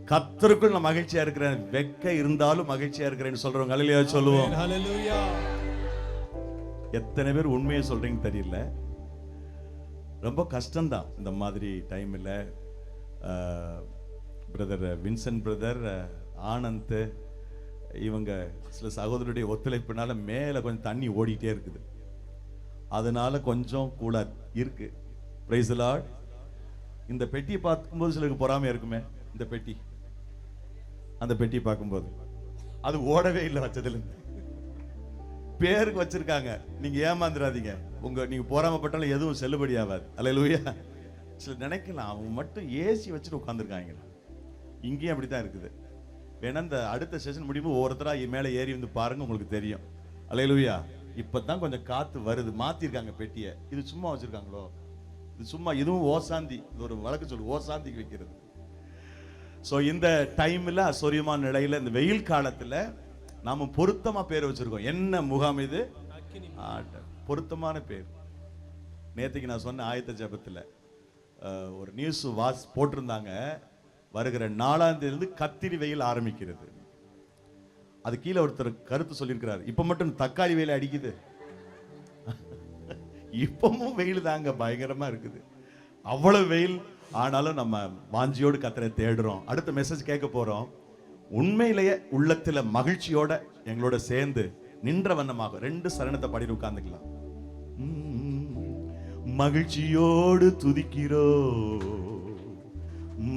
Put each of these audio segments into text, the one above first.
கர்த்தருக்குள் நான் மகிழ்ச்சியா இருக்கிறேன், வெக்க இருந்தாலும் மகிழ்ச்சியா இருக்கிறேன்னு சொல்றவங்க அல்லேலூயா சொல்லுவோம். எத்தனை பேர் உண்மையை சொல்றீங்கன்னு தெரியல. ரொம்ப கஷ்டம்தான் இந்த மாதிரி டைம்ல. பிரதர் வின்சென்ட் பிரதர், ஆனந்த், இவங்க சில சகோதரருடைய ஒத்துழைப்புனால மேலே கொஞ்சம் தண்ணி ஓடிட்டே இருக்குது. அதனால கொஞ்சம் கூலா இருக்கு. Praise the Lord. இந்த பெட்டியை பார்க்கும்போது சிலருக்கு பொறாமையா இருக்குமே. இந்த பெட்டி, அந்த பெட்டியை பார்க்கும்போது அது ஓடவே இல்லை வச்சதுலேருந்து. பேருக்கு வச்சிருக்காங்க, நீங்க ஏமாந்துடாதீங்க. நீங்க பொறாமப்பட்டாலும் எதுவும் செல்லுபடி ஆகாது. அல்லேலூயா. சில நினைக்கலாம் அவங்க மட்டும் ஏசி வச்சுட்டு உட்காந்துருக்காங்க. இங்கேயும் அப்படித்தான் இருக்குது. வேணா இந்த அடுத்த செஷன் முடியும் ஒவ்வொருத்தரா மேலே ஏறி வந்து பாருங்க, உங்களுக்கு தெரியும். அல்லேலூயா. இப்பதான் கொஞ்சம் காத்து வருது. மாத்திருக்காங்க பெட்டியை. இது சும்மா வச்சிருக்காங்களோ? இது சும்மா, இதுவும் ஓசாந்தி. இது ஒரு வழக்கு சொல்லு, ஓசாந்திக்கு வைக்கிறது. ஸோ இந்த டைம்ல அசௌரியமான நிலையில, இந்த வெயில் காலத்துல நாம பொருத்தமா பேர் வச்சிருக்கோம். என்ன முகாம் இது? பொருத்தமான பேர். நேற்றுக்கு நான் சொன்ன ஆயத்த ஜபத்துல ஒரு நியூஸ் போட்டிருந்தாங்க. வருகிற 4ஆம் தேதியிலிருந்து கத்திரி வெயில் ஆரம்பிக்கிறது. அது கீழே ஒருத்தர் கருத்து சொல்லியிருக்கிறார். இப்ப மட்டும் தக்காளி வெயில் அடிக்குது. இப்பவும் வெயில் தாங்க பயங்கரமா இருக்குது. அவ்வளவு வெயில். ஆனாலும் நம்ம வாஞ்சியோடு கர்த்தரை தேடுறோம். அடுத்த மெசேஜ் கேட்க போறோம். உண்மையிலேயே உள்ளத்துல மகிழ்ச்சியோட எங்களோட சேர்ந்து நின்ற வண்ணமாக 2 சரணத்தை பாடி உட்கார்ந்துக்கலாம். மகிழ்ச்சியோடு துதிக்கிறோ,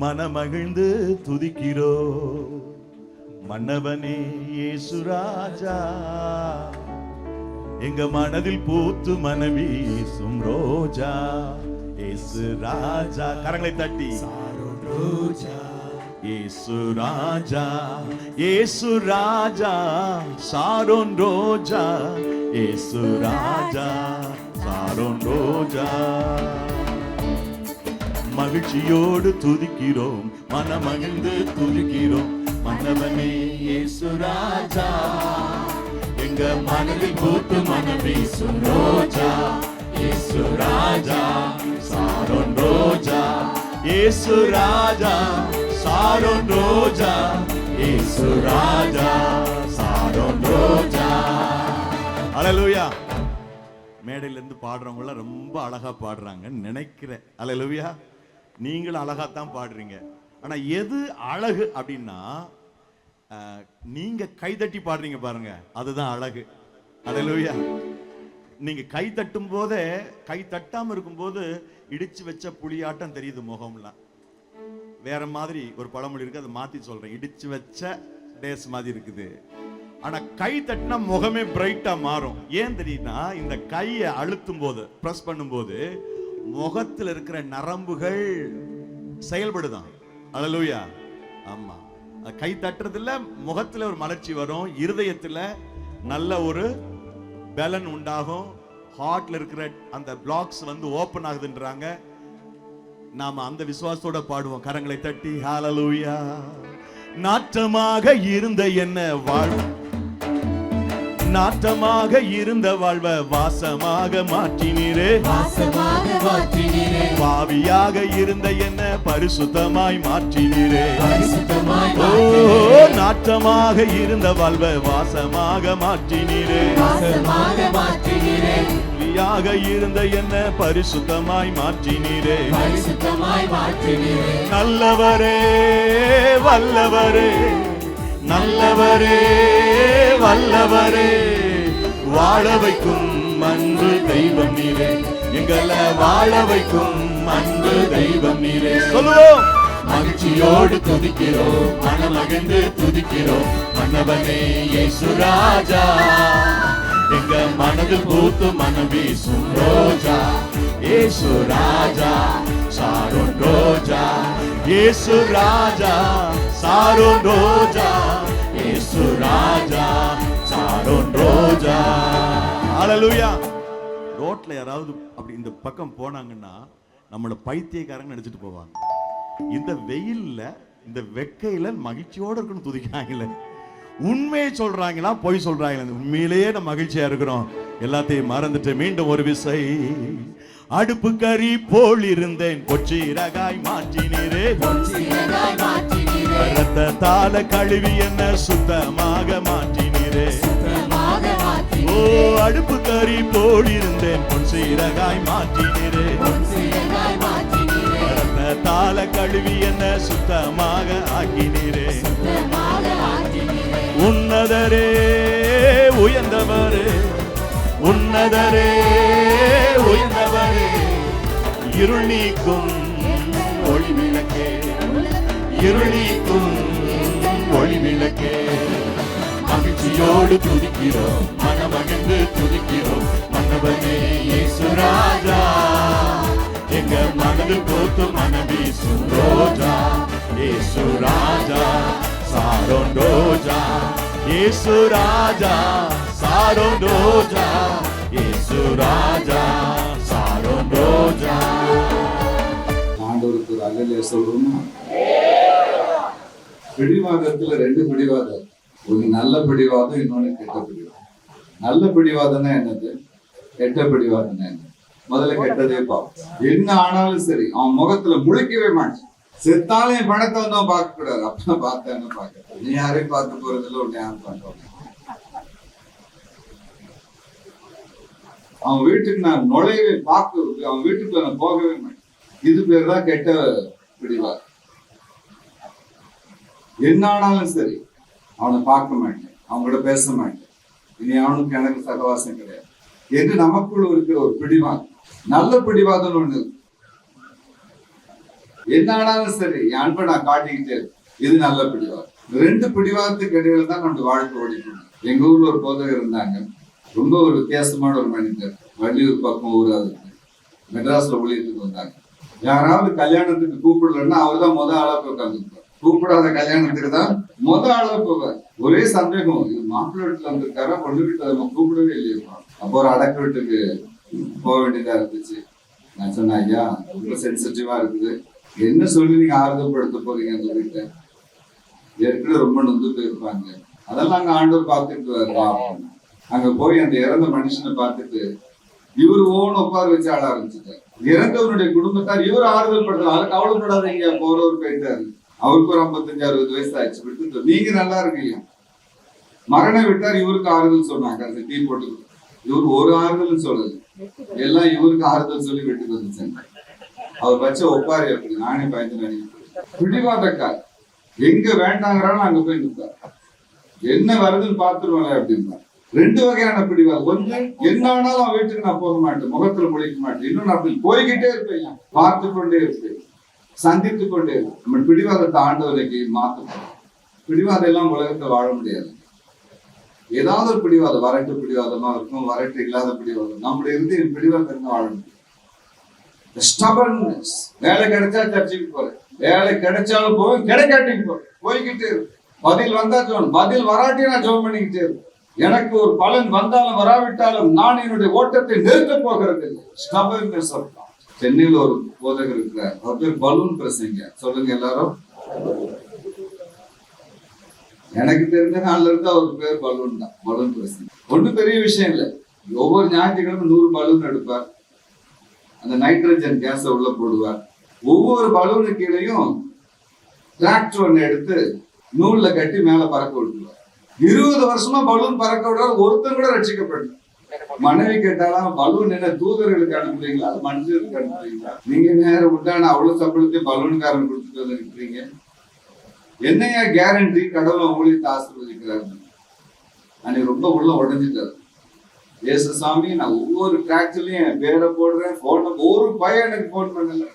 மனமகிழ்ந்து துதிக்கிறோ, மன்னவனே இயேசு ராஜா, எங்க மனதில் பூத்து மனவீசும் ரோஜா இயேசு ராஜா. கரங்களை தட்டி இயேசு ராஜா, இயேசு ராஜா, சாரோன் ரோஜா, இயேசு ராஜா, சாரோன் ரோஜா. மகிழ்ச்சியோடு துதிக்கிறோம், மனமகிழ்ந்து துதிக்கிறோம், மன்னவனே இயேசு ராஜா, எங்க மனதில் பூத்து மனவீசும் ரோஜா இயேசு ராஜா, சாரோன் ரோஜா, இயேசு ராஜா, சாரோன் ரோஜா, இயேசு ராஜா, சாரோன் ரோஜா. அல்லேலூயா. மேடையில இருந்து பாடுறவங்க ரொம்ப அழகா பாடுறாங்கன்னு நினைக்கிறேன். அல்லேலூயா. நீங்களும் அழகாத்தான் பாடுறீங்க. ஆனா எது அழகு அப்படின்னா, நீங்க கைதட்டி பாடுறீங்க பாருங்க, அதுதான் அழகு. அல்லேலூயா. நீங்க கை தட்டும் போதே, கை தட்டாம இருக்கும் போது இடிச்சு வச்ச புளியாட்டம் தெரியுது முகம்லாம். வேற மாதிரி ஒரு பழமொழி இருக்கு, அதை மாத்தி சொல்றேன். இடிச்சு வச்ச டேஸ் மாதிரி இருக்குது. ஆனா கை தட்டினா முகமே பிரைட்டா மாறும். ஏன் தெரியுதுன்னா, இந்த கையை அழுத்தும் போது, பிரஸ் பண்ணும் போது முகத்தில் இருக்கிற நரம்புகள் செயல்படுதான். அல்லேலூயா. ஆமா, கை தட்டுறதுல முகத்துல ஒரு மலர்ச்சி வரும், இருதயத்துல நல்ல ஒரு பேலன் உண்டாகும், ஹார்ட்ல இருக்கிற அந்த பிளாக்ஸ் ஓபன் ஆகுதுன்றாங்க. நாம அந்த விசுவாசத்தோட பாடுவோம், கரங்களை தட்டி ஹalleluya. நாட்டமாக இருந்த என்ன வாழ்வு, நாட்டமாக இருந்த வாழ்வ வாசமாக மாற்றினீரே, வாசமாக மாற்றினீரே. பாவியாக இருந்த என்ன பரிசுத்தமாய் மாற்றினீரே, பரிசுத்தமாய் மாற்றினீரே. நாட்டமாக இருந்த வாழ்வ வாசமாக மாற்றினீரே, வாசமாக மாற்றினீரே. பாவியாக இருந்த என்ன பரிசுத்தமாய் மாற்றினீரே, பரிசுத்தமாய் மாற்றினீரே. நல்லவரே வல்லவரே, நல்லவரே வல்லவரே, வாழ வைக்கும் அன்பு தெய்வம் நீரே, எங்களை வாழ வைக்கும் அன்பு தெய்வம் நீரே. சொல்லுவோம். மகிழ்ச்சியோடு துதிக்கிறோம், மனமகிழ்ந்து துதிக்கிறோம், மன்னவனே இயேசு ராஜா, எங்க மனதில் பூத்து மனம் வீசும் ரோஜா இயேசு ராஜா, சாரோன் ரோஜா இயேசு ராஜா, சாரோன் ரோஜா இயேசு ராஜா, சாரோன் ரோஜா. ஹalleluya. ரோட்ல யாராவது அப்படி இந்த பக்கம் போனாங்கன்னா நம்மள பைத்தியக்காரங்க நினைச்சிட்டு போவாங்க. இந்த வெயில்ல, இந்த வெக்கையில மகிழ்ச்சியோட இருக்கணும் துதிக்கிறாங்களே. உண்மையை சொல்றாங்களா பொய் சொல்றாங்களா? உண்மையிலேயே நம்ம மகிழ்ச்சியா இருக்கிறோம். எல்லாத்தையும் மறந்துட்டு மீண்டும் ஒரு விசை. அடுப்பு கறி போல் இருந்தேன், பொச்சிரகாய் மாற்றினீரே, பொச்சிரகாய் மாற்றினீரே. ரத்தத்தால கழுவி என்ன சுத்தமாக மாற்றினீரே. ஓ அடுப்பு கறி போலிருந்தேன் பொன் சீரகாய் மாற்றினீரே. ரத்தத்தால கழுவி என்ன சுத்தமாக ஆக்கினீரே. உன்னதரே உயர்ந்தவரே, உன்னதரே உயர்ந்தவரே, இருள் நீக்கும் ஒளி விளக்கே, இருள் நீக்கும் ஒளி விளக்கே. மகிழ்ச்சியோடு துதிக்கிறோம், மனமகிழ்ந்து துதிக்கிறோம், மன்னவனே இயேசு ராஜா. எங்க மனது போத்து மனம் வீசும் ரோஜா, இயேசு ராஜா சாரோன் ரோஜா, இயேசு ராஜா சாரோன் ரோஜா, இயேசு ராஜா சாரோன் ரோஜா. ஆண்டவருக்கு ஒரு அல்லேலூயா சொல்றோமா? பிடிவாதத்துல ரெண்டு பிடிவாதம், ஒண்ணு நல்ல பிடிவாதம், இன்னொன்னு கெட்ட பிடிவாதம். நல்ல பிடிவாதம்னா என்னது, கெட்ட பிடிவாதம்னா என்ன? முதல்ல கெட்டதே பார்ப்போம். என்ன ஆனாலும் சரி அவன் முகத்துல முழிக்கவே மாட்டான். செத்தாலும் என் பணத்தை வந்து அவன் பார்க்க கூடாது. அப்ப பார்த்தேன்னு பார்க்க, நீ யாரையும் பார்த்து போறதில்ல, உன்னை யாரும் பார்க்க. அவன் வீட்டுக்கு நான் நுழையவே பார்க்க, அவன் வீட்டுக்குள்ள நான் போகவே மாட்டேன். இது பேர் தான் கெட்ட பிடிவாதம். என்ன ஆனாலும் சரி அவனை பார்க்க மாட்டேன், அவங்களோட பேச மாட்டேன், இனி அவனுக்கு எனக்கு சகவாசம் கிடையாது என்று நமக்குள்ள இருக்கிற ஒரு பிடிவாதம். நல்ல பிடிவாதம் ஒண்ணு, என்ன ஆனாலும் சரி என் அன்பை நான் காட்டிக்கிட்டே இருக்கேன், இது நல்ல பிடிவாதம். ரெண்டு பிடிவாதத்துக்கு இடையில தான் நம்ம வாழ்க்கை ஓடிக்கணும். எங்க ஊர்ல ஒரு போதகர் இருந்தாங்க, ரொம்ப ஒரு வித்தியாசமான ஒரு மனிதர். வள்ளியூர் பக்கம் ஊராது, மெட்ராஸ்ல ஊழியத்துக்கு வந்தாங்க. யாராவது கல்யாணத்துக்கு கூப்பிடலன்னா அவர் தான் ஆளா போய் உட்காந்துருப்பார். கூப்பிடாத கல்யாணத்துக்கு தான் ஆளா போவார். ஒரே சந்தேகம், இது மாப்பிள்ளை வீட்டுல வந்திருக்காரா, பொண்ணு வீட்டுல நம்ம கூப்பிடவே இல்லையா. அப்போ ஒரு அடக்க வீட்டுக்கு போக வேண்டியதா இருந்துச்சு. நான் சொன்னேன், ஐயா ரொம்ப சென்சிட்டிவா இருக்குது, என்ன சொல்லி நீங்க ஆறுதல் படுத்த போறீங்க அந்த வீட்டை, ஏற்கனவே ரொம்ப நொந்து போயிருப்பாங்க, அதெல்லாம் அங்க ஆண்டவர் பார்த்துட்டு வருவா. அங்க போய் அந்த இறந்த மனுஷனை பார்த்துட்டு இவரு ஓன் உட்கார வச்சு ஆட ஆரம்பிச்சுட்டார். இறந்தவருடைய குடும்பத்தார் இவர் ஆறுதல் படுறாரு, அதுக்கு கவலைப்படாதீங்க, போறவர் போயிட்டாரு, அவருக்கு ஒரு 55-60 வயசு ஆயிடுச்சு, விட்டு நீங்க நல்லா இருக்கீங்க. மரணம் விட்டார், இவருக்கு ஆறுதல் சொன்னாங்க, அந்த டீ போட்டு. இவரு ஒரு ஆறுதல் சொல்லல, எல்லாம் இவருக்கு ஆறுதல் சொல்லி வீட்டுக்கு வந்து சென்றார். அவர் வச்ச ஒப்பாரி அப்படி, நானே பயந்து நினைக்கிறேன். பிடிவாதக்கார் எங்க வேண்டாங்கிறாலும் அங்க போய் நிற்பார், என்ன வருதுன்னு பாத்துருவாங்க அப்படின்னா. ரெண்டு வகையான பிடிவாதம். ஒன்று, என்ன ஆனாலும் அவன் வீட்டுக்கு நான் போக மாட்டேன், முகத்துல முழிக்க மாட்டேன். இன்னொன்னு, அப்படி போய்கிட்டே இருப்பேன், பார்த்து கொண்டே இருப்பேன், சந்தித்து கொண்டே இருப்பேன். நம்ம பிடிவாதத்தை ஆண்டவரைக்கு மாற்றணும். பிடிவாதம் எல்லாம் உலகத்தை வாழ முடியாது. ஏதாவது ஒரு பிடிவாதம், வரட்டு பிடிவாதமா இருக்கும், வரட்டு இல்லாத பிடிவாதம். நம்முடைய இறுதி பிடிவாதம் வாழ முடியும். ஸ்டபர்னஸ். வேலை கிடைச்சா சர்ச்சைக்கு போறேன், வேலை கிடைச்சாலும் போவேன், கிடைக்காட்டிக்கு போறேன், போய்கிட்டே இருக்கு. பதில் வந்தா ஜோன், பதில் வராட்டி நான் ஜோன் பண்ணிக்கிட்டே இருக்கேன். எனக்கு ஒரு பலன் வந்தாலும் வராவிட்டாலும் நான் என்னுடைய ஓட்டத்தை நிறுத்த போகிறது இல்லை. ஸ்டபர்னஸ். சென்னையில் ஒரு போதகர் இருக்கிறார், அவர் பேர் பலூன் பிரசங்க. சொல்லுங்க எல்லாரும். எனக்கு தெரிஞ்ச நாள்ல இருந்து அவருக்கு பேர் பலூன் தான், பலூன் பிரசங்க. ஒன்றும் பெரிய விஷயம் இல்லை. ஒவ்வொரு ஞாயிற்றுக்கிழமை 100 பலூன் எடுப்பார், அந்த நைட்ரஜன் கேஸை உள்ள போடுவார். ஒவ்வொரு பலூனு கீழையும் டிராக்டர் ஒன்று எடுத்து நூல்ல கட்டி மேல பறக்க விட்டுருவார். 20 வருஷமா பலூன் பறக்க விடாத ஒருத்தர் கூட ரட்சிக்கப்பட்ட. மனைவி கேட்டாலும், பலூன் என்ன தூதர்களுக்கு அனுப்புறீங்களா, அது மனுஷருக்கு அனுப்புறீங்களா, நீங்க நேரம் விட்டான அவ்வளவு சம்பளத்தையும் பலூன்காரன் கொடுத்துட்டு வந்து இருக்கிறீங்க, என்னையா கேரண்டி கடவுளை உங்களுக்கு ஆசீர்வதிக்கிறாரு. அன்னைக்கு ரொம்ப உள்ள உடஞ்சிட்டாரு. ஏசுசாமி, நான் ஒவ்வொரு டிராக்டர்லயும் என் பேரை போடுறேன், போன், ஒரு பையன் எனக்கு போன் பண்ணல,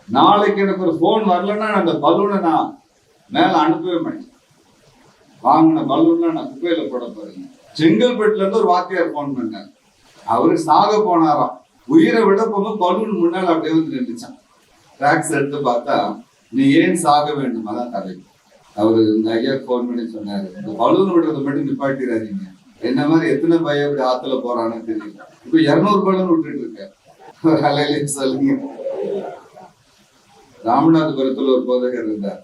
நாளைக்கு எனக்கு ஒரு போன் வரலன்னா அந்த பலூனை நான் மேல அனுப்பவே மாட்டேன், வாங்கின பலூன்ல நான் குப்பையில போட போறேன். செங்கல்பட்டுல இருந்து ஒரு வாத்தியார் போன் பண்ணார், அவரு சாக போனாராம், உயிரை விட போகும்போது பலூன் முன்னால அப்படியே வந்து நின்றுச்சான். டாக்ஸ் எடுத்து பார்த்தா, நீ ஏன் சாக வேண்டும், அதான் கதை. அவரு இந்த ஐயா போன் பண்ணி சொன்னாரு, இந்த பலூன் விடுறதை மட்டும் நிப்பாட்டிடாதீங்க, என்ன மாதிரி எத்தனை பையன் இப்படி ஆத்துல போறான்னு தெரியல, இப்ப 200 பலூன் விட்டுட்டு இருக்க அலையில. சொல்லுங்க. ராமநாதபுரத்துல ஒரு போதகர் இருந்தார்,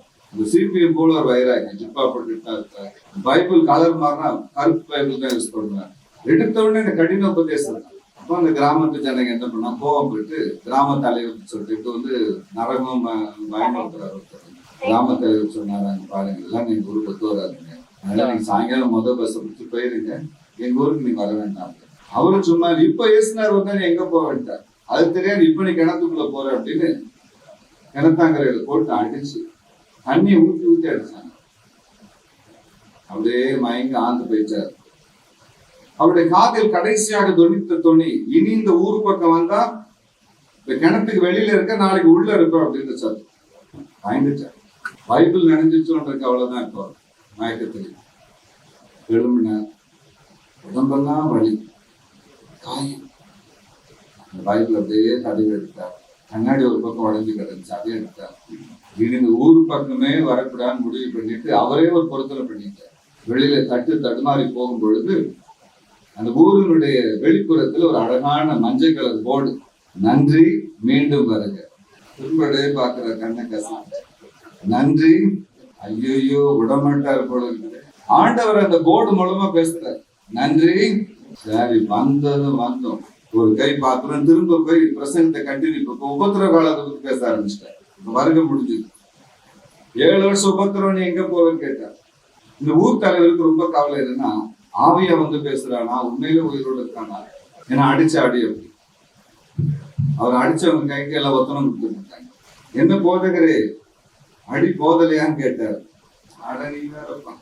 சிபிஎம் போல ஒரு வைராகி, ஜிப்பா போட்டுட்டா இருக்காரு. பைபிள் கலர் மாறினா கருப்பு பைபிள் தான் யூஸ் பண்ணுவேன். எடுத்த உடனே எனக்கு கடின உபதேசம். அப்போ அந்த கிராமத்து ஜனங்க என்ன பண்ணா, கோவம் போயிட்டு கிராம தலைவர் சொல்லிட்டு வந்து நரகம் பயமுறுத்துறாரு. கிராம தலைவர் சொன்னாராங்க, பாருங்க எல்லாம் எங்க ஊருக்கு ஒத்து வராதுங்க, அதனால நீங்க சாயங்காலம் முதல் பஸ் பிடிச்சி போயிருங்க, எங்க ஊருக்கு நீங்க வர வேண்டாம். அவரு சும்மா இப்ப ஏசுனார் வந்தா எங்க போக வேண்டாம், அது தெரியாது, இப்ப நீ கிணத்துக்குள்ள போற அப்படின்னு கிணத்தாங்கரையில போட்டு அடிச்சு தண்ணியை ஊற்றி ஊற்றி அடிச்சாங்க. அப்படியே மயங்க ஆந்து போயிட்டார். அவருடைய காதில் கடைசியாக தொனித்த தொனி, இனி இந்த ஊரு பக்கம் வந்தா இந்த கிணத்துக்கு வெளியில இருக்க, நாளைக்கு உள்ள இருக்கும் அப்படின்னு சார் பயந்துட்டார். பைபிள் நினைஞ்சிச்சோன்றது அவ்வளவுதான். இப்போ மயக்கத்தில் எழும்பினார், உடம்பெல்லாம் வலி, காயம். அந்த பைபிள் அப்படியே தடவி எடுத்தார். கண்ணாடி ஒரு பக்கம் உடஞ்சி கிடந்துச்சு, அதையும் எடுத்தார். இனி இந்த ஊர் பக்கமே வரக்கூடாதுன்னு முடிவு பண்ணிட்டு அவரே ஒரு பொருத்தனை பண்ணிட்டார். வெளியில தடுமாறி போகும் பொழுது அந்த ஊரினுடைய வெளிப்புறத்துல ஒரு அழகான மஞ்சள் கலர் போர்டு, நன்றி மீண்டும் வருக. திரும்படே பாக்குற கண்ண கசம், நன்றி, ஐயோ விடமாட்டார் போல இருக்குது. ஆண்டவர் அந்த போர்டு மூலமா பேசுறாரு, நன்றி. சரி, வந்தோம், ஒரு கை பாக்குறோம், திரும்ப போய் பிரசங்கத்தை கண்டினியூ. இப்ப உபத்திர காலத்தை பத்தி பேச ஆரம்பிச்சிட்டார். வருக முடிஞ்சது. 7 வருஷம் உபத்திரம், நீ எங்க போவேன்னு கேட்டார். இந்த ஊர் தலைவருக்கு ரொம்ப கவலை என்னன்னா, ஆவியா வந்து பேசுறானா, உண்மையில உயிரோடு இருக்கானா, ஏன்னா அடிச்ச அடி அப்படி. அவர் அடிச்சவங்க கைக்கு எல்லாம் ஒத்தனம் கொடுத்துருக்காங்க. என்ன போதகரே, அடி போதலையான்னு கேட்டார். அட நீ வேற இருப்பான்,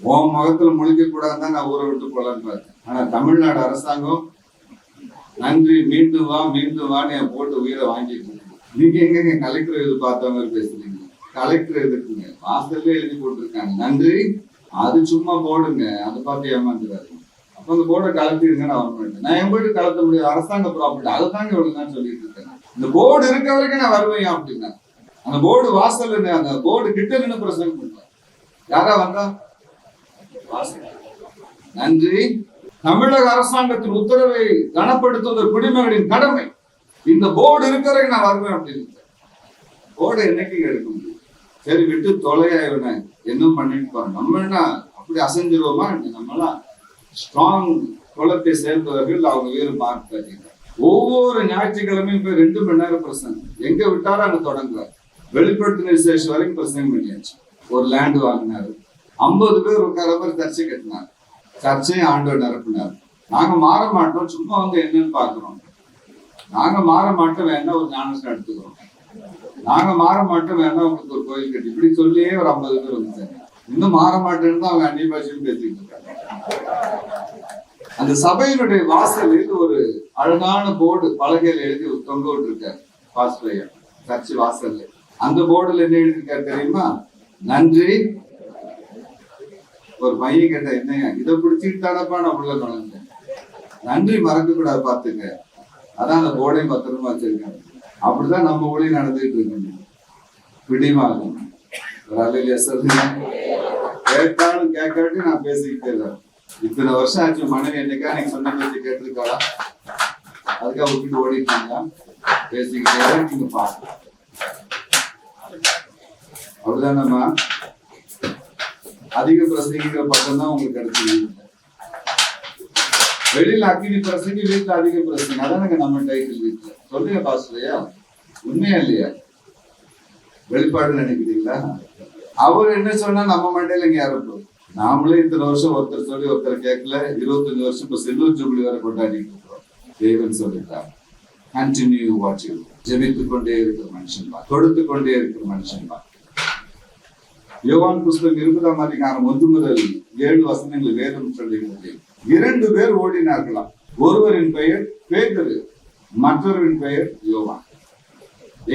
உன் முகத்துல முழிக்க கூடாதுதான் நான் ஊரை விட்டு போலான்னு பார்த்தேன். ஆனா தமிழ்நாடு அரசாங்கம் நன்றி மீண்டும் வான்னு என் போட்டு உயிரை வாங்கிட்டு இருக்கு. நீங்க எங்க கலெக்டர் இது பார்த்த மாதிரி பேசுறீங்க? கலெக்டர் எதுக்குங்க, வாசல்ல எழுதி போட்டிருக்காங்க நன்றி, அது சும்மா போடுங்க, அதை பார்த்து ஏமாந்துடாரு. அப்ப அந்த போர்டை கலத்திடுங்க, நான் வர மாட்டேன். நான் என் போயிட்டு கலத்த முடியாது, அரசாங்க ப்ராப்பர்ட்டி, அதை தாங்க இவ்வளவுதான் சொல்லிட்டு இருக்கேன். இந்த போர்டு இருக்க வரைக்கும் நான் வருவேன் அப்படின்னா, அந்த போர்டு வாசல், அந்த போர்டு கிட்ட நின்று பிரசங்கம் பண்ணுவேன். யாரா வந்தா நன்றி, தமிழக அரசாங்கத்தின் உத்தரவை கனப்படுத்துவது குடிமகனின் கடமை, இந்த போர்டு இருக்கிற வரைக்கும் நான் வருவேன் அப்படின்னு. போர்டை என்னைக்கு எடுக்க முடியும்? சரி விட்டு தொலையாயிவன இன்னும் பண்ணிட்டு போறோம். நம்ம என்ன அப்படி அசைஞ்சிருவோமா? நம்மளாம் ஸ்ட்ராங் குலத்தை சேர்ந்தவர்கள், அவங்க வேறு மார்க் பார்த்தீங்க. ஒவ்வொரு ஞாயிற்றுக்கிழமையும் போய் 2 மணி நேரம் பிரசங்கம், எங்க விட்டாரோ அங்க தொடங்குவார். வெளிப்படுத்தின விசேஷம் வரைக்கும் பிரசங்கம் பண்ணியாச்சு. ஒரு லேண்ட் வாங்கினாரு, 50 பேர் உட்கார மாதிரி சர்ச்சை கட்டினார். சர்ச்சையும் ஆண்டவர் நிரப்பினார். நாங்க மாற மாட்டோம், சும்மா வந்து என்னன்னு பாக்குறோம். நாங்க மாற மாட்டோம், வேணா ஒரு ஞானஸ்தானம் எடுத்துக்கிறோம். நாங்க மாற மாட்டோம், வேணா உங்களுக்கு ஒரு கோயில் கட்டி, இப்படி சொல்லியே ஒரு 50 பேர் வந்துட்டாங்க. இன்னும் மாற மாட்டேன்னு தான் அவங்க அந்நிய பாஷையும் பேசிட்டு இருக்காங்க. அந்த சபையினுடைய வாசலில் ஒரு அழகான போர்டு பலகையில எழுதி தொங்க விட்டுருக்காரு பாஸ்டர் சர்ச்சு வாசல்ல. அந்த போர்டுல என்ன எழுதியிருக்காரு தெரியுமா? நன்றி. ஒரு பையன் கேட்ட, என்னையா இதை பிடிச்சிட்டானப்பா நான் உள்ள நுழைஞ்சேன். நன்றி மறக்க கூடாது பாத்துங்க. அதான் அந்த போர்டையும் பத்திரமா வச்சிருக்காங்க. அப்படிதான் நம்ம ஊழி நடந்துட்டு இருக்கணும். பிடிவாதம் கேட்டாலும் கேட்காட்டி நான் பேசிக்கிட்டே இருக்கேன். இத்தனை வருஷம் ஆச்சு, மனைவி என்னைக்கா நீங்க சொன்ன பேசி கேட்டிருக்காளா? அதுக்காக விட்டுட்டு ஓடிட்டாங்க. பேசிக்கிட்டே நீங்க பாருங்க. அப்படிதானம்மா? அதிக பிரசங்கிக்கிற பக்கம் தான் உங்களுக்கு கிடைச்சிருக்கு. வெளியில அக்கினி பிரசங்கி, வீட்டுல அதிக பிரசங்க. அதானுங்க நம்ம டைட்டில். வீட்டுல சொல்லுங்க பாஸ்டரையா, உண்மையா இல்லையா? வெளிப்பாடு நினைக்கிறீங்களா? அவர் என்ன சொன்னா நம்ம மண்டையில இங்க யாரும். நாமளே இத்தனை வருஷம் ஒருத்தர் சொல்லி ஒருத்தர் கேட்கல. 25 வருஷம் இப்ப சில்வர் ஜூபிலி வரை கொண்டாடிட்டு இருக்கிறோம். தேவன் சொல்லிட்டார், கண்டினியூ வாட்சிங். ஜெபித்துக் கொண்டே இருக்கிற மனுஷன் தான், கொடுத்து கொண்டே இருக்கிற மனுஷன் தான். யோவான் புஸ்தகம் 20ஆம் அதிகாரம் 1 முதல் 7 வசனங்கள் வேதம் சொல்லுகிறது. 2 பேர் ஓடினார்களாம். ஒருவரின் பெயர் பேதுரு, மற்றவரின் பெயர் யோவான்.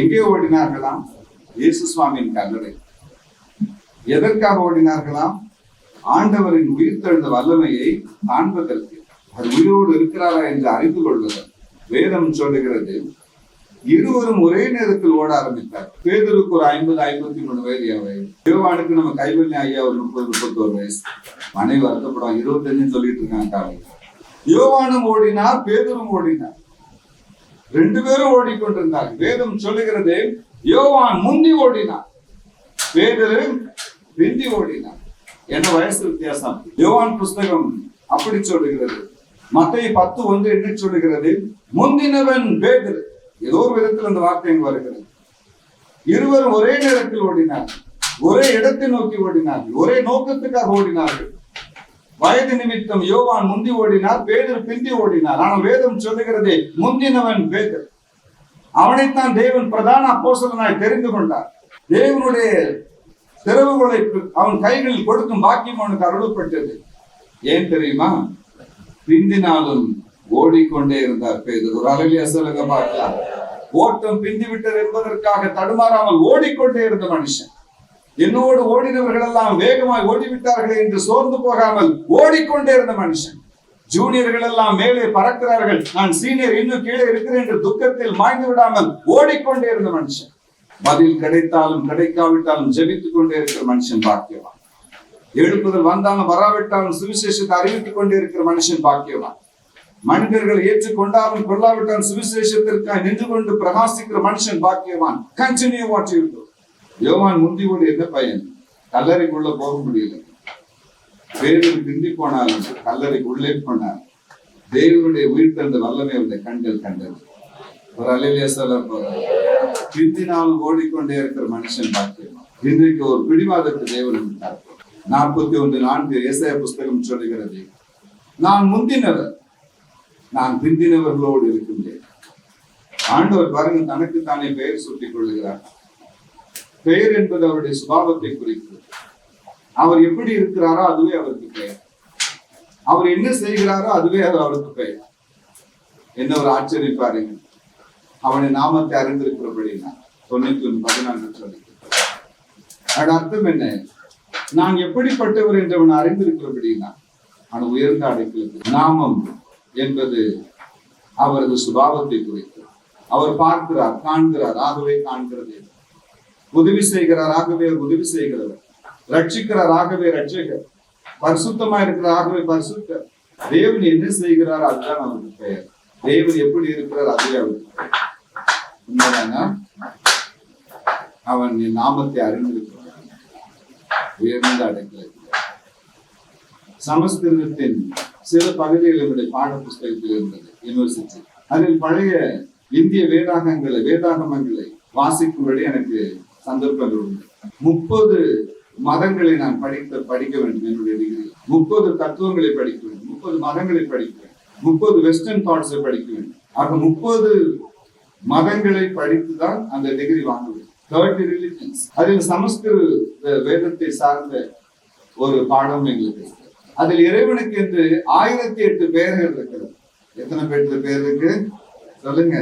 எங்கே ஓடினார்களாம்? இயேசு சுவாமியின் கல்லறை. எதற்காக ஓடினார்களாம்? ஆண்டவரின் உயிர்த்தெழுந்த வல்லமையை காண்பதற்கு, அது உயிரோடு இருக்கிறாரா என்று அறிந்து கொள்வதற்கு. வேதம் சொல்லுகிறது, இருவரும் ஒரே நேரத்தில் ஓட ஆரம்பித்தார். பேதுருக்கு ஒரு 50-53 வயது. யோவானுக்கு நம்ம கைவல்லி ஐயா ஒரு 30-31 வயசு. மனைவி வருத்தப்படும், 25 சொல்லிட்டு இருக்காங்க காலையில். யோவானும் ஓடினார், பேதுரும் ஓடினார். 2 பேரும் ஓடிக்கொண்டிருந்தார். வேதம் சொல்லுகிறது, யோவான் முந்தி ஓடினார், பேதுரு பிந்தி ஓடினார். என்ன வயசு வித்தியாசம்? யோவான் புஸ்தகம் அப்படி சொல்லுகிறது. மத்தேயு 10:1 என்ன சொல்லுகிறது? முந்தினவன் பேதுரு. ஏதோ ஒரு விதத்தில் அந்த வார்த்தை வருகிறது. இருவரும் ஒரே நேரத்தில் ஓடினார்கள், ஒரே இடத்தை நோக்கி ஓடினார்கள், ஒரே நோக்கத்துக்காக ஓடினார்கள். வயது நிமித்தம் யோவான் முந்தி ஓடினார், பேதுரு பிந்தி ஓடினார். ஆனால் வேதம் சொல்லுகிறதே முந்தினவன் பேதுரு. அவனைத்தான் தேவன் பிரதான அப்போஸ்தலனாய் தெரிந்து கொண்டார். தேவனுடைய திறவுகளை அவன் கைகளில் கொடுக்கும் பாக்கியம் அவனுக்கு அருளப்பட்டது. ஏன் தெரியுமா? பிந்தினாலும் ஓடிக்கொண்டே இருந்தார் பேதுரு. ஒரு அல்லேலூயா சொல்லுங்க பார்க்கலாம். ஓட்டம் பிந்தி விட்டது என்பதற்காக தடுமாறாமல் ஓடிக்கொண்டே இருந்த மனுஷன். என்னோடு ஓடினவர்கள் எல்லாம் வேகமாய் ஓடிவிட்டார்களே என்று சோர்ந்து போகாமல் ஓடிக்கொண்டே இருந்த மனுஷன். ஜூனியர்கள் எல்லாம் மேலே பறக்கிறார்கள், நான் சீனியர் இன்னும் கீழே இருக்கிறேன் என்று துக்கத்தில் மாய்ந்து விடாமல் ஓடிக்கொண்டே இருந்த மனுஷன். பதில் கிடைத்தாலும் கிடைக்காவிட்டாலும் ஜெபித்துக் கொண்டே இருக்கிற மனுஷன் பாக்கியவான். எழுப்புதல் வந்தாலும் வராவிட்டாலும் சுவிசேஷத்தை அறிவித்துக் கொண்டே இருக்கிற மனுஷன் பாக்கியவான். மனிதர்கள் ஏற்றுக்கொண்டாலும் கொள்ளாவிட்டாலும் சுவிசேஷத்திற்காக நின்று கொண்டு பிரகாசிக்கிற மனுஷன் பாக்கியவான். Continue what you to. யோவான் முந்தியோடு என்ன பயன்? கல்லறைக்குள்ள போக முடியல. பேதுரு பிந்தி போனாலும் கல்லறைக்கு உள்ளே போனார். தேவனுடைய உயிர் தந்த வல்லமை அவருடைய கண்கள் கண்டது. ஒரு அல்லேலூயா சொல்ல போறார். பிந்தினாலும் ஓடிக்கொண்டே இருக்கிற மனுஷன் பாக்கியவான். இன்றைக்கு ஒரு பிடிவாதத்தை தேவன் 41:4 ஏசாயா புஸ்தகம் சொல்லுகிறது, நான் முந்தினவர், நான் பிந்தினவர்களோடு இருக்கின்றேன். ஆண்டவர் பாருங்க, தனக்கு தானே பெயர் சூட்டிக் கொள்ளுகிறார். பெயர் என்பது அவருடைய சுபாவத்தை குறிக்கிறது. அவர் எப்படி இருக்கிறாரோ அதுவே அவருக்கு பெயர். அவர் என்ன செய்கிறாரோ அதுவே அவருக்கு பெயர். என்ன ஒரு ஆச்சரியம் பாருங்க. அவனை நாமத்தை அறிந்திருக்கிறபடினா 91:14 சொல்லுகிறது. அதன் அர்த்தம் என்ன? நான் எப்படிப்பட்டவர் என்று அவன் அறிந்திருக்கிறபடினா அவன் உயர்ந்த அடைக்கலத்தில். நாமம் என்பது அவரது சுபாவத்தை குறிக்கிறது. அவர் பார்க்கிறார், காண்கிறார், ஆகவே காண்கிறது. உதவி செய்கிறார், ஆகவே உதவி செய்கிறவர். ரட்சிக்கிறார், ஆகவே ரட்சகர். பரிசுத்தமா இருக்கிறார், ஆகவே பரிசுத்தர். தேவன் என்ன செய்கிறார் அதுதான் அவருக்கு பெயர். தேவன் எப்படி இருக்கிறார் அதுவே அவருக்கு பெயர். உண்மைதானா? அவன் என் நாமத்தை அறிந்திருக்கிறான், உயர்ந்த அடைக்கலத்தில். சமஸ்கிருதத்தின் சில பகுதிகள் என்னுடைய பாட புஸ்தகத்தில் இருந்தது, யூனிவர்சிட்டி. அதில் பழைய இந்திய வேதாகமங்களை வாசிக்கும்படி எனக்கு சந்தர்ப்பங்கள் உண்டு. 30 மதங்களை நான் படிக்க வேண்டும். என்னுடைய டிகிரி 30 தத்துவங்களை படிக்க வேண்டும், 30 மதங்களை படிக்க வேண்டும், 30 வெஸ்டர்ன் தாட்ஸை படிக்க வேண்டும். ஆக 30 மதங்களை படித்துதான் அந்த டிகிரி வாங்க வேண்டும். 30 ரிலிஜன்ஸ். அதில் சமஸ்கிருத வேதத்தை சார்ந்த ஒரு பாடம் எங்களுக்கு. அதில் இறைவனுக்கு என்று 1008 பெயர்கள் இருக்கிறது. எத்தனை பேர் இருக்கு சொல்லுங்க?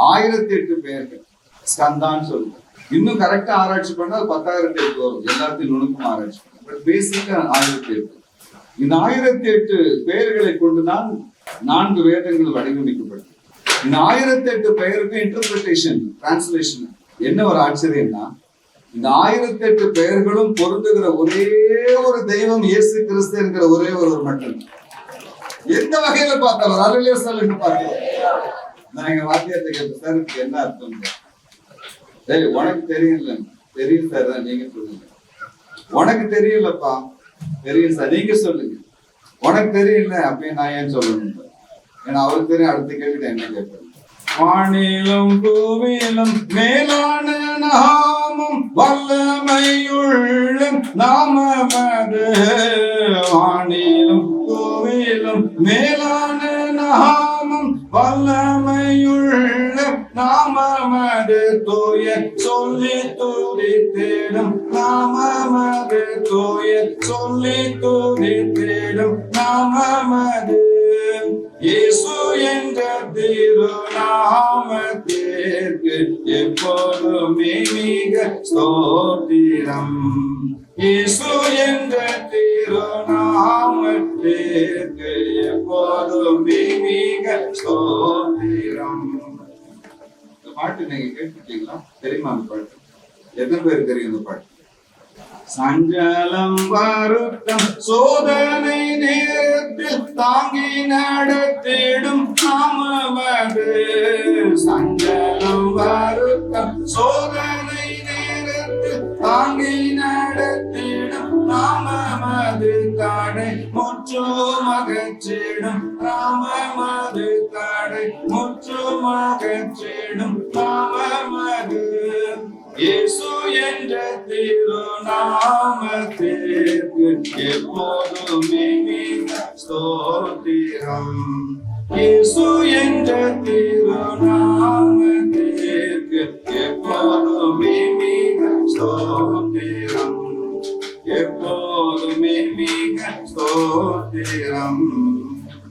1008 பெயர்கள். ஸ்கந்தான்னு சொல்லுங்க. இன்னும் கரெக்டா ஆராய்ச்சி பண்ணா 10,008 வரும். எல்லாத்தையும் நுணுக்கம் ஆராய்ச்சி பண்ண. பட் பேசிக்கா 1008. இந்த 1008 பெயர்களை கொண்டுதான் 4 வேதங்கள் வடிவமைக்கப்பட்டது. இந்த 1008 பெயருக்கு இன்டர்பிரேஷன், டிரான்ஸ்லேஷன். என்ன ஒரு ஆச்சரியம்னா, இந்த 1008 பெயர்களும் பொருந்துகிற ஒரே ஒரு தெய்வம் இயேசு கிறிஸ்து என்கிற ஒரே ஒருவர் மட்டும். எந்த வகையில பார்த்தாலும் அல்லேலூயா சொல்லுங்க பார்க்கலாம். நான் எங்க வாத்தியார்ட்ட கேட்பேன், சார் இதுக்கு என்ன அர்த்தம்? உனக்கு தெரியல. தெரியும் சார், நீங்க சொல்லுங்க. உனக்கு தெரியலப்பா. தெரியும் சார், நீங்க சொல்லுங்க. உனக்கு தெரியல அப்ப நான் ஏன் சொல்லணும்? ஏன்னா அவருக்கு தெரியும். அடுத்த கேள்வி நான் என்ன கேட்பேன்? வானிலும் பூவிலும் மேலான நாமம் வல்லமையுள்ள நாமமது. வானிலும் பூவிலும் மேலான நாமம் வல்லமையுள்ள நாமமது. தூய சொல்லி துதித்திடும் நாமமது. தூய சொல்லி துதித்திடும் நாமமது. இயேசு என்ற திருநாமத்திற்கு எப்போதுமே மிக ஸ்தோத்திரம். இயேசு என்ற திருநாமத்திற்கு எப்போதுமே மிக ஸ்தோத்திரம். இந்த பாட்டு நீங்க கேட்டுட்டீங்களா? தெரியுமா அந்த பாட்டு? எத்தனை பேர் தெரியும் இந்த பாட்டு? சஞ்சலம் வருத்தம் சோதனை நேரத்தில் தாங்கி நடத்திடும் நாமமது. சஞ்சலம் வருத்தம் சோதனை நேரத்தில் தாங்கி நடத்திடும் நாமமது. தடை முற்றும் அகற்றிடும் நாமமது. தடை முற்றும் அகற்றிடும் நாமமது. என்ற திருநாமத்திற்கு எப்போதுமே மிக ஸ்தோத்திரம். இயேசு என்ற திருநாமத்திற்கு எப்போதுமே மிக ஸ்தோத்திரம். எப்போதுமே மிக ஸ்தோத்திரம்.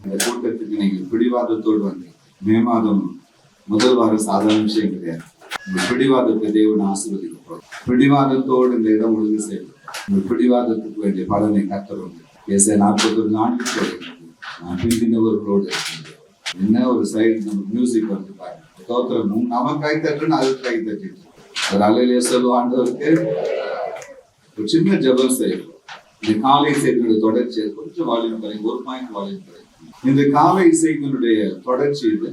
இந்த கூட்டத்துக்கு நீங்கள் பிடிவாதத்தோடு வந்து மே மாதம் முதல் வாரம் சாதாரண விஷயம் கிடையாது. இந்த பிடிவாதத்தை தேவன் ஆசீர்வதிக்கப்படும். பிடிவாதத்தோடு இந்த இடம் ஒழுங்கு செய்யும். இந்த பிடிவாதத்துக்கு வேண்டிய பலனை கத்தரும். ஏசாயா 41 சொல்லுகிறது, நான் பிந்தினவர்களோடு இருக்கின்றேன். என்ன ஒரு சைடு நம்ம மியூசிக் வந்து பாருங்க, தோத்திரம் நம்ம கை தட்டுன்னு அது கை தட்டிட்டு ஒரு அலையிலே சொல்லுவோம். ஆண்டவருக்கு ஒரு சின்ன ஜபம் செய்யும். இந்த காலை இசைகளுடைய தொடர்ச்சி கொஞ்சம் வால்யூம் குறையும், 1 பாயிண்ட் வால்யூம் குறையும். இந்த காலை இசைகளுடைய தொடர்ச்சி இது.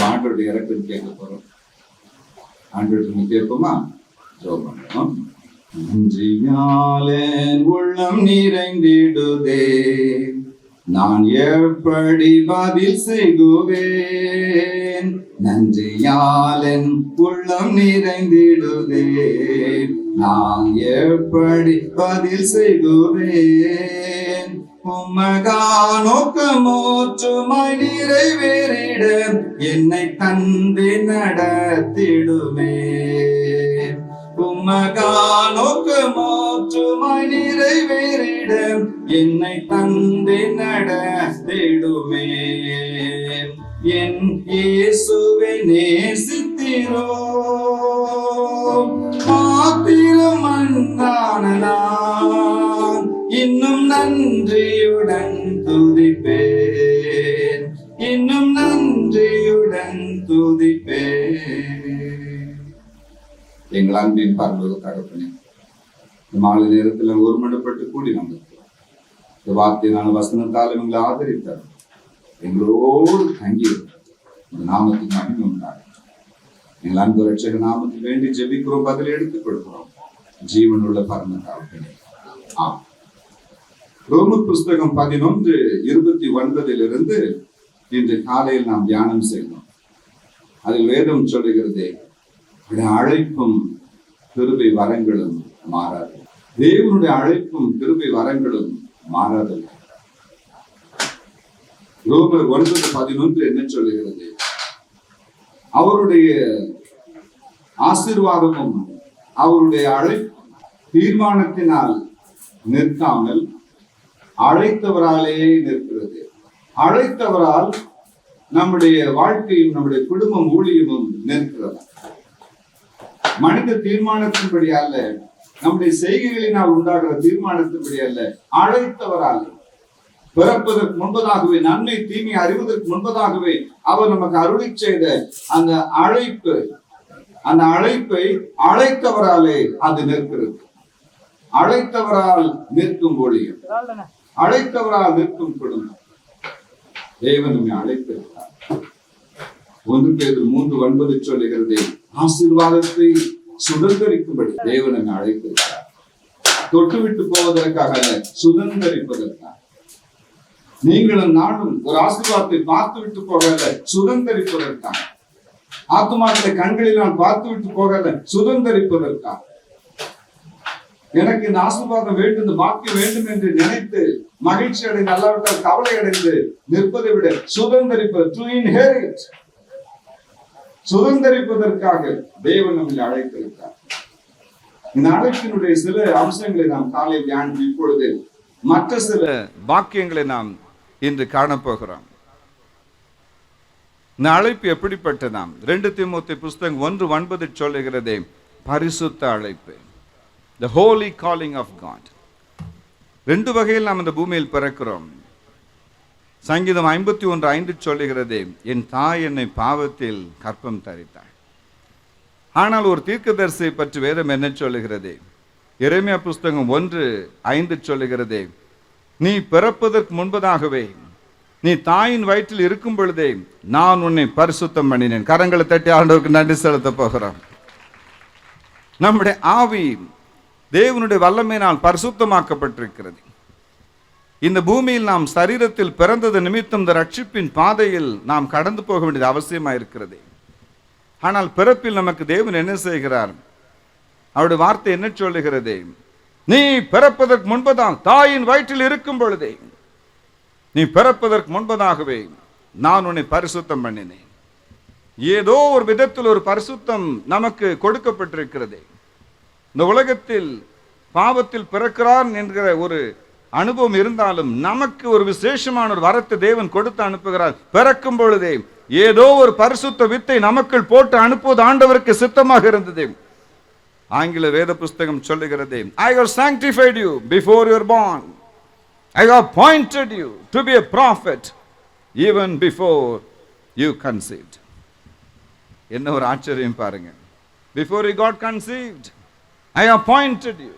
ஆண்டோடைய இறக்கம் கேட்க போறோம். ஆண்டோட கேட்போமா? ஜெபம் பண்ணுவோம். நன்றியாலேன் உள்ளம் நிறைந்திடுதே, நான் எப்படி பதில் செய்குவேன்? நன்றியாலேன் உள்ளம் நிறைந்திடுதே, நான் எப்படி பதில் செய்குவேன்? உமகா நோக்கமோற்றுமாய் நிறைவேறிட என்னை தந்தை நடத்திடுமே. உமகா நோக்கமோற்றுமாய் நிறைவேறிட என்னை தந்தை நடத்திடுமே. என் இயேசுவை நேசித்திரோ மாத்திரம் அன்றான நான் இன்னும் நன்றியுடன் துதிப்பேன், இன்னும் நன்றியுடன் துதிப்பேன். எங்கள் அன்பின் பரலோக தகப்பனே, இந்த மாலை நேரத்தில் ஒருமனப்பட்டு கூடி வந்திருக்கிறோம். இந்த வார்த்தையினால வசனத்தால் எங்களை ஆதரித்தார். எங்களோடு தங்கி இந்த நாமத்துக்கு மகிமை உண்டாகும். எங்கள் அன்பு ரட்சக நாமத்தில் வேண்டி ஜெபிக்கிறோம், பதில் எடுத்துக் கொடுக்கிறோம். ஜீவனுள்ள பரம தகப்பனே, ஆம். ரோமர் புஸ்தகம் 11:29 இன்று காலையில் நாம் தியானம் செய்தோம். அதில் வேதம் சொல்லுகிறதே, அழைப்பும் கிருபை வரங்களும் மாறாது. தேவனுடைய அழைப்பும் கிருபை வரங்களும் மாறாது. ரோமர் 9:11 என்ன சொல்லுகிறது? அவருடைய ஆசீர்வாதமும் அவருடைய அழைப்பு தீர்மானத்தினால் நிற்காமல் அழைத்தவராலே நிற்கிறது. அழைத்தவரால் நம்முடைய வாழ்க்கையும் நம்முடைய குடும்பம் ஊழியமும் நிற்கிறது. மனித தீர்மானத்தின்படி அல்ல, நம்முடைய செய்கைகளினால் உண்டாகிற தீர்மானத்தின்படி அல்ல, அழைத்தவரால். பிறப்பதற்கு முன்பதாகவே, நன்மை தீமை அறிவதற்கு முன்பதாகவே அவர் நமக்கு அருளி செய்த அந்த அழைப்பை அழைத்தவராலே அது நிற்கிறது. அழைத்தவரால் நிற்கும் ஊழியம், அழைத்தவரால் நிற்கும் குடும்பம். தேவன் நம்மை அழைத்திருக்கிறார். 1 பேதுரு 3:9 சொல்லுகிறது, ஆசீர்வாதத்தை சுதந்திரிக்கும்படி தேவன் நம்மை அழைத்திருக்கிறார். தொட்டுவிட்டு போவதற்காக அல்ல, சுதந்திரிப்பதற்காக. நீங்களும் நானும் ஒரு ஆசீர்வாதத்தை பார்த்து விட்டு போகல, சுதந்திரிப்பதற்காக. ஆத்துமாக்களை கண்களில் நான் பார்த்து விட்டு போகல, சுதந்திரிப்பதற்காக. எனக்கு இந்த ஆசீர்வாதம் வேண்டும், இந்த பாக்கியம் வேண்டும் என்று நினைத்து மகிழ்ச்சி அடைந்து அல்லாவிட்டால் கவலை அடைந்து நிற்பதை விட சுதந்திரிப்பது, டு இன்ஹெரிட், சுதந்திரிப்பதற்காக தேவன் நம்மை அழைத்திருக்கிறார். இந்த அழைப்பினுடைய சில அம்சங்களை நாம் காலை தியானித்து இப்பொழுது மற்ற சில பாக்கியங்களை நாம் இன்று காணப்போகிறோம். இந்த அழைப்பு எப்படிப்பட்டதாம்? 2 தீமோத்தேயு புஸ்தகம் 1:9 சொல்லுகிறதே, பரிசுத்த அழைப்பு, the holy calling of God. 2 வகையில் நாம் இந்த பூமியில் பிறக்கிறோம். சங்கீதம் 51:5 சொல்லுகிறதே, என் தாய் என்னை பாவத்தில் கற்பம் தரித்தாள். ஆனால் ஒரு தீர்க்கதரிசியை பற்றி வேதம் என்ன சொல்லுகிறது? எரேமியா புஸ்தகம் 1:5 சொல்லுகிறதே, நீ பிறப்பதற்கு முன்பதாகவே, நீ தாயின் வயிற்றில் இருக்கும் பொழுதே நான் உன்னை பரிசுத்தம் பண்ணினேன். கரங்களை தட்டி ஆண்டவருக்கு நன்றி செலுத்த போகிறோம். நம்முடைய ஆவி தேவனுடைய வல்லமையினால் பரிசுத்தமாக்கப்பட்டிருக்கிறது. இந்த பூமியில் நாம் சரீரத்தில் பிறந்தது நிமித்தம் இந்த ரட்சிப்பின் பாதையில் நாம் கடந்து போக வேண்டியது அவசியமாக இருக்கிறது. ஆனால் பிறப்பில் நமக்கு தேவன் என்ன செய்கிறார்? அவருடைய வார்த்தை என்ன சொல்லுகிறது? நீ பிறப்பதற்கு முன்பதாக, தாயின் வயிற்றில் இருக்கும் பொழுதே, நீ பிறப்பதற்கு முன்பதாகவே நான் உன்னை பரிசுத்தம் பண்ணினேன். ஏதோ ஒரு விதத்தில் ஒரு பரிசுத்தம் நமக்கு கொடுக்கப்பட்டிருக்கிறது. இந்த உலகத்தில் பாவத்தில் பிறக்கிறான் என்கிற ஒரு அனுபவம் இருந்தாலும் நமக்கு ஒரு விசேஷமான ஒரு வரத்தை தேவன் கொடுத்து அனுப்புகிறார். பிறக்கும் பொழுதே ஏதோ ஒரு பரிசுத்த வித்தை நமக்குள் போட்டு அனுப்புவது ஆண்டவருக்கு சித்தமாக இருந்தது. ஆங்கில வேத புஸ்தகம் சொல்லுகிறது, I have sanctified you before you were born. I have appointed you to be a prophet even before you conceived. என்ன ஒரு ஆச்சரியம் பாருங்க. Before you got conceived, I appointed you.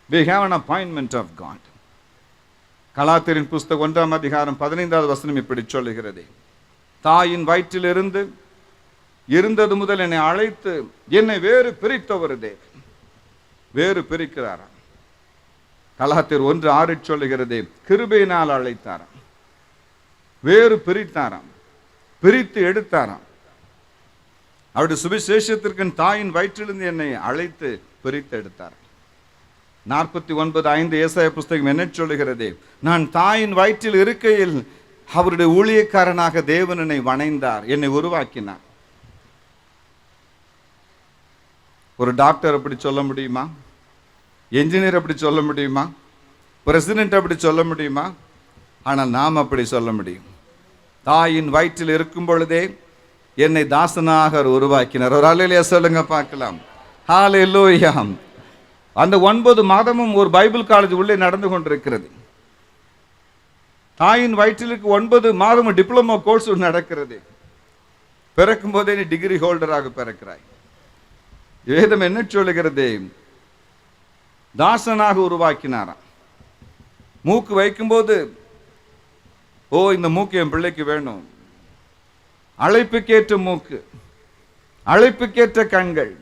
We have an appointment of God. கலாத்தியரின் புஸ்தகம் 1ஆம் அதிகாரம் 15வது வசனம் இப்படி சொல்லுகிறது, தாயின் வயிற்றில் இருந்தது முதல் என்னை அழைத்து என்னை வேறு பிரித்தவர் தேவன். வேறு பிரிக்கிறாராம். கலாத்தியர் 1:6 சொல்லுகிறது, கிருபையினால் அழைத்தாராம், வேறு பிரித்தாராம், பிரித்து எடுத்தாராம். அவருடைய சுவிசேஷத்திற்கு தாயின் வயிற்றிலிருந்து என்னை அழைத்து பிரித்து எடுத்தார். 49:5 ஏசாயா புஸ்தகம் என்ன சொல்லுகிறது? நான் தாயின் வயிற்றில் இருக்கையில் அவருடைய ஊழியக்காரனாக தேவன் என்னை வணைந்தார், என்னை உருவாக்கினார். ஒரு டாக்டர் அப்படி சொல்ல முடியுமா? என்ஜினியர் அப்படி சொல்ல முடியுமா? பிரசிடென்ட் அப்படி சொல்ல முடியுமா? ஆனால் நாம் அப்படி சொல்ல முடியும். தாயின் வயிற்றில் இருக்கும் பொழுதே என்னை தாசனாக உருவாக்கினார். ஒரு அல்லேலூயா சொல்லுங்க பார்க்கலாம். ஹல்லேலூயா. அந்த 9 மாதமும் ஒரு பைபிள் காலேஜ் உள்ளே நடந்து கொண்டிருக்கிறது. தாயின் வயிற்றிலுக்கு 9 மாதமும் டிப்ளமோ கோர்ஸ் நடக்கிறது. பிறக்கும் போதே நீ டிகிரி ஹோல்டராக பிறக்கிறாய். வேதம் என்ன சொல்லுகிறது? தாசனாக உருவாக்கினாராம். மூக்கு வைக்கும்போது, ஓ இந்த மூக்கு என் பிள்ளைக்கு வேணும், அழைப்புக்கேற்ற மூக்கு, அழைப்புக்கேற்ற கண்கள்,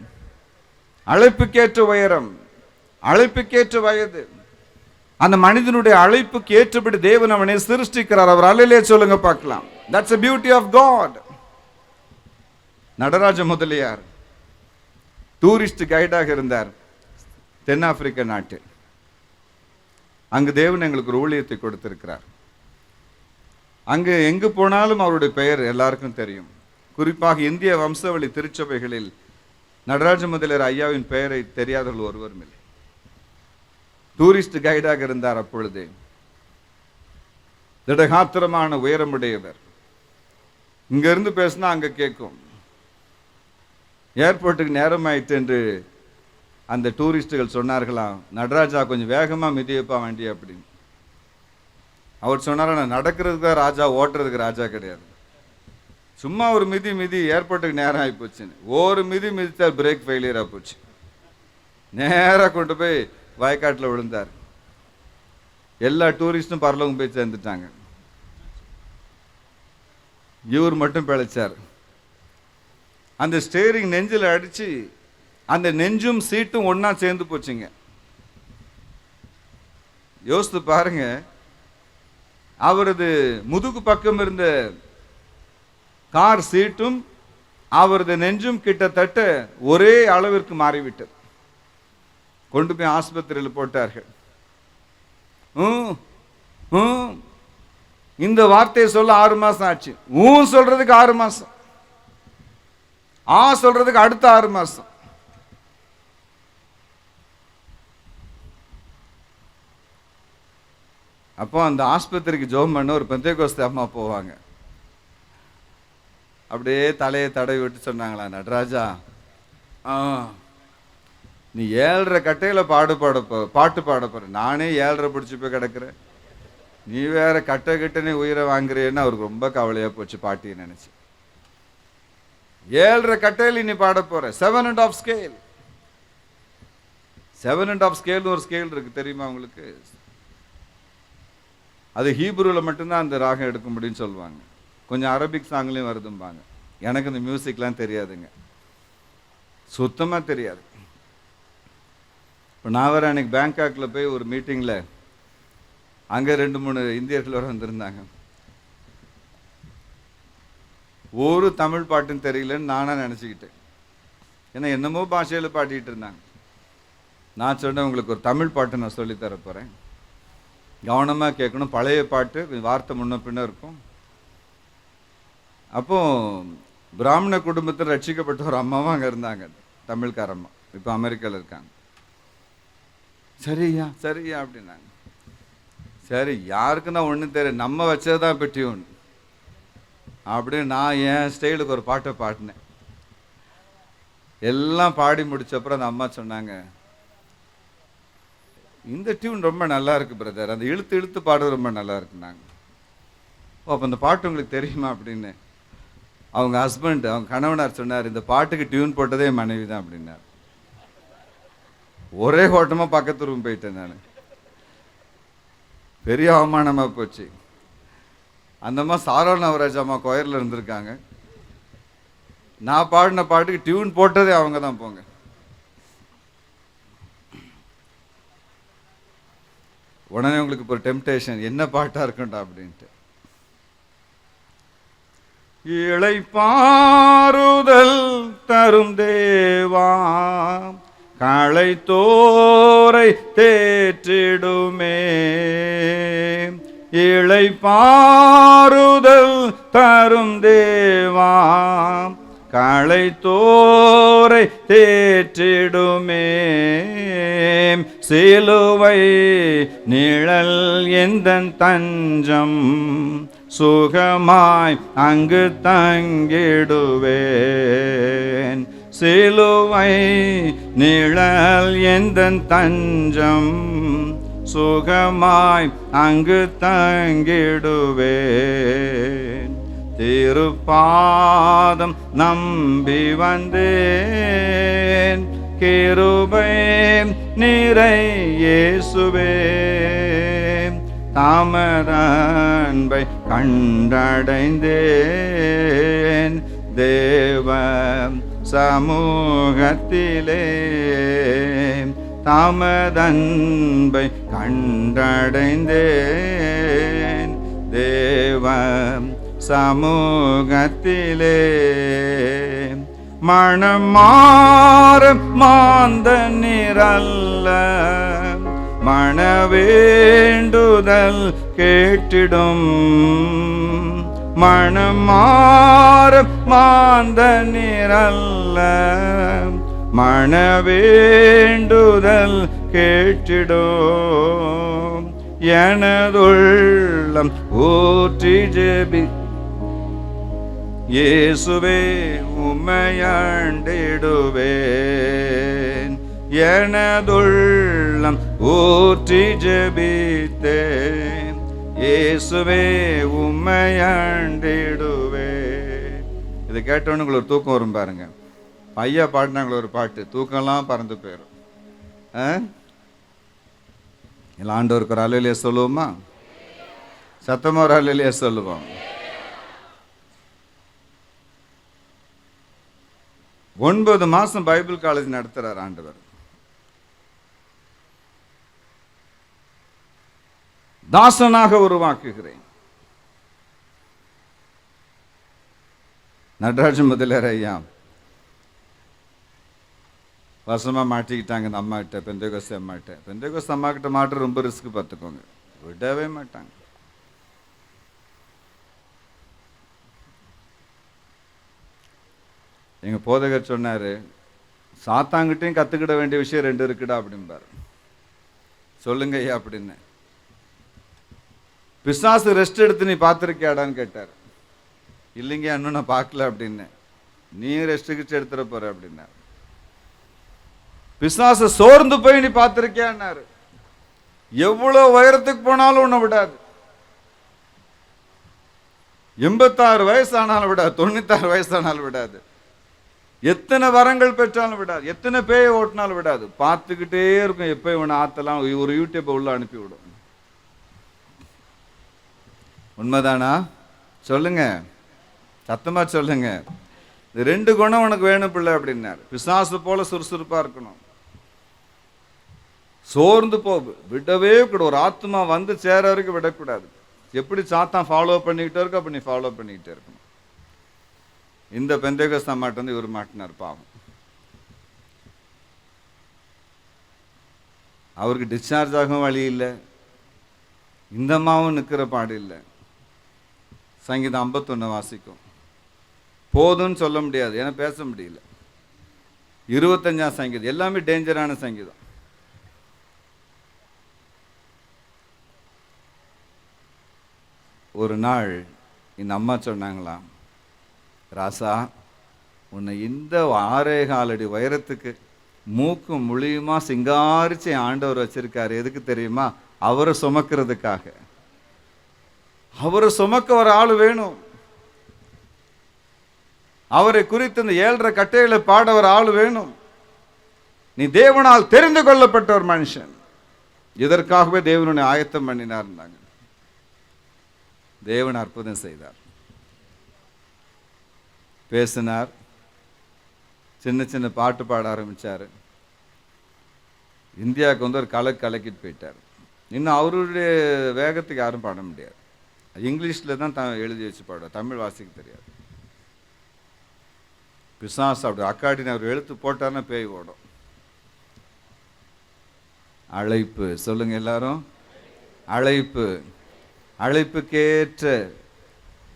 அழைப்புக்கேற்ற உயரம், அழைப்புக்கேற்ற வயது, அந்த மனிதனுடைய அழைப்புக்கு ஏற்றபடி தேவன் அவனை சிருஷ்டிக்கிறார். அவர் அல்லேலூயா சொல்லுங்க பார்க்கலாம். That's the beauty of God. Nataraja Mudaliar tourist கைடாக இருந்தார் தென்னாப்பிரிக்க நாட்டில். அங்கு தேவன் எங்களுக்கு ஒரு ஊழியத்தை கொடுத்திருக்கிறார். அங்கு எங்கு போனாலும் அவருடைய பெயர் எல்லாருக்கும் தெரியும். குறிப்பாக இந்திய வம்சவழி திருச்சபைகளில் நடராஜ முதலியார் ஐயாவின் பெயரை தெரியாதவர்கள் ஒருவரும் இல்லை. டூரிஸ்ட் கைடாக இருந்தார். அப்பொழுது திடகாத்திரமான உயரமுடையவர். இங்கிருந்து பேசினா அங்க கேட்கும். ஏர்போர்ட்டுக்கு நேரம் ஆயிட்டு என்று அந்த டூரிஸ்டுகள் சொன்னார்களாம், நடராஜா கொஞ்சம் வேகமா மிதியப்பா வண்டி அப்படின்னு. அவர் சொன்னாரா, நான் நடக்கிறதுக்கு தான் ராஜா, ஓட்டுறதுக்கு ராஜா கிடையாது. சும்மா ஒரு மிதி ஏர்போர்ட்டுக்கு நேரம் ஆகி போச்சுன்னு ஒரு மிதித்தா பிரேக் ஃபெயிலியர் ஆகி போச்சு. நேராக கொண்டு போய் வயக்காட்டில் விழுந்தார். எல்லா டூரிஸ்டும் பரலோகம் போய் சேர்ந்துட்டாங்க. இவர் மட்டும் பிழைச்சார். அந்த ஸ்டேரிங் நெஞ்சில் அடிச்சு அந்த நெஞ்சும் சீட்டும் ஒன்னா சேர்ந்து போச்சுங்க. யோசித்து பாருங்க, அவரது முதுகு பக்கம் இருந்த கார் சீட்டும் அவரது நெஞ்சும் கிட்டத்தட்ட ஒரே அளவிற்கு மாறிவிட்டது. கொண்டு போய் ஆஸ்பத்திரியில் போட்டார்கள். இந்த வார்த்தையை சொல்ல 6 மாசம் ஆச்சு. சொல்றதுக்கு 6 மாசம், சொல்றதுக்கு அடுத்த 6 மாசம். அப்போ அந்த ஆஸ்பத்திரிக்கு ஜெபம் பண்ண ஒரு பெந்தேகோஸ்தே அம்மா போவாங்க. அப்படியே தலையை தடவி விட்டு சொன்னாங்களா, நடராஜா நீ 7:30 கட்டையில பாட்டு பாட போற, நானே 7:30 பிடிச்சி போய் கிடக்குறேன், நீ வேற கட்டை உயிரை வாங்குறேன்னு அவருக்கு ரொம்ப கவலையா போச்சு பாட்டியை நினைச்சு. 7:30 கட்டையில நீ பாட போற. 7.5 ஸ்கேல். 7.5 ஸ்கேல்னு ஒரு ஸ்கேல் இருக்கு, தெரியுமா உங்களுக்கு? அது ஹீப்ரூல மட்டும்தான் அந்த ராகம் எடுக்க முடியும்னு சொல்லுவாங்க. கொஞ்சம் அரபிக் சாங்லையும் வருதும்பாங்க. எனக்கு இந்த மியூசிக்லாம் தெரியாதுங்க, சுத்தமாக தெரியாது. இப்போ நான் வேறு அன்னைக்கு பேங்காக்கில் போய் ஒரு மீட்டிங்கில் அங்கே 2-3 இந்தியர்கள் வர வந்திருந்தாங்க. ஒரு தமிழ் பாட்டுன்னு தெரியலன்னு நானாக நினச்சிக்கிட்டேன். ஏன்னா என்னமோ பாஷையில் பாடிட்டு இருந்தாங்க. நான் சொன்னேன், உங்களுக்கு ஒரு தமிழ் பாட்டு நான் சொல்லித்தர போகிறேன், கவனமாக கேட்கணும். பழைய பாட்டு, வார்த்தை முன்ன பின்ன இருக்கும். அப்போ பிராமண குடும்பத்தில் ரட்சிக்கப்பட்ட ஒரு அம்மாவும் அங்கே இருந்தாங்க, தமிழ்கார அம்மா. இப்போ அமெரிக்காவில் இருக்காங்க. சரியா சரியா அப்படின்னாங்க. சரி, யாருக்குன்னா ஒன்றும் தெரியும், நம்ம வச்சதுதான் இப்போ டியூன் அப்படின்னு நான் என் ஸ்டைலுக்கு ஒரு பாட்டை பாடினேன். எல்லாம் பாடி முடிச்சப்பறம் அந்த அம்மா சொன்னாங்க, இந்த டியூன் ரொம்ப நல்லா இருக்கு பிரதர், அந்த இழுத்து இழுத்து பாடுறது ரொம்ப நல்லா இருக்குன்னாங்க. ஓ, அப்போ அந்த பாட்டு உங்களுக்கு தெரியுமா அப்படின்னு அவங்க ஹஸ்பண்ட், அவங்க கணவனார் சொன்னார், இந்த பாட்டுக்கு டியூன் போட்டதே என் மனைவி தான் அப்படின்னார். ஒரே ஓட்டமாக பக்கத்து ரூம் போயிட்டேன் நான். பெரிய அவமானமாக போச்சு. அந்த அம்மா சாரா நவராஜ் அம்மா கோயிலில் இருந்திருக்காங்க. நான் பாடின பாட்டுக்கு டியூன் போட்டதே அவங்க தான். போங்க, உடனே உங்களுக்கு இப்போ ஒரு டெம்டேஷன், என்ன பாட்டாக இருக்குண்டா அப்படின்ட்டு. இளைப்பாறுதல் தரும் தேவா, களை தோரை தேற்றிடுமே. இளைப்பாறுதல் தரும் தேவா, களை தோரை தேற்றிடுமே. சிலுவை நிழல் எந்தன் தஞ்சம், சுகமாய் அங்கு தங்கிடுவேன். சிலுவை நிழல் எந்தன் தஞ்சம், சுகமாய் அங்கு தங்கிடுவேன். திருப்பாதம் நம்பி வந்தேன், கிருபை நிறை இயேசுவே. தாமரன்பை கண்டடைந்தேன், தேவ சமூகத்திலே. தாமதன்பை கண்டடைந்தேன், தேவ சமூகத்திலே. மனம் மாற மாந்த நிரல்ல, மன வேண்டுதல் கேட்டிடும். மனம் மாற மாந்த நிரல்ல, மன வேண்டுதல் கேட்டிடும். எனதுள்ளம் ஊற்றி ஜெபி இயேசுவே உம்மையாண்டிடுவேன். எனதுள்ளம் ஊற்றி ஜெபித்தேன், இயேசுவே உம்மையாண்டிடுவேன். இதை கேட்டவனுக்கு உங்களுக்கு ஒரு தூக்கம் வரும் பாருங்க. ஐயா பாடினாங்களே ஒரு பாட்டு, தூக்கம்லாம் பறந்து போயிடும். இல்லை, ஆண்டவருக்கு ஒரு அலையிலே சொல்லுவோமா? சத்தமாக ஒரு அலையிலே சொல்லுவோம். 9 மாசம் பைபிள் காலேஜ் நடத்துறார் ஆண்டவர். தாசனாக உருவாக்குகிறேன். நடராஜ முதலியார் ஐயா வசமா மாட்டிக்கிட்டாங்க இந்த அம்மா கிட்ட, பெந்தேகோஸ்தே அம்மா கிட்ட. பெந்தேகோஸ்தே அம்மா கிட்ட மாட்ட ரொம்ப ரிஸ்க், பார்த்துக்கோங்க, விடவே மாட்டாங்க. எங்க போதகர் சொன்னாரு, சாத்தாங்கிட்டையும் கத்துக்கிட வேண்டிய விஷயம் 2 இருக்குடா அப்படின்பாரு. சொல்லுங்க ஐயா அப்படின்னு. பிசாசு ரெஸ்ட் எடுத்து நீ பார்த்துருக்கியாடான்னு கேட்டார். இல்லைங்க இன்னும் நான் பார்க்கல அப்படின்னு. நீ ரெஸ்ட் கிச்சு எடுத்துட போற அப்படின்னாரு. பிசாசு சோர்ந்து போய் நீ பார்த்துருக்கியான்னாரு. எவ்வளவு உயரத்துக்கு போனாலும் உன்னை விடாது. 86 வயசானாலும் விடாது, 96 வயசானாலும் விடாது, எத்தனை வரங்கள் பெற்றாலும் விடாது, எத்தனை பேயை ஓட்டினாலும் விடாது. பார்த்துக்கிட்டே இருக்கும். எப்போ இவனை ஆத்தலாம், ஒரு யூடியூப்பை உள்ள அனுப்பி விடும். உண்மைதானா? சொல்லுங்க, சத்தமா சொல்லுங்க. இது 2 குணம் உனக்கு வேணும் பிள்ளை அப்படின்னாரு. பிசாசு போல சுறுசுறுப்பா இருக்கணும். சோர்ந்து விடவே கூட, ஒரு ஆத்மா வந்து சேர வரைக்கும் விடக்கூடாது. எப்படி சாத்தான் ஃபாலோ பண்ணிக்கிட்டே இருக்கு, அப்ப நீ ஃபாலோ பண்ணிக்கிட்டே இருக்கணும். இந்த பெந்தேகோஸ்தே அம்மாட்ட வந்து இவர் மாட்டினார் பாவம். அவருக்கு டிஸ்சார்ஜ் ஆகும் வழி இல்லை, இந்த அம்மாவும் நிற்கிற பாடு இல்லை. சங்கீதம் 51 வாசிக்கும். போதும்னு சொல்ல முடியாது, ஏன்னா பேச முடியல. 25ஆம் சங்கீதம் எல்லாமே டேஞ்சரான சங்கீதம். ஒரு நாள் இந்த அம்மா சொன்னாங்களாம், ராசா உன்னை இந்த 6.25 அடி உயரத்துக்கு மூக்கும் முழியுமா சிங்காரிச்சு ஆண்டவர் வச்சிருக்காரு. எதுக்கு தெரியுமா? அவரை சுமக்கிறதுக்காக. அவரை சுமக்க ஒரு ஆள் வேணும். அவரை குறித்து இந்த 7.5 கட்டைகளை பாட ஒரு ஆள் வேணும். நீ தேவனால் தெரிந்து கொள்ளப்பட்ட ஒரு மனுஷன். இதற்காகவே தேவனுடைய ஆயத்தம் பண்ணினார். தேவன் அற்புதம் செய்தார், பேசினார், சின்ன சின்ன பாட்டு பாட ஆரம்பிச்சார். இந்தியாவுக்கு வந்து ஒரு கலக்கிட்டு போயிட்டார். இன்னும் அவருடைய வேகத்துக்கு யாரும் பாட முடியாது. இங்கிலீஷில் தான் எழுதி வச்சு பாடுவார், தமிழ் வாசிக்க தெரியாது. பிசாசு அப்படி அக்காடின்னு அவர் எழுத்து போட்டார்னா பேய் ஓடும். அழைப்பு சொல்லுங்க எல்லாரும். அழைப்பு. அழைப்புக்கேற்ற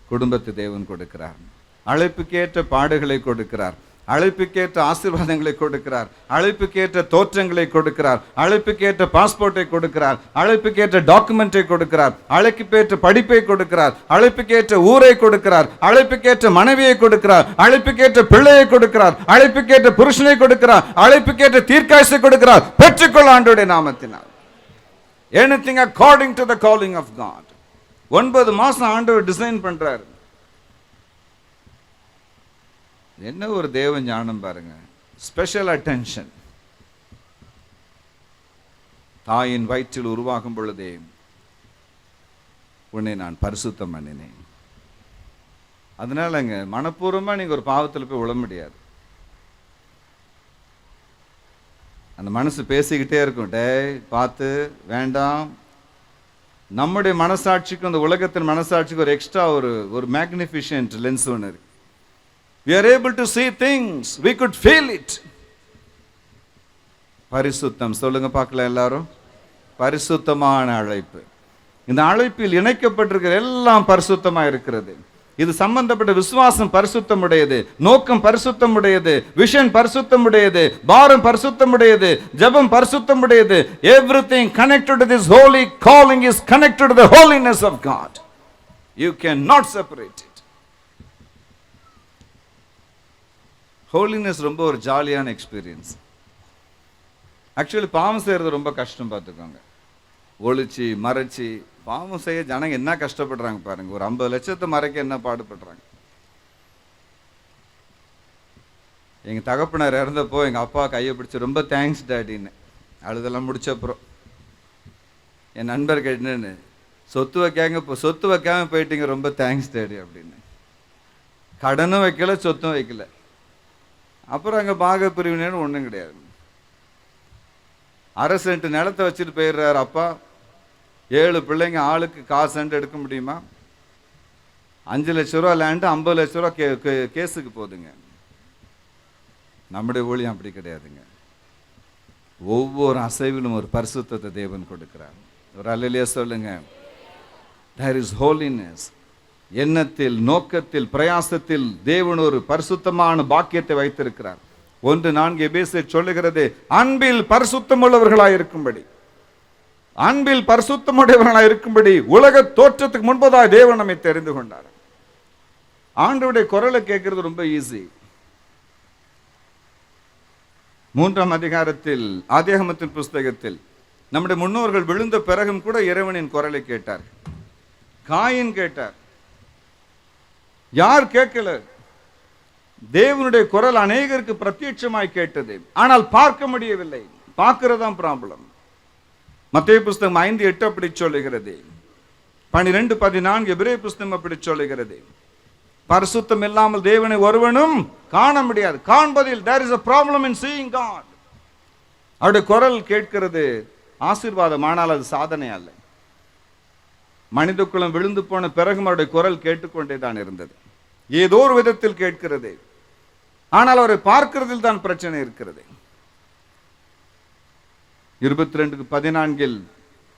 குடும்பத்தை தேவன் கொடுக்கிறார். அழைப்புக்கேற்ற பாடுகளை கொடுக்கிறார். அழைப்புக்கேற்ற ஆசீர்வாதங்களை கொடுக்கிறார். அழைப்புக்கேற்ற தோற்றங்களை கொடுக்கிறார். அழைப்புக்கேற்ற பாஸ்போர்ட்டை கொடுக்கிறார். அழைப்புக்கேற்ற டாக்குமெண்ட்டை கொடுக்கிறார். அழைப்புக்கேற்ற படிப்பை கொடுக்கிறார். அழைப்புக்கேற்ற ஊரை கொடுக்கிறார். அழைப்புக்கேற்ற மனைவியை கொடுக்கிறார். அழைப்புக்கேற்ற பிள்ளையை கொடுக்கிறார். அழைப்புக்கேற்ற புருஷனை கொடுக்கிறார். அழைப்புக்கேற்ற தீர்க்காயசை கொடுக்கிறார். பெற்றுக்கொள்ள ஆண்டவருடைய நாமத்தினால். Anything according to the calling of God. 9 மாசம் ஆண்டவர் டிசைன் பண்றாரு. என்ன ஒரு தேவ ஞானம் பாருங்க. Special attention. தாயின் வயிற்றில் உருவாகும் பொழுதே உன்னை நான் பரிசுத்தம் பண்ணினேன். அதனாலங்க மனப்பூர்வமா நீங்க ஒரு பாவத்தில் போய் விழ முடியாது. அந்த மனசு பேசிக்கிட்டே இருக்கும், டேய் பார்த்து வேண்டாம். நம்முடைய மனசாட்சிக்கு அந்த உலகத்தின் மனசாட்சிக்கு ஒரு எக்ஸ்ட்ரா ஒரு மேக்னிஃபிஷியன்ட் லென்ஸ் ஒன்று இருக்கு. We are able to see things. We could feel it. பரிசுத்தம் சொல்லுங்க பார்க்கலாம் எல்லாரும். பரிசுத்தமான அழைப்பு. இந்த அழைப்பில் இணைக்கப்பட்டிருக்கிற எல்லாம் பரிசுத்தமா இருக்கிறது. இது சம்பந்தப்பட்ட விசுவாசம் பரிசுத்தம் உடையது, நோக்கம் பரிசுத்தம் உடையது, விஷன் பரிசுத்தம் உடையது, பாரம் பரிசுத்தம் உடையது, ஜெபம் பரிசுத்தம் உடையது. Everything connected to this holy calling is connected to the holiness of God. You cannot separate it. Holiness ரொம்ப ஒரு ஜாலியான எக்ஸ்பீரியன்ஸ். ஆக்சுவலி பாவம் செய்கிறது ரொம்ப கஷ்டம் பார்த்துக்கோங்க. ஒளிச்சு மறைச்சி பாவம் செய்ய ஜனங்க என்ன கஷ்டப்படுறாங்க பாருங்க. ஒரு 50 லட்சத்தை மறைக்க என்ன பாடுபடுறாங்க. எங்கள் தகப்பனார் இறந்தப்போ எங்கள் அப்பா கையை பிடிச்சி ரொம்ப தேங்க்ஸ் டாடின்னு அழுதெல்லாம் முடிச்சப்புறம் என் நண்பர் கேட்டேன்னு சொத்து வைக்காம போயிட்டீங்க, ரொம்ப தேங்க்ஸ் டாடி அப்படின்னு. கடனும் வைக்கல, சொத்தும் வைக்கல. அப்புறம் அங்கே பாக பிரிவினர் ஒன்றும் கிடையாது. 1/2 சென்ட் நிலத்தை வச்சுட்டு போயிடுறாரு அப்பா. 7 பிள்ளைங்க, ஆளுக்கு 1/4 சென்ட் எடுக்க முடியுமா? 5 லட்ச ரூபா லேண்டு 50 லட்ச ரூபா கேஸுக்கு போகுதுங்க. நம்முடைய ஊழியம் அப்படி கிடையாதுங்க. ஒவ்வொரு அசைவிலும் ஒரு பரிசுத்தத்தை தேவன் கொடுக்கிறார். ஒரு அல்லேலூயா சொல்லுங்க. There is holiness. எண்ணத்தில், நோக்கத்தில், பிரயாசத்தில் தேவன் ஒரு பரிசுத்தமான பாக்கியத்தை வைத்திருக்கிறார். 1:4 எபேசியர் சொல்லுகிறது, அன்பில் பரிசுத்தமுள்ளவர்களாய் இருக்கும்படி, அன்பில் பரிசுத்தமுடையவர்களாய் இருக்கும்படி உலக தோற்றத்துக்கு முன்பதாக தேவன் நம்மை தெரிந்து கொண்டார். ஆண்டவருடைய குரலை கேட்கிறது ரொம்ப ஈஸி. 3ஆம் அதிகாரத்தில் ஆதியாகமத்தின் புஸ்தகத்தில் நம்முடைய முன்னோர்கள் விழுந்த பிறகும் கூட இறைவனின் குரலை கேட்டார். காயின் கேட்டார். யார் கேட்கல? தேவனுடைய குரல் அநேகருக்கு பிரத்யட்சமாய் கேட்டது, ஆனால் பார்க்க முடியவில்லை. பார்க்கிறதான் ப்ராப்ளம். மத்தேயு புஸ்தகம் 5:8 அப்படி சொல்லுகிறது. 12:14 எபிரேய புஸ்தகம் அப்படி சொல்லுகிறது. பரிசுத்தம் இல்லாமல் தேவனை ஒருவனும் காண முடியாது. காண்பதில் there is a problem in seeing God. அவருடைய குரல் கேட்கிறது ஆசீர்வாதம், ஆனால் அது சாதனை அல்ல. மனித குலம் விழுந்து போன பிறகும் அவருடைய குரல் கேட்டுக்கொண்டே தான் இருந்தது. ஏதோ ஒரு விதத்தில் கேட்கிறது, ஆனால் அவரை பார்க்கிறதில் தான் பிரச்சனை இருக்கிறது. 22:14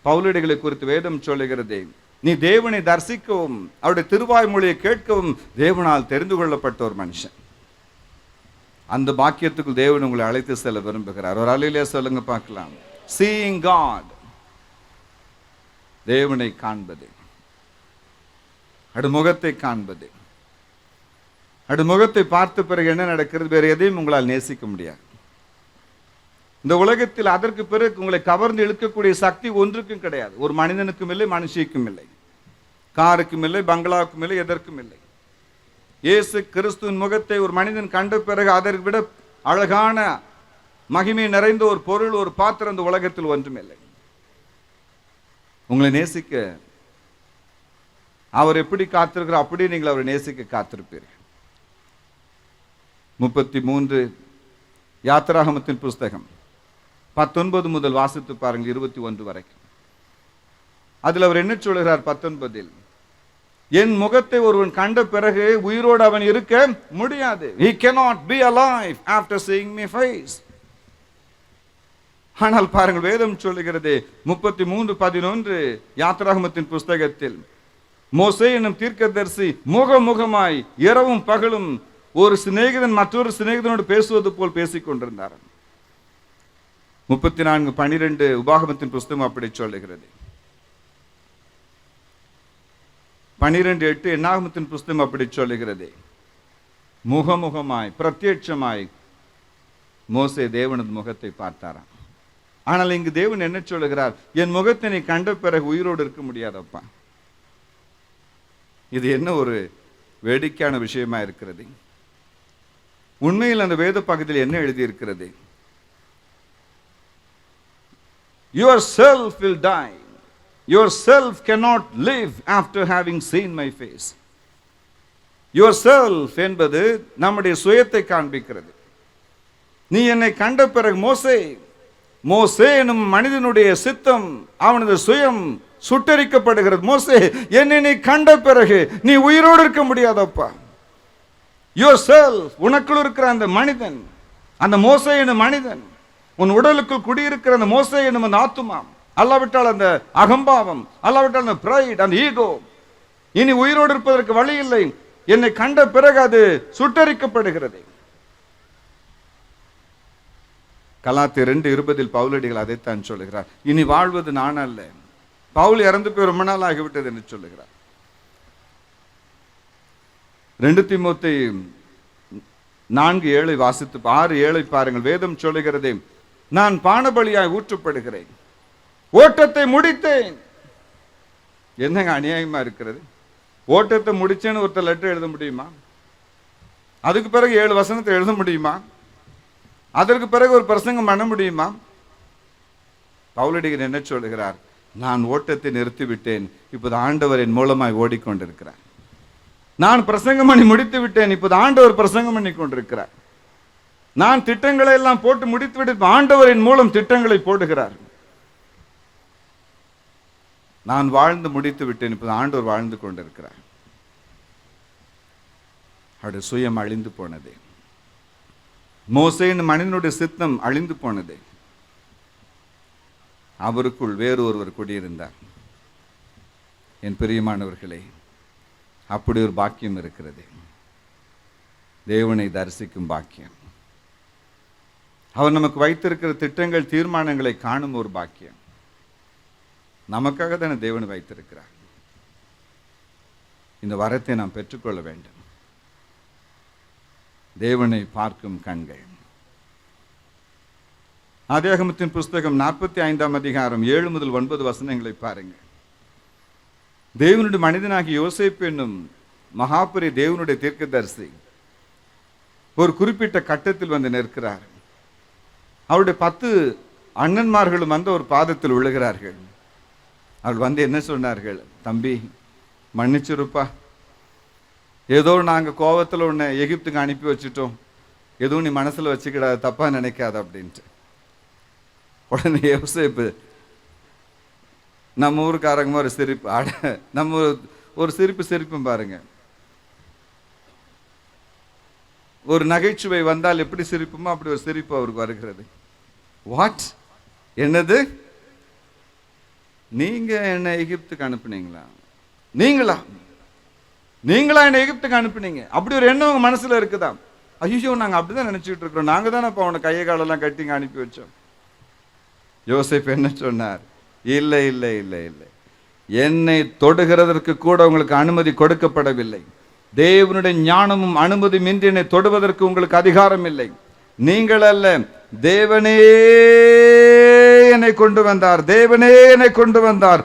பவுலடிகளை குறித்து வேதம் சொல்லுகிறது, நீ தேவனை தரிசிக்கவும் அவருடைய திருவாய் மொழியை கேட்கவும் தேவனால் தெரிந்து கொள்ளப்பட்ட ஒரு மனுஷன். அந்த பாக்கியத்துக்குள் தேவன் உங்களை அழைத்து செல்ல விரும்புகிறார். ஒரு அலையிலே சொல்லுங்க பார்க்கலாம். Seeing God, தேவனை காண்பது, முகத்தை காண்பது. முகத்தை பார்த்த பிறகு என்ன நடக்கிறது? வேறு எதையும் உங்களால் நேசிக்க முடியாது. இந்த உலகத்தில் அதற்கு பிறகு உங்களை கவர்ந்து இழுக்கக்கூடிய சக்தி ஒன்றுக்கும் கிடையாது. ஒரு மனிதனுக்கும் இல்லை, மனுஷிக்கும் இல்லை, காருக்கும் இல்லை, பங்களாவுக்கும் இல்லை, எதற்கும் இல்லை. இயேசு கிறிஸ்துவின் முகத்தை ஒரு மனிதன் கண்ட பிறகு அதற்கு விட அழகான மகிமை நிறைந்த ஒரு பொருள், ஒரு பாத்திரம் இந்த உலகத்தில் ஒன்றுமில்லை. உங்களை நேசிக்க அவர் எப்படி காத்திருக்கிறார், அப்படி நீங்கள் அவரை நேசிக்க காத்திருப்பீர்கள். 33 யாத்திராகமத்தின் புஸ்தகம் 19 முதல் வாசித்து பாருங்கள், 21 வரைக்கும். அதில் அவர் என்ன சொல்கிறார்? 19 என் முகத்தை ஒருவன் கண்ட பிறகு உயிரோடு அவன் இருக்க முடியாது. He cannot be alive after seeing my face. ஆனால் பாருங்கள், வேதம் சொல்லுகிறது 33:11 யாத்திராகமத்தின் புஸ்தகத்தில், மோசே என்னும் தீர்க்கதரிசி முகமுகமாய் இரவும் பகலும் ஒரு சிநேகிதன் மற்றொரு சிநேகிதனோடு பேசுவது போல் பேசிக் கொண்டிருந்தார். 34:12 உபாகமத்தின் புஸ்தகம் அப்படி சொல்லுகிறது. 12:8 என்னாகமத்தின் புஸ்தகம் அப்படி சொல்லுகிறது. முகமுகமாய் பிரத்யட்சமாய் மோசே தேவனது முகத்தை பார்த்தாராம். ஆனால் இங்கு தேவன் என்ன சொல்லுகிறார்? என் முகத்தை நீ கண்ட பிறகு உயிரோடு இருக்க முடியாதப்பா. இது என்ன ஒரு வேடிக்கையான விஷயமா இருக்கிறது. உண்மையில் அந்த வேத பகுதியில் என்ன எழுதியிருக்கிறது? Yourself will die. Yourself cannot live after having seen my face. Yourself என்பது நம்முடைய சுயத்தை காண்பிக்கிறது. நீ என்னை கண்ட பிறகு மோசே எனும் மனிதனுடைய சித்தம், அவனது சுயம் சுட்டரிக்கப்படுகிறது. மோசே, என்னை நீ கண்ட பிறகு நீ உயிரோடு இருக்க முடியாதப்பா. Yourself, உனக்குள் இருக்கிற அந்த மனிதன், அந்த மோசே எனும் மனிதன், உன் உடலுக்குள் குடியிருக்கிற அந்த மோசே எனும் அந்த ஆத்துமா, அல்லாவிட்டால் அந்த அகம்பாவம், அல்லாவிட்டால் அந்த பிரைட், அந்த ஈகோ, இனி உயிரோடு இருப்பதற்கு வழி இல்லை. என்னை கண்ட பிறகு அது சுட்டரிக்கப்படுகிறது. கலாத்தியர் 2:20 பவுலடிகள் அதைத்தான் சொல்லுகிறார். இனி வாழ்வது நான் அல்ல, பவுல் இறந்து போய் ரொம்ப நாள் ஆகிவிட்டது என்று சொல்லுகிறார். 2 தீமோத்தேயு 4:7 வாசித்து 6:7 பாருங்கள். வேதம் சொல்லுகிறது, நான் பானபலியாய் ஊற்றப்படுகிறேன், ஓட்டத்தை முடித்தேன். என்னங்க அநியாயமா இருக்கிறது? ஓட்டத்தை முடிச்சேன்னு ஒருத்தர் லெட்டர் எழுத முடியுமா? அதுக்கு பிறகு 7 வசனத்தை எழுத முடியுமா? அதற்கு பிறகு ஒரு பிரசங்கம் பண்ண முடியுமா? பவுலடிகள் என்ன சொல்லுகிறார்? நான் ஓட்டத்தை நிறுத்திவிட்டேன், இப்போது ஆண்டவர் என் மூலமாய் ஓடிக்கொண்டிருக்கிறார். நான் பிரசங்கம் பண்ணி முடித்து விட்டேன், இப்போது ஆண்டவர் பிரசங்கம் பண்ணி கொண்டிருக்கிறார். நான் திட்டங்களை எல்லாம் போட்டு முடித்து விட்டு ஆண்டவரின் மூலம் திட்டங்களை போடுகிறார். நான் வாழ்ந்து முடித்து விட்டேன், இப்போது ஆண்டவர் வாழ்ந்து கொண்டிருக்கிறார். அவருடைய சுயம் அழிந்து போனது. மோசேயின் மனிதனுடைய சித்தம் அழிந்து போனது. அவருக்குள் வேறு ஒருவர் குடியிருந்தார். என் பிரியமானவர்களே, அப்படி ஒரு பாக்கியம் இருக்கிறது, தேவனை தரிசிக்கும் பாக்கியம். அவர் நமக்கு வைத்திருக்கிற திட்டங்கள், தீர்மானங்களை காணும் ஒரு பாக்கியம். நமக்காக தானே தேவன் வைத்திருக்கிறார். இந்த வரத்தை நாம் பெற்றுக்கொள்ள வேண்டும். தேவனை பார்க்கும் கண்கள். ஆதியாகமத்தின் புஸ்தகம் 45ஆம் அதிகாரம் 7 முதல் 9 வசனங்களை பாருங்கள். தேவனுடைய மனிதனாகிய யோசேப்பு என்னும் மகாபெரிய தேவனுடைய தீர்க்கதரிசி ஒரு குறிப்பிட்ட கட்டத்தில் வந்து நிற்கிறார். அவருடைய 10 அண்ணன்மார்களும் வந்து ஒரு பாதத்தில் விழுகிறார்கள். அவள் வந்து என்ன சொன்னார்கள்? தம்பி, மன்னிச்சிருப்பா, ஏதோ நாங்கள் கோபத்தில் உன்னை எகிப்துக்கு அனுப்பி வச்சுட்டோம், எதுவும் நீ மனசில் வச்சுக்கிடாது, தப்பா நினைக்காத அப்படின்ட்டு. உடனே யோசேப்பு நம்ம ஊருக்காரங்க ஒரு சிரிப்பு, நம்ம ஒரு சிரிப்பும் பாருங்க. ஒரு நகைச்சுவை வந்தால் எப்படி சிரிப்புமோ அப்படி ஒரு சிரிப்பு அவருக்கு வருகிறது. வாட், என்னது? நீங்க என்ன எகிப்துக்கு அனுப்புனீங்களா? நீங்களா என்ன எகிப்துக்கு அனுப்புனீங்க? அப்படி ஒரு எண்ணம் உங்க மனசுல இருக்குதா? ஐயோ, நாங்க அப்படிதான் நினைச்சுட்டு இருக்கிறோம். நாங்க தானே இப்ப அவனை கையை காலெல்லாம் கட்டிங்க அனுப்பி வச்சோம். யோசேப்பு என்ன சொன்னார்? இல்லை இல்லை இல்லை இல்லை, என்னை தொடுகிறதற்கு கூட உங்களுக்கு அனுமதி கொடுக்கப்படவில்லை. தேவனுடைய ஞானமும் அனுமதியும் இன்றி என்னை தொடுவதற்கு உங்களுக்கு அதிகாரம் இல்லை. நீங்கள் அல்ல, தேவனே என்னை கொண்டு வந்தார். தேவனே என்னை கொண்டு வந்தார்.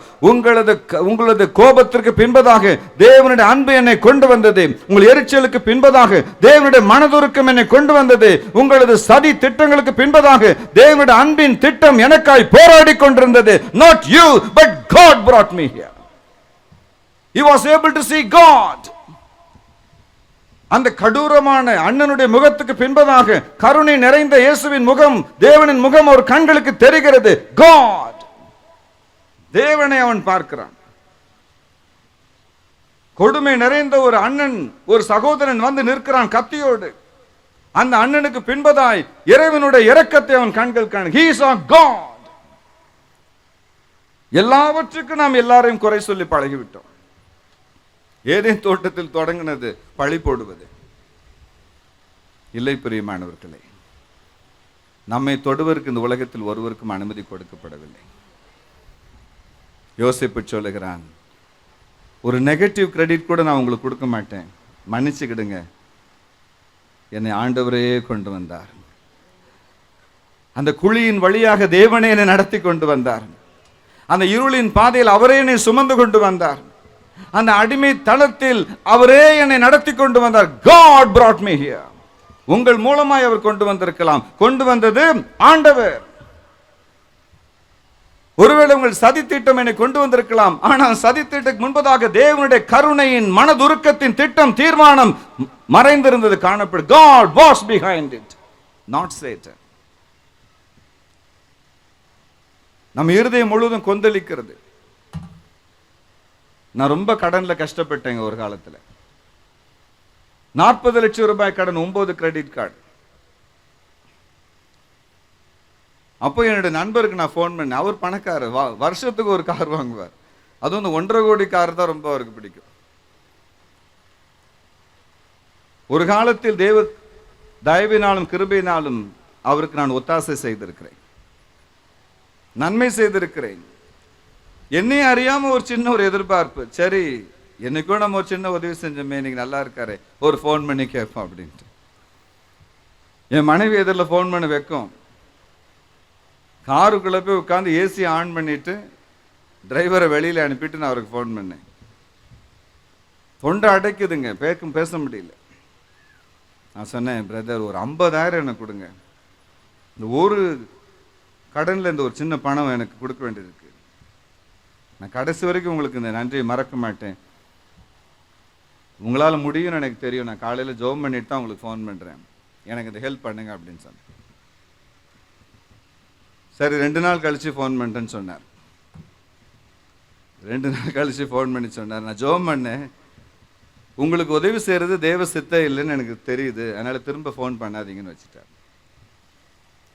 உங்களது கோபத்திற்கு பின்பதாக தேவனுடைய அன்பு என்னை கொண்டு வந்தது. உங்கள் எரிச்சலுக்கு பின்பதாக தேவனுடைய மனதுருக்கம் என்னை கொண்டு வந்தது. உங்களது சதி திட்டங்களுக்கு பின்பதாக தேவனுடைய அன்பின் திட்டம் எனக்காய் போராடி கொண்டிருந்தது. Not you, but God brought me here. He was able to see God. அந்த கடூரமான அண்ணனுடைய முகத்துக்கு பின்பதாக கருணை நிறைந்த இயேசுவின் முகம், தேவனின் முகம் ஒரு கண்களுக்கு தெரிகிறது. God, தேவனை அவன் பார்க்கிறான். கொடுமை நிறைந்த ஒரு அண்ணன், ஒரு சகோதரன் வந்து நிற்கிறான் கத்தியோடு. அந்த அண்ணனுக்கு பின்பதாய் இறைவனுடைய இரக்கத்தை அவன் கண்கள் காண. He saw God. எல்லாவற்றுக்கும் நாம் எல்லாரையும் குறை சொல்லி பழகிவிட்டோம். ஏதேன் தோட்டத்தில் தொடங்கினது பழி போடுவது. இல்லை பிரியமானவர்களே, நம்மை தொடுவதற்கு இந்த உலகத்தில் ஒருவருக்கும் அனுமதி கொடுக்கப்படவில்லை. யோசிப்பு சொல்லுகிறான், ஒரு நெகட்டிவ் கிரெடிட் கூட நான் உங்களுக்கு கொடுக்க மாட்டேன், மன்னிச்சுக்கிடுங்க, என்னை ஆண்டவரே கொண்டு வந்தார். அந்த குழியின் வழியாக தேவனே என்னை நடத்தி கொண்டு வந்தார். அந்த இருளின் பாதையில் அவரே என்னை சுமந்து கொண்டு வந்தார். அந்த அடிமை தளத்தில் அவரே என்னை நடத்தி கொண்டு வந்தார். God brought me here. உங்கள் மூலமாய் அவர் கொண்டு வந்திருக்கலாம். கொண்டு வந்தது ஆண்டவர். ஒருவேளை உங்கள் சதி திட்டம் என்னை கொண்டு வந்திருக்கலாம். ஆனால் சதி திட்டத்துக்கு முன்பதாக தேவனுடைய கருணையின் மனதுருக்கத்தின் திட்டம், தீர்மானம் மறைந்திருந்தது காணப்படும். God was behind it, not Satan. நம் இருதயம் முழுவதும் கொந்தளிக்கிறது. நான் ரொம்ப கடன்ல கஷ்டப்பட்டேங்க ஒரு காலத்துல. 40 லட்சம் ரூபாய் கடன், 9 கிரெடிட் கார்டு. அப்போ என்னுடைய நண்பருக்கு நான் ஃபோன் பண்ணேன். அவர் பணக்காரர், வருஷத்துக்கு ஒரு கார் வாங்குவார். அதுவும் இந்த 1.5 கோடி கார் தான் ரொம்ப அவருக்கு பிடிக்கும். ஒரு காலத்தில் தேவ தயவினாலும் கிருபையினாலும் அவருக்கு நான் ஒத்தாசை செய்திருக்கிறேன், நன்மை செய்திருக்கிறேன். என்னை அறியாம ஒரு சின்ன ஒரு எதிர்பார்ப்பு, சரி என்னைக்கும் நம்ம ஒரு சின்ன உதவி செஞ்சோமே, இன்னைக்கு நல்லா இருக்காரு, ஒரு ஃபோன் பண்ணி கேட்போம் அப்படின்ட்டு. என் மனைவி எதிரில் ஃபோன் பண்ணி வைக்கும். காருக்குள்ள போய் உட்காந்து ஏசி ஆன் பண்ணிட்டு டிரைவரை வெளியில அனுப்பிட்டு நான் அவருக்கு ஃபோன் பண்ணேன். தொண்டை அடைக்குதுங்க, பேச முடியல. நான் சொன்னேன், பிரதர் ஒரு 50,000 எனக்கு கொடுங்க, இந்த ஒரு கடன்ல இந்த ஒரு சின்ன பணம் எனக்கு கொடுக்க வேண்டியது இருக்கு, நான் கடைசி வரைக்கும் உங்களுக்கு இந்த நன்றியை மறக்க மாட்டேன், உங்களால் முடியும்னு எனக்கு தெரியும், நான் காலையில் ஜோம் பண்ணிட்டு தான் உங்களுக்கு ஃபோன் பண்ணுறேன், எனக்கு இந்த ஹெல்ப் பண்ணுங்க அப்படின்னு சொன்னேன். சரி 2 நாள் கழிச்சு ஃபோன் பண்ணிட்டேன்னு சொன்னார். 2 நாள் கழிச்சு ஃபோன் பண்ணி சொன்னார், நான் ஜோம் பண்ணேன், உங்களுக்கு உதவி செய்கிறது தேவ சித்தம் இல்லைன்னு எனக்கு தெரியுது, அதனால் திரும்ப ஃபோன் பண்ணாதீங்கன்னு வச்சுட்டார்.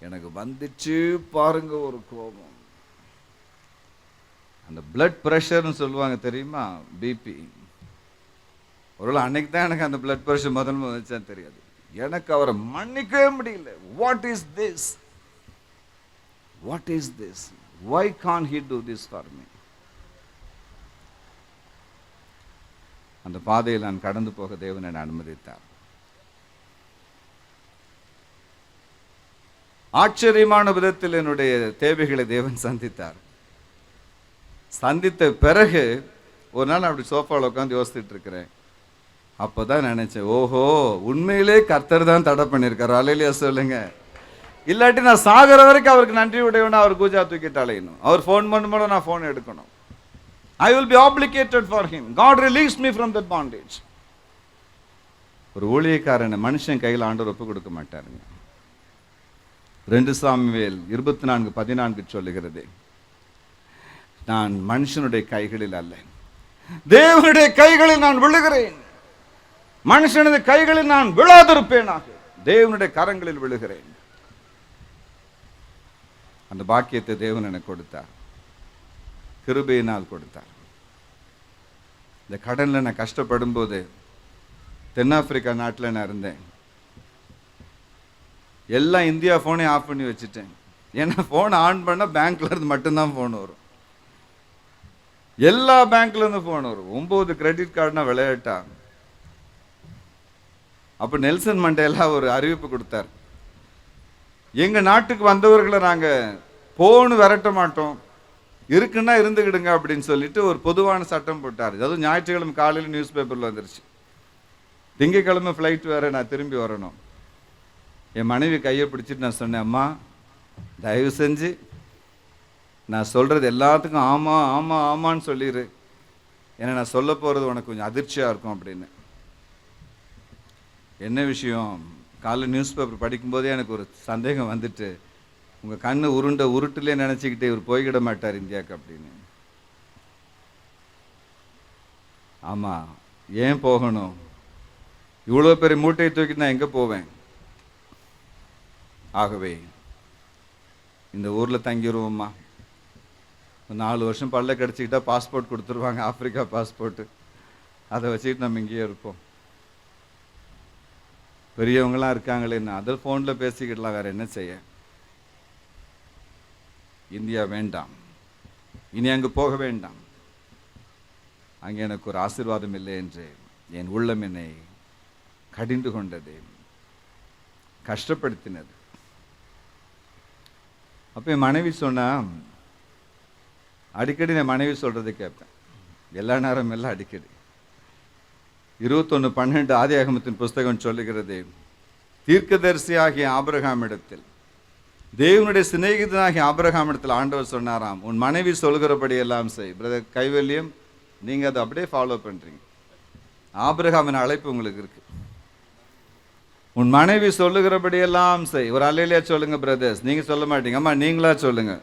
எனக்கு வந்துச்சு பாருங்க ஒரு கோபம். அந்த பிளட் ப்ரெஷர்னு சொல்லுவாங்க தெரியுமா, பிபி. ஒருவேளை அன்னைக்கு தான் எனக்கு அந்த பிளட் ப்ரெஷர் முதல்ல வந்துச்சான்னு தெரியாது. எனக்கு அவரை மன்னிக்கவே முடியல. What is this, what is this, why can he do this for me? அந்த பாதையில் நான் கடந்து போக தேவன் என்னை அனுமதித்தார். ஆச்சரியமான விதத்தில் என்னுடைய தேவைகளை தேவன் சந்தித்தார். சந்தித்த பிறகு ஒரு நாள் அப்படி சோஃபாவில் உட்காந்து யோசிச்சுட்டு இருக்கிறேன். அப்போதான் நினைச்சேன், ஓஹோ உண்மையிலே கர்த்தர் தான் தடை பண்ணியிருக்காரு. அல்லேலூயா சொல்லுங்க. இல்லாட்டி நான் சாகிற வரைக்கும் அவருக்கு நன்றி உடையவனா அவர் கூஜா தூக்கிட்டு அலையணும். அவர் ஃபோன் பண்ணும்போது நான் ஃபோன் எடுக்கணும். I will be obligated for him. God released me from that bondage. ஒரு ஊழியக்காரனை மனுஷன் கையில் ஆண்டவர் ஒப்பு கொடுக்க மாட்டாருங்க. 2 சாமுவேல் 24:14 சொல்லுகிறது, நான் மனுஷனுடைய கைகளில் அல்ல, தேவனுடைய கைகளில் நான் விழுகிறேன். மனுஷனுடைய கைகளில் நான் விழாதிருப்பேனாக, தேவனுடைய கரங்களில் விழுகிறேன். அந்த பாக்கியத்தை தேவன் எனக்கு கொடுத்தார், கிருபையினால் கொடுத்தார். இந்த கடனில் நான் கஷ்டப்படும் போது தென்னாப்பிரிக்கா நாட்டில் நான் இருந்தேன். எல்லாம் இந்தியா ஃபோனை ஆஃப் பண்ணி வச்சுட்டேன். ஏன்னா ஃபோனை ஆன் பண்ணால் பேங்க்லேருந்து மட்டும்தான் ஃபோன் வரும். எல்லா பேங்க்லேருந்து ஃபோன் வரும். 9 கிரெடிட் கார்டுனா விளையாட்டா. அப்போ நெல்சன் மண்டேலா ஒரு அறிவிப்பு கொடுத்தார். எங்கள் நாட்டுக்கு வந்தவர்களை நாங்கள் போன்னு விரட்ட மாட்டோம், இருக்குன்னா இருந்துக்கிடுங்க அப்படின்னு சொல்லிட்டு ஒரு பொதுவான சட்டம் போட்டார். அதுவும் ஞாயிற்றுக்கிழமை காலையில் நியூஸ் பேப்பரில் வந்துருச்சு. திங்கக்கிழமை ஃப்ளைட் வேறு, நான் திரும்பி வரணும். என் மனைவி கையை பிடிச்சிட்டு நான் சொன்னேன், அம்மா தயவு செஞ்சு நான் சொல்கிறது எல்லாத்துக்கும் ஆமாம் ஆமாம் ஆமான்னு சொல்லிடு, ஏன்னா நான் சொல்ல போகிறது உனக்கு கொஞ்சம் அதிர்ச்சியாக இருக்கும் அப்படின்னு. என்ன விஷயம்? காலைல நியூஸ் பேப்பர் படிக்கும்போதே எனக்கு ஒரு சந்தேகம் வந்துட்டு, உங்கள் கண்ணு உருட்டுலேயே நினச்சிக்கிட்டு இவர் போய்கிட மாட்டார் இந்தியாவுக்கு அப்படின்னு. ஆமாம், ஏன் போகணும்? இவ்வளோ பெரிய மூட்டையை தூக்கி நான் எங்கே போவேன்? ஆகவே இந்த ஊரில் தங்கிடுவோம்மா, 4 வருஷம் பல்ல கிடச்சிக்கிட்டா பாஸ்போர்ட் கொடுத்துருவாங்க, ஆப்பிரிக்கா பாஸ்போர்ட்டு. அதை வச்சுக்கிட்டு நம்ம இங்கேயே இருப்போம். பெரியவங்களாம் இருக்காங்களேன்னு அதில் ஃபோனில் பேசிக்கிடலாம், வேறு என்ன செய்ய. இந்தியா வேண்டாம், இனி அங்கு போக வேண்டாம், அங்கே எனக்கு ஒரு ஆசீர்வாதம் இல்லை என்று என் உள்ளம் என்னை கடிந்து கொண்டது, கஷ்டப்படுத்தினது. அப்போ என் மனைவி சொன்னா, அடிக்கடி நான் மனைவி சொல்கிறது கேட்பேன், எல்லா நேரம் எல்லாம் அடிக்கடி. 21:12 ஆதியாகமத்தின் புஸ்தகம் சொல்லுகிறது, தீர்க்கதரிசி ஆகிய ஆபிரகாமிடத்தில், தேவனுடைய சிநேகிதனாகிய ஆபிரகாமிடத்தில் ஆண்டவர் சொன்னாராம், உன் மனைவி சொல்கிறபடி எல்லாம் செய். பிரதர் கைவல்யம், நீங்கள் அதை அப்படியே ஃபாலோ பண்ணுறீங்க. ஆபிரகாமின் அழைப்பு உங்களுக்கு இருக்கு. உன் மனைவி சொல்லுகிறபடி எல்லாம் செய். ஒரு அல்லையிலே சொல்லுங்க பிரதர்ஸ், நீங்கள் சொல்ல மாட்டீங்க, அம்மா நீங்களா சொல்லுங்க.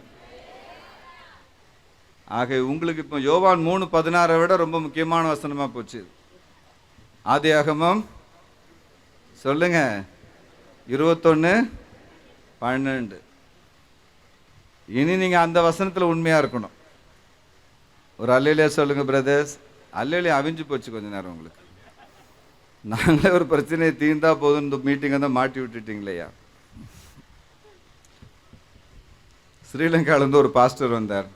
ஆக உங்களுக்கு இப்போ யோவான் 3:16 விட ரொம்ப முக்கியமான வசனமா போச்சு. ஆதியாகமம் சொல்லுங்க 21:12. இனி நீங்க அந்த வசனத்துல உண்மையா இருக்கணும். ஒரு அல்லையிலே சொல்லுங்க பிரதர்ஸ். அல்லையிலே அவிஞ்சு போச்சு கொஞ்ச நேரம் உங்களுக்கு. நாங்களே ஒரு பிரச்சனையை தீர்ந்தா போதும், இந்த மீட்டிங்கை தான் மாட்டி விட்டுட்டீங்களேயா. ஸ்ரீலங்காவிலேருந்து ஒரு பாஸ்டர் வந்தார்.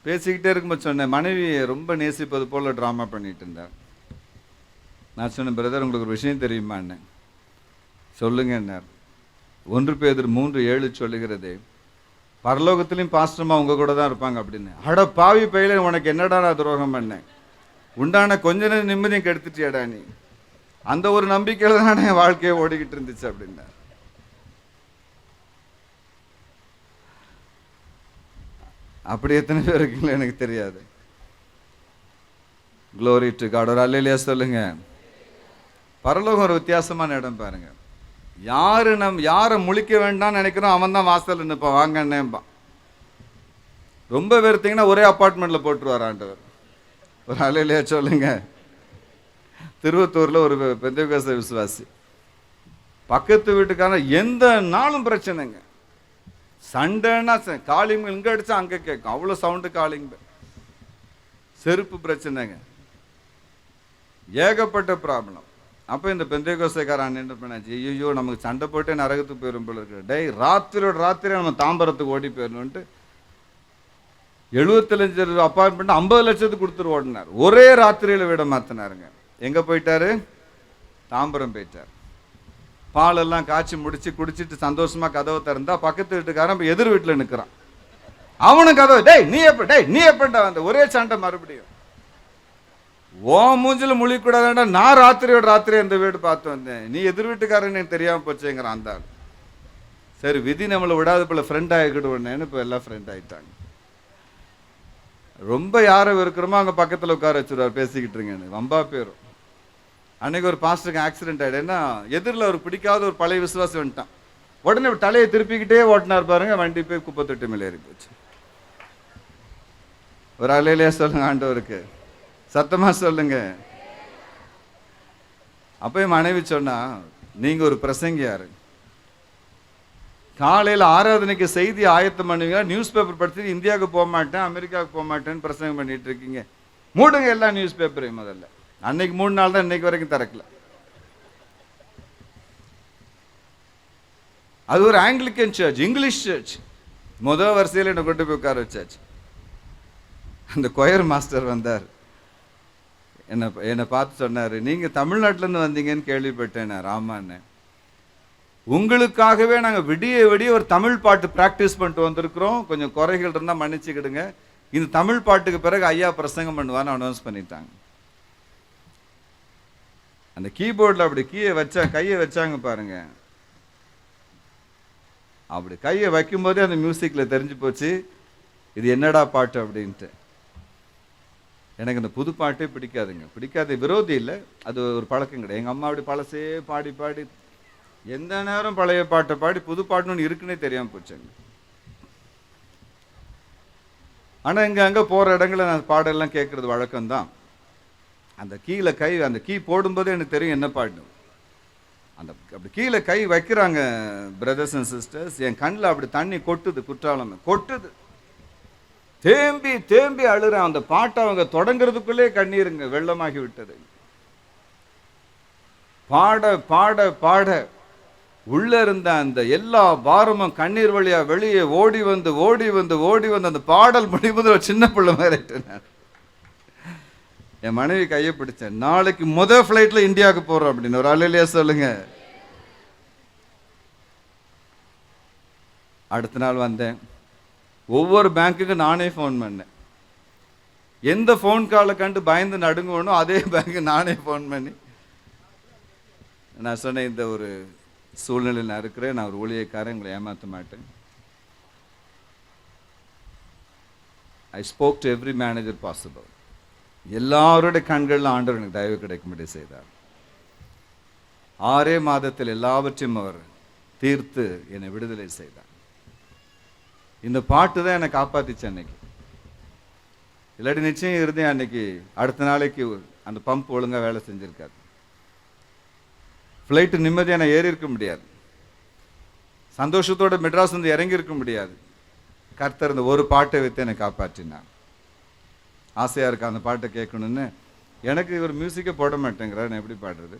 பேசிக்கிட்டே இருக்கும்போது சொன்னேன், மனைவியை ரொம்ப நேசிப்பது போல் ட்ராமா பண்ணிட்டு இருந்தார். நான் சொன்னேன், பிரதர் உங்களுக்கு ஒரு விஷயம் தெரியுமான்னு. சொல்லுங்க என்னார். 1 பேதுரு 3:7 சொல்லுகிறது, பரலோகத்திலையும் பாஸ்டர்மா உங்க கூட தான் இருப்பாங்க அப்படின்னு. அட பாவி பையில, உனக்கு என்னடா நான் துரோகம் பண்ணேன், உண்டான கொஞ்ச நேரம் நிம்மதியும் கெடுத்துட்டியாடா நீ. அந்த ஒரு நம்பிக்கையில தான் என் வாழ்க்கையை ஓடிக்கிட்டு இருந்துச்சு அப்படின்னா. அப்படி எத்தனை பேர் இருக்குங்களா எனக்கு தெரியாது. Glory to God. ஒரு அல்லேலூயா சொல்லுங்க. பரலோகம் ஒரு வித்தியாசமான இடம் பாருங்க. யாரை முழிக்க வேண்டாம்னு நினைக்கிறோம் அவன் தான் வாசல் நிற்பான், வாங்க அண்ணேம்பான். ரொம்ப வெறுத்தீங்கன்னா ஒரே அப்பார்ட்மெண்ட்ல போட்டுருவார் ஆண்டவர். ஒரு அல்லேலூயா சொல்லுங்க. திருவத்தூர்ல ஒரு பெந்தேகோஸ்தே விசுவாசி, பக்கத்து வீட்டுக்காரன் எந்த நாளும் பிரச்சனைங்க. சண்டைன்னா காலிங் இங்கே அடிச்சா அங்கே கேட்கும், அவ்வளோ சவுண்டு காலிங். செருப்பு பிரச்சனைங்க, ஏகப்பட்ட ப்ராப்ளம். அப்போ இந்த பெந்தேகோஸ்தேக்காரன் என்ன பண்ணாச்சு, ஐயோ நமக்கு சண்டை போட்டே நரகத்துக்கு போயிடும் போல இருக்கு, டேய் ராத்திரியோட ராத்திரி நம்ம தாம்பரத்துக்கு ஓடி போயிடணுன்ட்டு 75 அப்பார்ட்மெண்ட் 50 லட்சத்துக்கு கொடுத்துட்டு ஓடினார். ஒரே ராத்திரியில் வீட மாற்றினாருங்க. எங்கே போயிட்டாரு? தாம்பரம் போயிட்டார். பாலெல்லாம் காய்ச்சி முடிச்சு குடிச்சிட்டு சந்தோஷமா கதவை திறந்தா பக்கத்து வீட்டுக்காரன் எதிர் வீட்டில் நிற்கிறான். அவனும் கதவை, டேய் நீ எப்படா வந்த? ஒரே சண்டை மறுபடியும். ஓ மூஞ்சில முழிக்கூடாதாண்டா, நான் ராத்திரியோட ராத்திரி அந்த வீடு பார்த்து வந்தேன், நீ எதிர் வீட்டுக்காரன் எனக்கு தெரியாம போச்சுங்கிறான் அந்த ஆள். சரி விதி நம்மளை விடாத போல ஃப்ரெண்ட் ஆகிக்கிடுவோன்னு இப்போ எல்லாம் ஃப்ரெண்ட் ஆகிட்டாங்க. ரொம்ப யாரை இருக்கிறோமோ அங்கே பக்கத்தில் உட்கார வச்சுருவார், பேசிக்கிட்டு இருங்கன்னு வம்பா பேரும். அன்னைக்கு ஒரு பாஸ்டருக்கு ஆக்சிடென்ட் ஆகிடுன்னா எதிரில் ஒரு பிடிக்காத ஒரு பழைய விசுவாசி வந்துட்டான். உடனே தலையை திருப்பிக்கிட்டே ஓட்டினார் பாருங்க, வண்டி போய் குப்பத்தொட்டி மேலே ஏறி போச்சு. ஒரு அலையிலேயே சொல்லுங்க ஆண்டவருக்கு, சத்தமா சொல்லுங்க. அப்போ என் மனைவி சொன்னா, நீங்க ஒரு பிரசங்கியாரு, காலையில் ஆராதனைக்கு செய்தி ஆயத்தம் பண்ணுவீங்க, நியூஸ் பேப்பர் படிச்சுட்டு இந்தியாவுக்கு போக மாட்டேன், அமெரிக்காவுக்கு போக மாட்டேன்னு பிரசங்கம் பண்ணிட்டு இருக்கீங்க. மூடுங்க எல்லா நியூஸ் பேப்பரையும். முதல்ல அன்னைக்கு 3 நாள் தான், இன்னைக்கு வரைக்கும் திறக்கல. அது ஒரு ஆங்கிலிக்கன் சர்ச், இங்கிலீஷ் சர்ச். முதல் வரிசையில் என்னை கொண்டு போய் உட்கார வச்சாச்சு. அந்த கொயர் மாஸ்டர் வந்தார், என்னை பார்த்து சொன்னார், நீங்கள் தமிழ்நாட்டிலேருந்து வந்தீங்கன்னு கேள்விப்பட்டேன். ராமான்னு, உங்களுக்காகவே நாங்கள் விடிய விடிய ஒரு தமிழ் பாட்டு ப்ராக்டிஸ் பண்ணிட்டு வந்திருக்கிறோம், கொஞ்சம் குறைகள் இருந்தால் மன்னிச்சுக்கிடுங்க. இந்த தமிழ் பாட்டுக்கு பிறகு ஐயா பிரசங்கம் பண்ணுவான்னு அனௌன்ஸ் பண்ணிட்டாங்க. அந்த கீபோர்டில் அப்படி கையை வச்சாங்க பாருங்க. அப்படி கையை வைக்கும்போதே அந்த மியூசிக்கில் தெரிஞ்சு போச்சு இது என்னடா பாட்டு அப்படின்ட்டு. எனக்கு இந்த புது பாட்டே பிடிக்காதுங்க, பிடிக்காத விரோதி இல்லை, அது ஒரு பழக்கம் கிடையாது. எங்கள் அம்மா அப்படி பழசே பாடி பாடி எந்த நேரம் பழைய பாட்டை பாடி புது பாட்டுன்னு இருக்குன்னே தெரியாமல் போச்சுங்க. ஆனால் இங்கே அங்கே போகிற இடங்களில் நான் பாடெல்லாம் கேட்குறது வழக்கம்தான். அந்த அந்த கீ போடும்போதே எனக்கு தெரியும் என்ன பாடணும். அப்படி கீழே கை வைக்கிறாங்க பிரதர்ஸ் அண்ட் சிஸ்டர்ஸ், என் கண்ணில் அப்படி தண்ணி கொட்டுது, குற்றாலம் கொட்டுது. தேம்பி தேம்பி அழுறேன். அந்த பாட்டை அவங்க தொடங்கிறதுக்குள்ளே கண்ணீருங்க வெள்ளமாகி விட்டது. பாட பாட பாட உள்ள இருந்த அந்த எல்லா பாரமும் கண்ணீர் வழியா வெளியே ஓடி வந்து ஓடி வந்து ஓடி வந்து அந்த பாடல் முடிவு சின்ன பிள்ளை மாதிரி என் மனைவி கையை பிடிச்சேன். நாளைக்கு முதல் ஃப்ளைட்ல இந்தியாவுக்கு போறோம் அப்படின்னு ஒரு அல்லேலூயா சொல்லுங்க. அடுத்த நாள் வந்தேன். ஒவ்வொரு பேங்க்குக்கு நானே ஃபோன் பண்ணேன். எந்த ஃபோன் காலை கண்டு பயந்து நடுங்கணும் அதே பேங்க்கு நானே ஃபோன் பண்ணி நான் சொன்னேன், இந்த ஒரு சூழ்நிலையில் நான் இருக்கிறேன், நான் ஒரு ஊழியக்காரன், உங்களை ஏமாற்ற மாட்டேன். I spoke to every manager possible. எல்லாருடைய கண்களில் ஆண்டவர் எனக்கு தயவு கிடைக்கும்படி செய்தார். 6 மாதத்தில் எல்லாவற்றையும் அவர் தீர்த்து என்னை விடுதலை செய்தார். இந்த பாட்டு தான் என்னை காப்பாத்திச்சு அன்னைக்கு. இல்லாட்டி நிச்சயம் இருந்தேன் அன்னைக்கு அடுத்த நாளைக்கு அந்த பம்ப் ஒழுங்கா வேலை செஞ்சிருக்காது. ஃப்ளைட்டு நிம்மதியாக நான் ஏறி இருக்க முடியாது, சந்தோஷத்தோட மெட்ராஸ் வந்து இறங்கி இருக்க முடியாது. கர்த்தர் இந்த ஒரு பாட்டை வைத்து என்னை காப்பாற்றினார். ஆசையாக இருக்கா அந்த பாட்டை கேட்கணுன்னு. எனக்கு இவர் மியூசிக்கை போட மாட்டேங்கிறார், நான் எப்படி பாடுறது?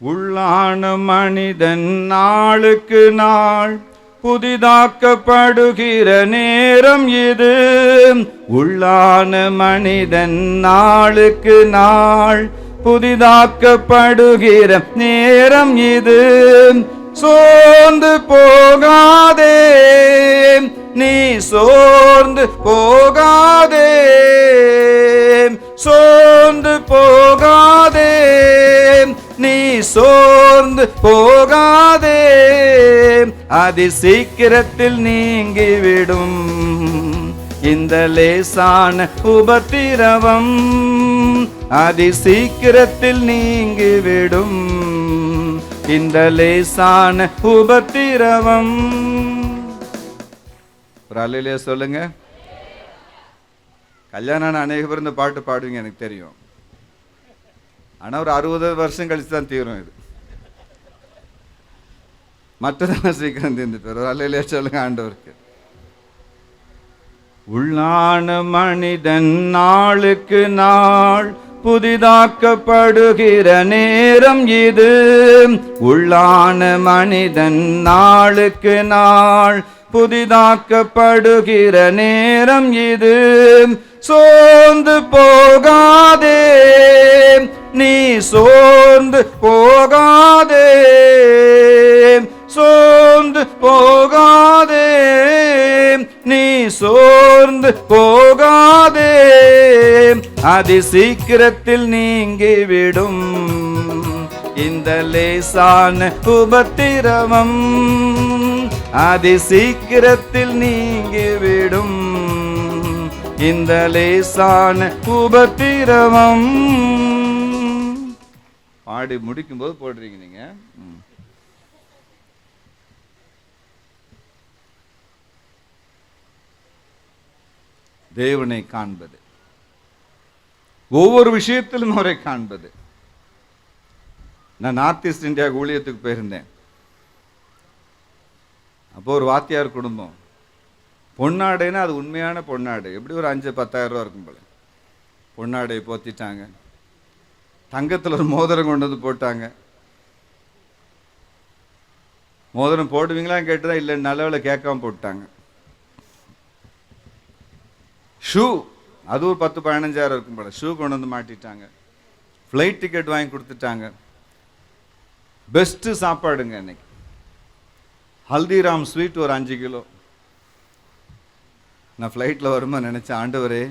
உள்ளான மனிதன் நாளுக்கு நாள் புதிதாக்கப்படுகிற நேரம் இது. உள்ளான மனிதன் நாளுக்கு நாள் புதிதாக்கப்படுகிற நேரம் இது. சோர்ந்து போகாதே நீ, சோர்ந்து போகாதே, சோர்ந்து போகாதே நீ, சோர்ந்து போகாதே. அதி சீக்கிரத்தில் நீங்கிவிடும் இந்த லேசான உபத்திரவம். அதி சீக்கிரத்தில் நீங்கிவிடும் இந்த லேசான உபத்திரவம். ஒரு அல்லேலூயா சொல்லுங்க. கல்யாணம் அநேக பேர் இந்த பாட்டு பாடுவீங்க எனக்கு தெரியும். ஆனால் ஒரு 60 வருஷம் கழிச்சு தான் தீரும் இது. மற்றதெல்லாம் சீக்கிரம் தீர்ந்துட்டு வரும். அல்லேலூயா சொல்லுங்க ஆண்டவருக்கு. உள்ளான மனிதன் நாளுக்கு நாள் புதிதாக்கப்படுகிற நேரம் இது. உள்ளான மனிதன் நாளுக்கு நாள் புதிதாக்கப்படுகிற நேரம் இது. சோர்ந்து போகாதே நீ, சோர்ந்து போகாதே, சோர்ந்து போகாதே நீ, சோர்ந்து போகாதே. அதி சீக்கிரத்தில் நீங்கிவிடும் இந்த லேசான உபத்திரவம். அதி சீக்கிரத்தில் நீங்கிவிடும் இந்த லேசான உபத்திரவம். பாடி முடிக்கும் போது போடுறீங்க நீங்க. தேவனை காண்பது, ஒவ்வொரு விஷயத்திலும் அவரை காண்பது. நான் நார்த் ஈஸ்ட் இந்தியா ஊழியத்துக்கு போயிருந்தேன். அப்போ ஒரு வாத்தியார் குடும்பம், பொன்னாடைன்னா அது உண்மையான பொன்னாடை, எப்படி ஒரு 5-10,000 ரூபா இருக்கும் போல. பொன்னாடையை போத்திட்டாங்க, தங்கத்தில் ஒரு மோதிரம் கொண்டு வந்து போட்டாங்க. மோதிரம் போடுவீங்களான்னு கேட்டுதான் இல்லை, நல்லவில் கேட்காம போட்டாங்க. ஷூ, அது ஒரு 10-15,000 இருக்கும் போல, ஷூ கொண்டு வந்து மாட்டிட்டாங்க. ஃப்ளைட் டிக்கெட் வாங்கி கொடுத்துட்டாங்க. பெஸ்ட்டு சாப்பாடுங்க இன்னைக்கு, ஹல்திராம் ஸ்வீட் ஒரு 5 கிலோ. நான் ஃப்ளைட்டில் வரும்போது நினச்சேன், ஆண்டவரே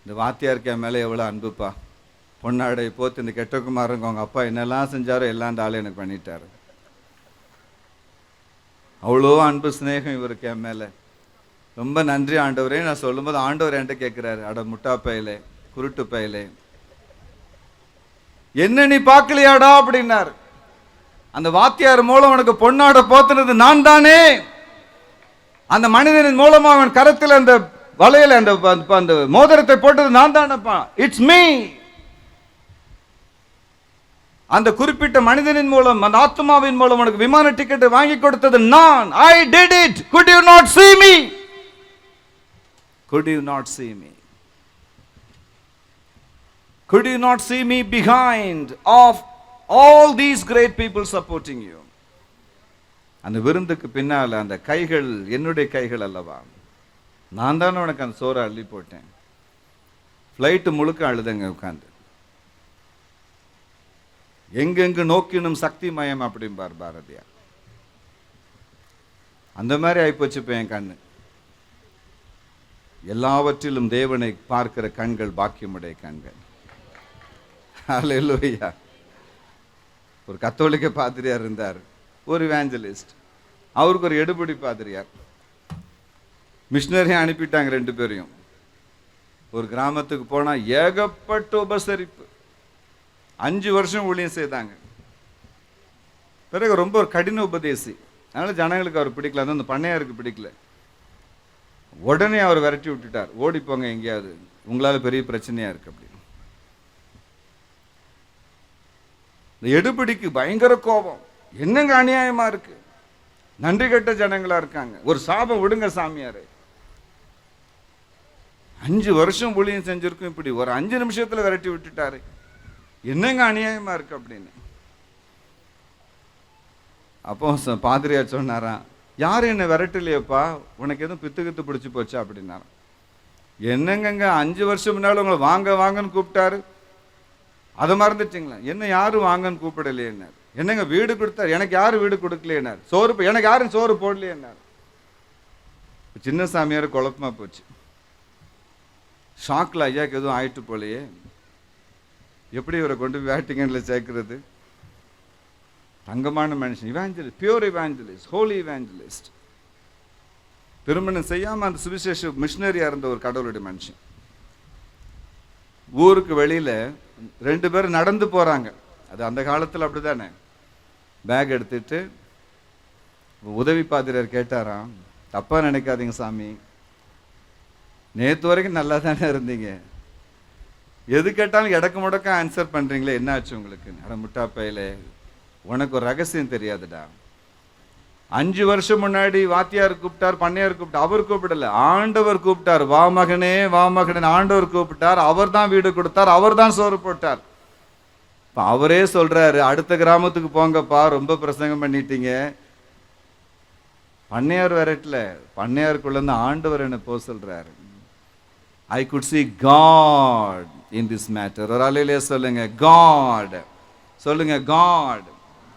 இந்த வாத்தியாருக்கு என் மேலே எவ்வளோ அன்புப்பா, பொன்னாடை போத்து இந்த கெட்டகுமாரங்க அவங்க அப்பா என்னெல்லாம் செஞ்சாரோ எல்லாம் இந்த ஆள் எனக்கு பண்ணிட்டாரு. அவ்வளோ அன்பு ஸ்நேகம் இவருக்கு என் மேலே, ரொம்ப நன்றி ஆண்டவரே. நான் சொல்லும்போது ஆண்டவர் என்கிட்ட கேட்குறாரு, அட முட்டா பையலே, குருட்டு பையலே, என்ன நீ பார்க்கலையாடா அப்படின்னார். அந்த வாத்தியார் மூலம் உனக்கு பொன்னாடை போத்துனது நான் தானே. அந்த மனிதனின் மூலமா அவன் கரத்தில் அந்த வலையில அந்த மோதிரத்தை போட்டது நான் தானப்பா, இட்ஸ் மீ. அந்த குறிப்பிட்ட மனிதனின் மூலம், அந்த ஆத்மாவின் மூலம் உனக்கு விமான டிக்கெட் வாங்கி கொடுத்தது நான். I did it. Could you not see me? Could you not see me? Could you not see me behind of all these great people supporting you? அந்த விருந்துக்கு பின்னால அந்த கைகள் என்னுடைய கைகள் அல்லவா, நான் தானே உனக்கு அந்த சோறை அள்ளி போட்டேன். ஃப்ளைட்டு முழுக்க அழுதுங்க உட்காந்து. எங்கெங்கு நோக்கினும் சக்தி மயம் அப்படிம்பார் பாரதியார். அந்த மாதிரி ஆயிப்போச்சு இப்போ என் கண்ணு. எல்லாவற்றிலும் தேவனை பார்க்கிற கண்கள் பாக்கியமுடைய கண்கள். ஹல்லேலூயா. ஒரு கத்தோலிக்க பாதிரியார் இருந்தார், ஒரு இவாஞ்சலிஸ்ட். அவருக்கு ஒரு எடுபடி பாதிரியார். மிஷினரியை அனுப்பிட்டாங்க 2 பேரையும். ஒரு கிராமத்துக்கு போனா ஏகப்பட்ட உபசரிப்பு. 5 வருஷம் ஊழியம் செய்தாங்க. பிறகு ரொம்ப ஒரு கடின உபதேசி, அதனால ஜனங்களுக்கு அவர் பிடிக்கல, அந்த பண்ணையாருக்கு பிடிக்கல. உடனே அவர் விரட்டி விட்டுட்டார், ஓடி போங்க எங்கேயாவது, உங்களால பெரிய பிரச்சனையா இருக்கு அப்படின்னு. இந்த எடுபடிக்கு பயங்கர கோபம், என்னங்க அநியாயமா இருக்கு, நன்றி கெட்ட ஜனங்களா இருக்காங்க, ஒரு சாபம் விடுங்க சாமியாரு. 5 வருஷம் ஊழியம் செஞ்சிருக்கும், இப்படி ஒரு 5 நிமிஷத்துல விரட்டி விட்டுட்டாரு, என்னங்க அநியாயமா இருக்கு அப்படின்னு. அப்போ பாதிரியார் சொன்னாராம், யாரும் என்ன விரட்டலையப்பா, உனக்கு எதுவும் பித்துக்கித்து பிடிச்சி போச்சா அப்படின்னாராம். என்னங்க 5 வருஷம் முன்னாலும் உங்களை வாங்க வாங்கன்னு கூப்பிட்டாரு, அதை மறந்துட்டீங்களா? என்ன யாரும் வாங்கன்னு கூப்பிடலையேன்னாரு. என்னங்க வீடு கொடுத்தாரு, எனக்கு யாரும் வீடு கொடுக்கலையேனார். சோறு, எனக்கு யாரும் சோறு போடலையேன்னார். சின்ன சாமியார் குழப்பமா போச்சு. ஷாக்ல ஐயாக்கு எதுவும் ஆயிட்டு போலையே, எப்படி இவரை கொண்டு போய் வேட்டிங்கன்ல சேர்க்கிறது? தங்கமான மனுஷன், இவாஞ்சலிஸ்ட், பியூர் இவாஞ்சலிஸ்ட், ஹோலி இவாஞ்சலிஸ்ட். திருமணம் செய்யாம அந்த சுவிசேஷ மிஷினரியா இருந்த ஒரு கடவுளுடைய மனுஷன். ஊருக்கு வெளியில 2 பேரும் நடந்து போறாங்க. அது அந்த காலத்தில் அப்படிதானே. பேக் எடுத்துட்டு உதவி பாதிரியார் கேட்டாராம், தப்பா நினைக்காதீங்க சாமி, நேற்று வரைக்கும் நல்லா தானே இருந்தீங்க, எது கேட்டாலும் இடக்கு முடக்க ஆன்சர் பண்றீங்களே, என்ன ஆச்சு உங்களுக்கு? அட முட்டா பையலே, உனக்கு ஒரு ரகசியம் தெரியாதுடா. 5 வருஷம் முன்னாடி வாத்தியார் கூப்பிட்டார், பண்ணையார் கூப்பிட்டார், அவர் கூப்பிடல, ஆண்டவர் கூப்பிட்டார். வா மகனே வா மகனே, ஆண்டவர் கூப்பிட்டார். அவர் தான் வீடு கொடுத்தார், அவர் தான் சோறு போட்டார். அவரே சொல்றாரு, அடுத்த கிராமத்துக்கு போங்கப்பா, ரொம்ப பிரசங்கம் பண்ணிட்டீங்க. பண்ணையார் வரட்டல, பண்ணையாருக்குள்ள இருந்து ஆண்டவர் என்ன போ சொல்றாரு. I could see God in this matter. ஒரு அல்லேலூயா சொல்லுங்க. God சொல்லுங்க. God,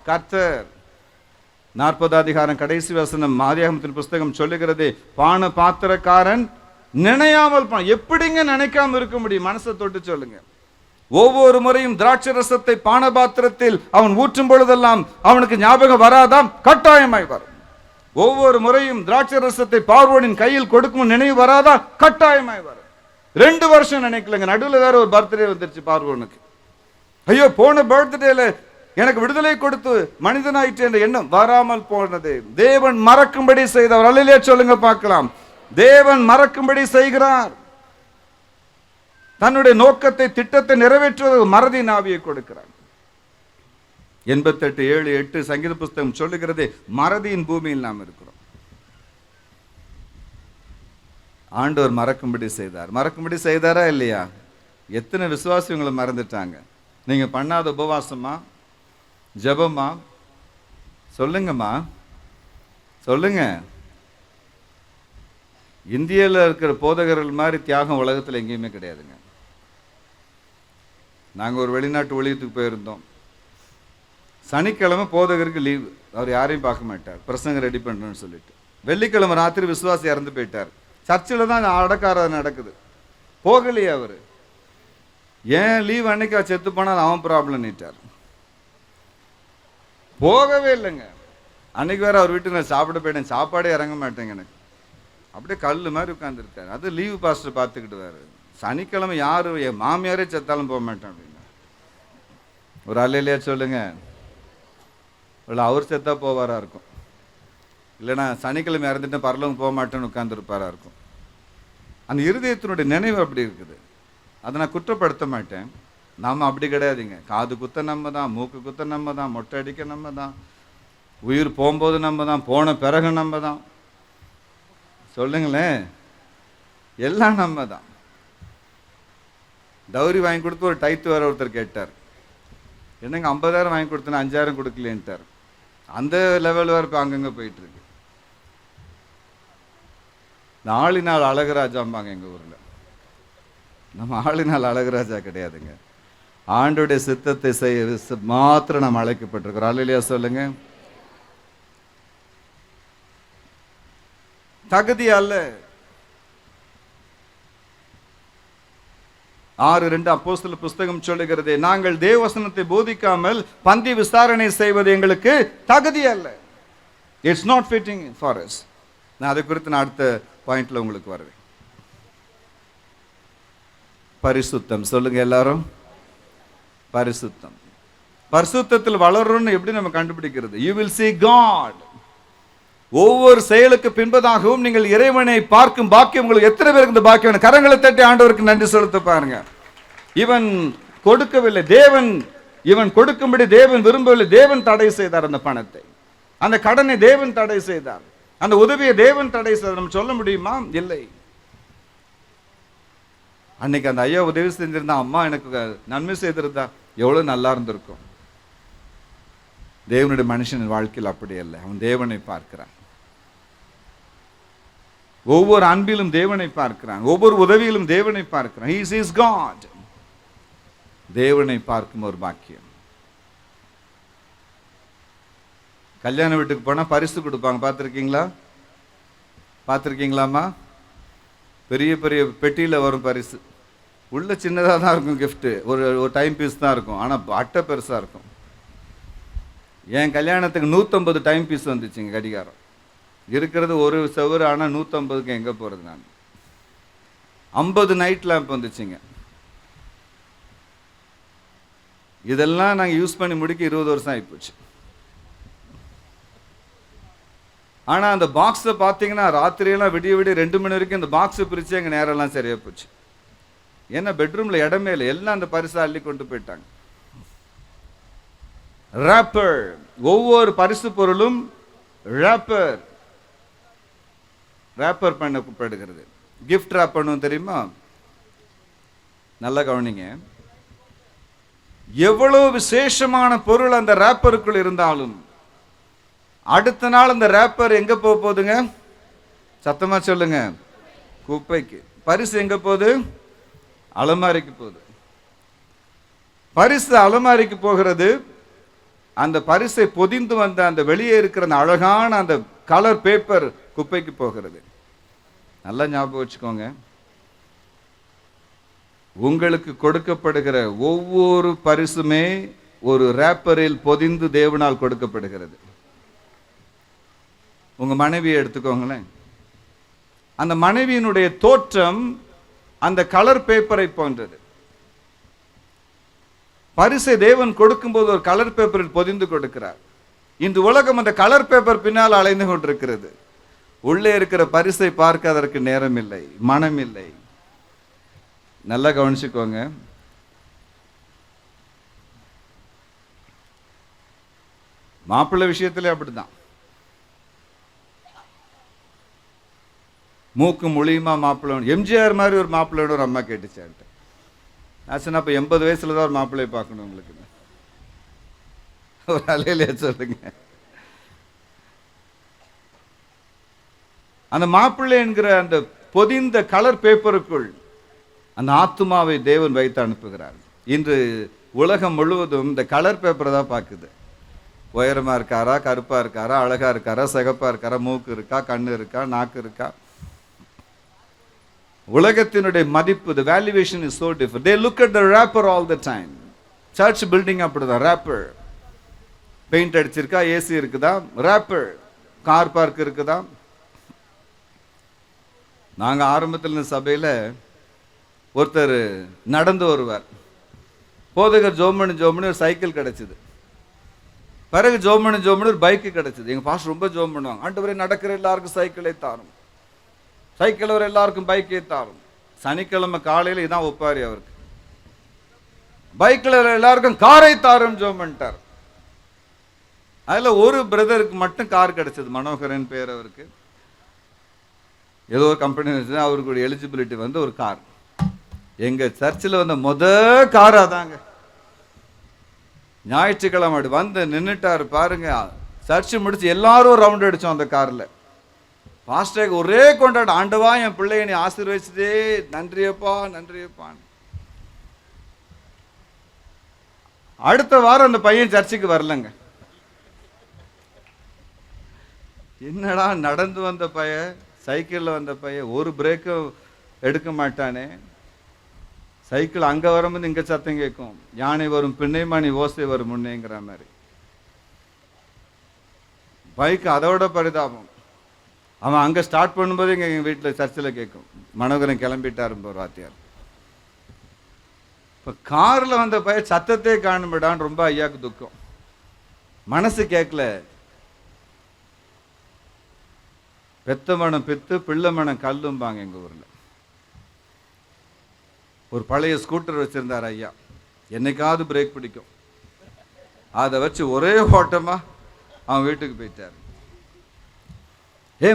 கர்த்தர். 40 அதிகாரம் கடைசி வசனம் ஆதியாகமத்தின் புஸ்தகம் சொல்லுகிறது, பான பாத்திரக்காரன் நினையாமல் எப்படிங்க நினைக்காம இருக்க முடியும்? மனசை தொட்டு சொல்லுங்க. ஒவ்வொரு முறையும் திராட்சை ரசத்தை பானபாத்திரத்தில் அவன் ஊற்றும் பொழுதெல்லாம் அவனுக்கு ஞாபகம் வராதாம்? கட்டாயமாய் வரும். ஒவ்வொரு முறையும் திராட்சை ரசத்தை பார்வோனின் கையில் கொடுக்கும் நினைவு வராதா? கட்டாயமாய் வரும். 2 வருஷம் நினைக்கலங்க, நடுவில் வேற ஒரு பர்த்டே வந்துருச்சு பார்வோனுக்கு. ஐயோ, போன பர்த்டேல எனக்கு விடுதலை கொடுத்து மனிதனாயிற்று என்ற எண்ணம் வராமல் போனது. தேவன் மறக்கும்படி செய்தவர். அல்லேலூயா சொல்லுங்க பார்க்கலாம். தேவன் மறக்கும்படி செய்கிறார். தன்னுடைய நோக்கத்தை, திட்டத்தை நிறைவேற்றுவது மறதி ஆவியை கொடுக்கிறார். 88:7-8 சங்கீத புஸ்தகம் சொல்லுகிறது, மறதியின் பூமியில் நாம் இருக்கிறோம். ஆண்டவர் மறக்கும்படி செய்தார். மறக்கும்படி செய்தாரா இல்லையா? எத்தனை விசுவாசி உங்களை மறந்துட்டாங்க? நீங்க பண்ணாத உபவாசமா, ஜெபமா? சொல்லுங்கம்மா, சொல்லுங்க. இந்தியாவில் இருக்கிற போதகர்கள் மாதிரி தியாகம் உலகத்தில் எங்கேயுமே கிடையாதுங்க. நாங்கள் ஒரு வெளிநாட்டு ஊழியத்துக்கு போயிருந்தோம். சனிக்கிழமை போதகருக்கு லீவு, அவர் யாரையும் பார்க்க மாட்டார், பிரசங்க ரெடி பண்ணுறேன்னு சொல்லிட்டு. வெள்ளிக்கிழமை ராத்திரி விசுவாசி இறந்து போயிட்டார். சர்ச்சில் தான் அடக்காரது நடக்குது, போகலையே அவர். ஏன் லீவ் அன்னைக்கு செத்து போனால் அவன் ப்ராப்ளம் நீட்டார், போகவே இல்லைங்க. அன்னைக்கு வேற அவர் வீட்டுக்கு நான் சாப்பிட போயிட்டேன், சாப்பாடே இறங்க மாட்டேங்க எனக்கு, அப்படியே கல் மாதிரி உட்காந்துருக்காரு. அது லீவு பாஸ்டர் பார்த்துக்கிடுவாரு. சனிக்கிழமை யாரு என் மாமியாரே செத்தாலும் போக மாட்டேன் அப்படின்னா ஒரு அல்லையா சொல்லுங்க. இல்லை அவர் செத்தா போவாரா இருக்கும், இல்லைனா சனிக்கிழமை இறந்துட்டு பரலவங்க போக மாட்டேன்னு உட்காந்துருப்பாரா இருக்கும். அந்த இருதயத்தினுடைய நினைவு அப்படி இருக்குது. அதை நான் குற்றப்படுத்த மாட்டேன். நாம் அப்படி கிடையாதுங்க. காது குத்த நம்ம தான், மூக்கு குத்த நம்ம தான், மொட்டை அடிக்க நம்ம தான், உயிர் போகும்போது நம்ம தான், போன பிறகு நம்ம தான். சொல்லுங்களேன், எல்லாம் நம்ம தான். டவுரி வாங்கி கொடுத்து ஒரு டைத்து வேற ஒருத்தர் கேட்டார், என்னங்க 50,000 வாங்கி கொடுத்தேன்னா 5,000 கொடுக்கலேன்ட்டார். அந்த லெவல் வேறு இப்போ அங்கங்கே போயிட்டு இருக்கு. ஆளினால் அழகராஜாம்பாங்க எங்கள் ஊரில். நம்ம ஆளினால் அழகராஜா கிடையாதுங்க. ஆண்டோடைய சித்தத்தை செய்ய மாத்திரம் நாம் அழைக்கப்பட்டிருக்கிறோம். அல்லேலூயா சொல்லுங்க. தகுதி அல்ல. 6:2 அப்போஸ்தலர் புஸ்தகம் சொல்லுகிறது, நாங்கள் தேவவசனத்தை போதிக்காமல் பந்தி விசாரணை செய்வது எங்களுக்கு தகுதி அல்ல. It's not fitting for us. நான் அதை குறித்து நான் அடுத்த பாயிண்ட்ல உங்களுக்கு வருவேன். பரிசுத்தம் சொல்லுங்க எல்லாரும். பரிசுத்தம். பரிசுத்தத்தில் வளரணும்னு எப்படி நம்ம கண்டுபிடிக்கிறது? You will see God. ஒவ்வொரு செயலுக்கு பின்பதாகவும் நீங்கள் இறைவனை பார்க்கும் பாக்கியம் உங்களுக்கு எத்தனை பேருக்கு இந்த பாக்கியம்? கரங்களை தட்டி ஆண்டவருக்கு நன்றி செலுத்த பாருங்க. இவன் கொடுக்கவில்லை, தேவன் இவன் கொடுக்கும்படி தேவன் விரும்பவில்லை. தேவன் தடை செய்தார் அந்த பணத்தை, அந்த கடனை தேவன் தடை செய்தார், அந்த உதவியை தேவன் தடை செய்தார். நம்ம சொல்ல முடியுமா? இல்லை. அன்னைக்கு அந்த ஐயா உதவி செஞ்சிருந்தா, அம்மா எனக்கு நன்மை செய்திருந்தா எவ்வளவு நல்லா இருந்திருக்கும். தேவனுடைய மனுஷன் வாழ்க்கையில் அப்படி அல்ல. அவன் தேவனை பார்க்கிறான். ஒவ்வொரு அன்பிலும் தேவனை பார்க்கிறான், ஒவ்வொரு உதவியிலும் தேவனை பார்க்கிறான். He is God. தேவனை பார்க்கும் ஒரு பாக்கியம். கல்யாண வீட்டுக்கு போனா பரிசு கொடுப்பாங்க, பார்த்துருக்கீங்களா? பார்த்துருக்கீங்களாமா? பெரிய பெரிய பெட்டியில் வரும் பரிசு. உள்ள சின்னதாக தான் இருக்கும் கிஃப்ட்டு, ஒரு டைம் பீஸ் தான் இருக்கும், ஆனால் அட்டை பெருசாக இருக்கும். என் கல்யாணத்துக்கு 150 டைம் பீஸ் வந்துச்சுங்க. கடிகாரம் இருக்கிறது ஒரு செவரு, ஆனால் 150க்கு எங்கே போகிறது? நான் 50 நைட் லேம்ப் வந்துச்சுங்க. இதெல்லாம் நாங்கள் யூஸ் பண்ணி முடிக்க 20 வருஷம் ஆகிப்போச்சு. ஆனால் அந்த பாக்ஸை பார்த்தீங்கன்னா ராத்திரியெல்லாம் விடிய 2 மணி வரைக்கும் இந்த பாக்ஸை பிரித்து எங்கள் நேரம்லாம் சரியாக போச்சு. ஏன்னா பெட்ரூமில் இடமே இல்லை, எல்லாம் அந்த பரிசை அள்ளி கொண்டு போயிட்டாங்க. ரேப்பர், ஒவ்வொரு பரிசு பொருளும் ரேப்பர் பண்ணப்படுகிறது. கிஃப்ட் ரேப் பண்ணுவோம் தெரியுமா? நல்லா கவனிங்க. எவ்வளவு விசேஷமான பொருள் அந்த ரேப்பருக்குள் இருந்தாலும் அடுத்த நாள் அந்த ரேப்பர் எங்க போகுதுங்க? சத்தமா சொல்லுங்க. குப்பைக்கு. பரிசு எங்க போகுது? அலமாரிக்கு போகுது. பரிசு அலமாரிக்கு போகிறது. அந்த பரிசை பொதிந்து வந்த அந்த வெளியே இருக்கிற அந்த அழகான அந்த கலர் பேப்பர் குப்பைக்கு போகிறது. நல்லா ஞாபகம் வச்சுக்கோங்க. உங்களுக்கு கொடுக்கப்படுகிற ஒவ்வொரு பரிசுமே ஒரு ரேப்பரில் பொதிந்து தேவனால் கொடுக்கப்படுகிறது. உங்க மனைவியை எடுத்துக்கோங்களேன். அந்த மனைவியினுடைய தோற்றம் அந்த கலர் பேப்பரை போன்றது. பரிசை தேவன் கொடுக்கும்போது ஒரு கலர் பேப்பரில் பொதிந்து கொடுக்கிறார். இந்த உலகம் அந்த கலர் பேப்பர் பின்னால் அலைந்து கொண்டிருக்கிறது. உள்ளே இருக்கிற பரிசை பார்க்க அதற்கு நேரம் இல்லை, மனம் இல்லை. நல்லா கவனிச்சுக்கோங்க. மாப்பிள்ளை விஷயத்துல அப்படிதான். மூக்கு மொழியுமா மாப்பிள்ளை. எம்ஜிஆர் மாதிரி ஒரு மாப்பிள்ளையோட ஒரு அம்மா கேட்டுச்சான்ட்டு. ஆச்சுன்னா அப்போ 80 வயசுல தான் ஒரு மாப்பிள்ளையை பார்க்கணும் உங்களுக்கு. ஒரு அலையிலே சொல்லுங்க. அந்த மாப்பிள்ளை என்கிற அந்த பொதிந்த கலர் பேப்பருக்குள் அந்த ஆத்துமாவை தேவன் வைத்து அனுப்புகிறார். இன்று உலகம் முழுவதும் இந்த கலர் பேப்பரை தான் பார்க்குது. உயரமா இருக்காரா, கருப்பா இருக்காரா, அழகா இருக்காரா, சிகப்பா இருக்காரா, மூக்கு இருக்கா, கண்ணு இருக்கா, நாக்கு இருக்கா. உலகத்தினுடைய மதிப்பு, the valuation is so different. They look at the wrapper all the time. Search building அப்படிதான். wrapper, பெயிண்ட் அடிச்சிருக்கா, ஏசி இருக்குதா, wrapper, கார் பார்க் இருக்குதா. நாங்க ஆரம்பத்தில் இந்த சபையில ஒருத்தர் நடந்து வருவார். போதகர் ஜோமனு ஒரு சைக்கிள் கிடைச்சது. பிறகு ஜோமனு ஒரு பைக்கு கிடைச்சது. எங்க பாஸ்டர் ரொம்ப ஜோம் பண்ணுவாங்க. ஆண்டவரே, நடக்கிற எல்லாருக்கும் சைக்கிளை தாரும், சைக்கிள் வர எல்லாருக்கும் பைக்கை தாரும். சனிக்கிழமை காலையில் இதான் ஒப்பாரி அவருக்கு. பைக்கில் எல்லாருக்கும் காரை தாரும் ஜோம் பண்ணிட்டார். அதுல ஒரு பிரதருக்கு மட்டும் கார் கிடைச்சது. மனோகரன் பேர் அவருக்கு. ஏதோ ஒரு கம்பெனி அவருக்கு எலிஜிபிலிட்டி வந்து ஒரு கார். எங்க சர்ச்சில் வந்த கார் அதாங்க. ஞாயிற்றுக்கிழமை வந்து நின்றுட்டாரு பாருங்க. சர்ச்சு முடிச்சு எல்லாரும் ரவுண்ட் அடிச்சோம் அந்த கார்ல. பாஸ்டருக்கு ஒரே கொண்டாட, ஆண்டவா என் பிள்ளைய நீ ஆசீர்வதிச்சதே, நன்றியப்பா நன்றியப்பான். அடுத்த வாரம் அந்த பையன் சர்ச்சுக்கு வரலங்க. என்னடா நடந்து வந்த பையன், சைக்கிளில் வந்த பையன் ஒரு பிரேக்கும் எடுக்க மாட்டானே. சைக்கிள் அங்கே வரும்போது இங்கே சத்தம் கேட்கும். யானை வரும் பின்னையுமா நீ ஓசை வரும் முன்னேங்கிற மாதிரி. பைக் அதோட பரிதாபம். அவன் அங்கே ஸ்டார்ட் பண்ணும்போது எங்கள் வீட்டில் சர்ச்சில் கேட்கும். மனோகரன் கிளம்பிட்டாரும்ப ஒரு வாத்தியார். இப்போ காரில் வந்த பையன் சத்தத்தை காணுமிடான்னு ரொம்ப ஐயாவுக்கு துக்கம். மனசு கேட்கல. பெத்த மனம் பித்து, பிள்ளை மனம் கல்லும்பாங்க எங்கள் ஊரில். ஒரு பழைய ஸ்கூட்டர் வச்சிருந்தார் ஐயா. என்னைக்காவது பிரேக் பிடிக்கும். அதை வச்சு ஒரே ஓட்டமா அவன் வீட்டுக்கு போயிட்டார்.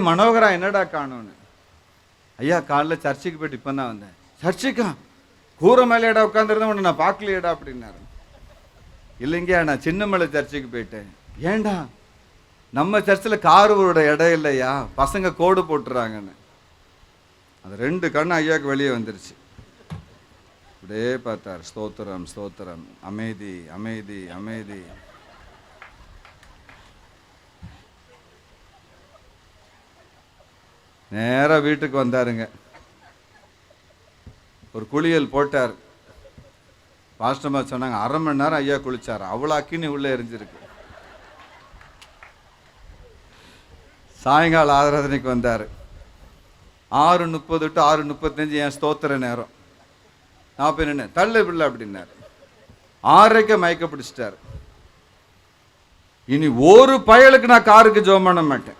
மனோகரா என்னடா காணும்னு. ஐயா, காலைல சர்ச்சுக்கு போயிட்டு இப்போ தான் வந்தேன். சர்ச்சுக்கா? கூரை மேலேடா உட்காந்துருந்தேன், உன்னை நான் பார்க்கலையேடா அப்படின்னாரு. இல்லைங்க, நான் சின்னமலை சர்ச்சுக்கு போயிட்டேன். ஏண்டா? நம்ம சர்ச்சில் காரோட இடம் இல்லையா, பசங்க கோடு போட்டுறாங்கன்னு. அது 2 கண்ணு ஐயாவுக்கு வெளியே வந்துருச்சு. அப்படியே பார்த்தார். ஸ்தோத்திரம் ஸ்தோத்திரம், அமைதி அமைதி அமைதி. நேரா வீட்டுக்கு வந்தாருங்க. ஒரு குளியல் போட்டார். பாஸ்டர்மா சொன்னாங்க 1/2 மணி நேரம் ஐயா குளிச்சார். அவ்வளோ அக்கினி உள்ளே எரிஞ்சிருக்கு. சாயங்கால ஆராதனைக்கு வந்தார். 6:30 to 6:35 என் ஸ்தோத்திர நேரம். நான் போய் நின்று தள்ளு பிள்ளை அப்படின்னாரு. 6:30 மயக்க பிடிச்சிட்டார். இனி ஒரு பயலுக்கு நான் காருக்கு ஜோம் பண்ண மாட்டேன்.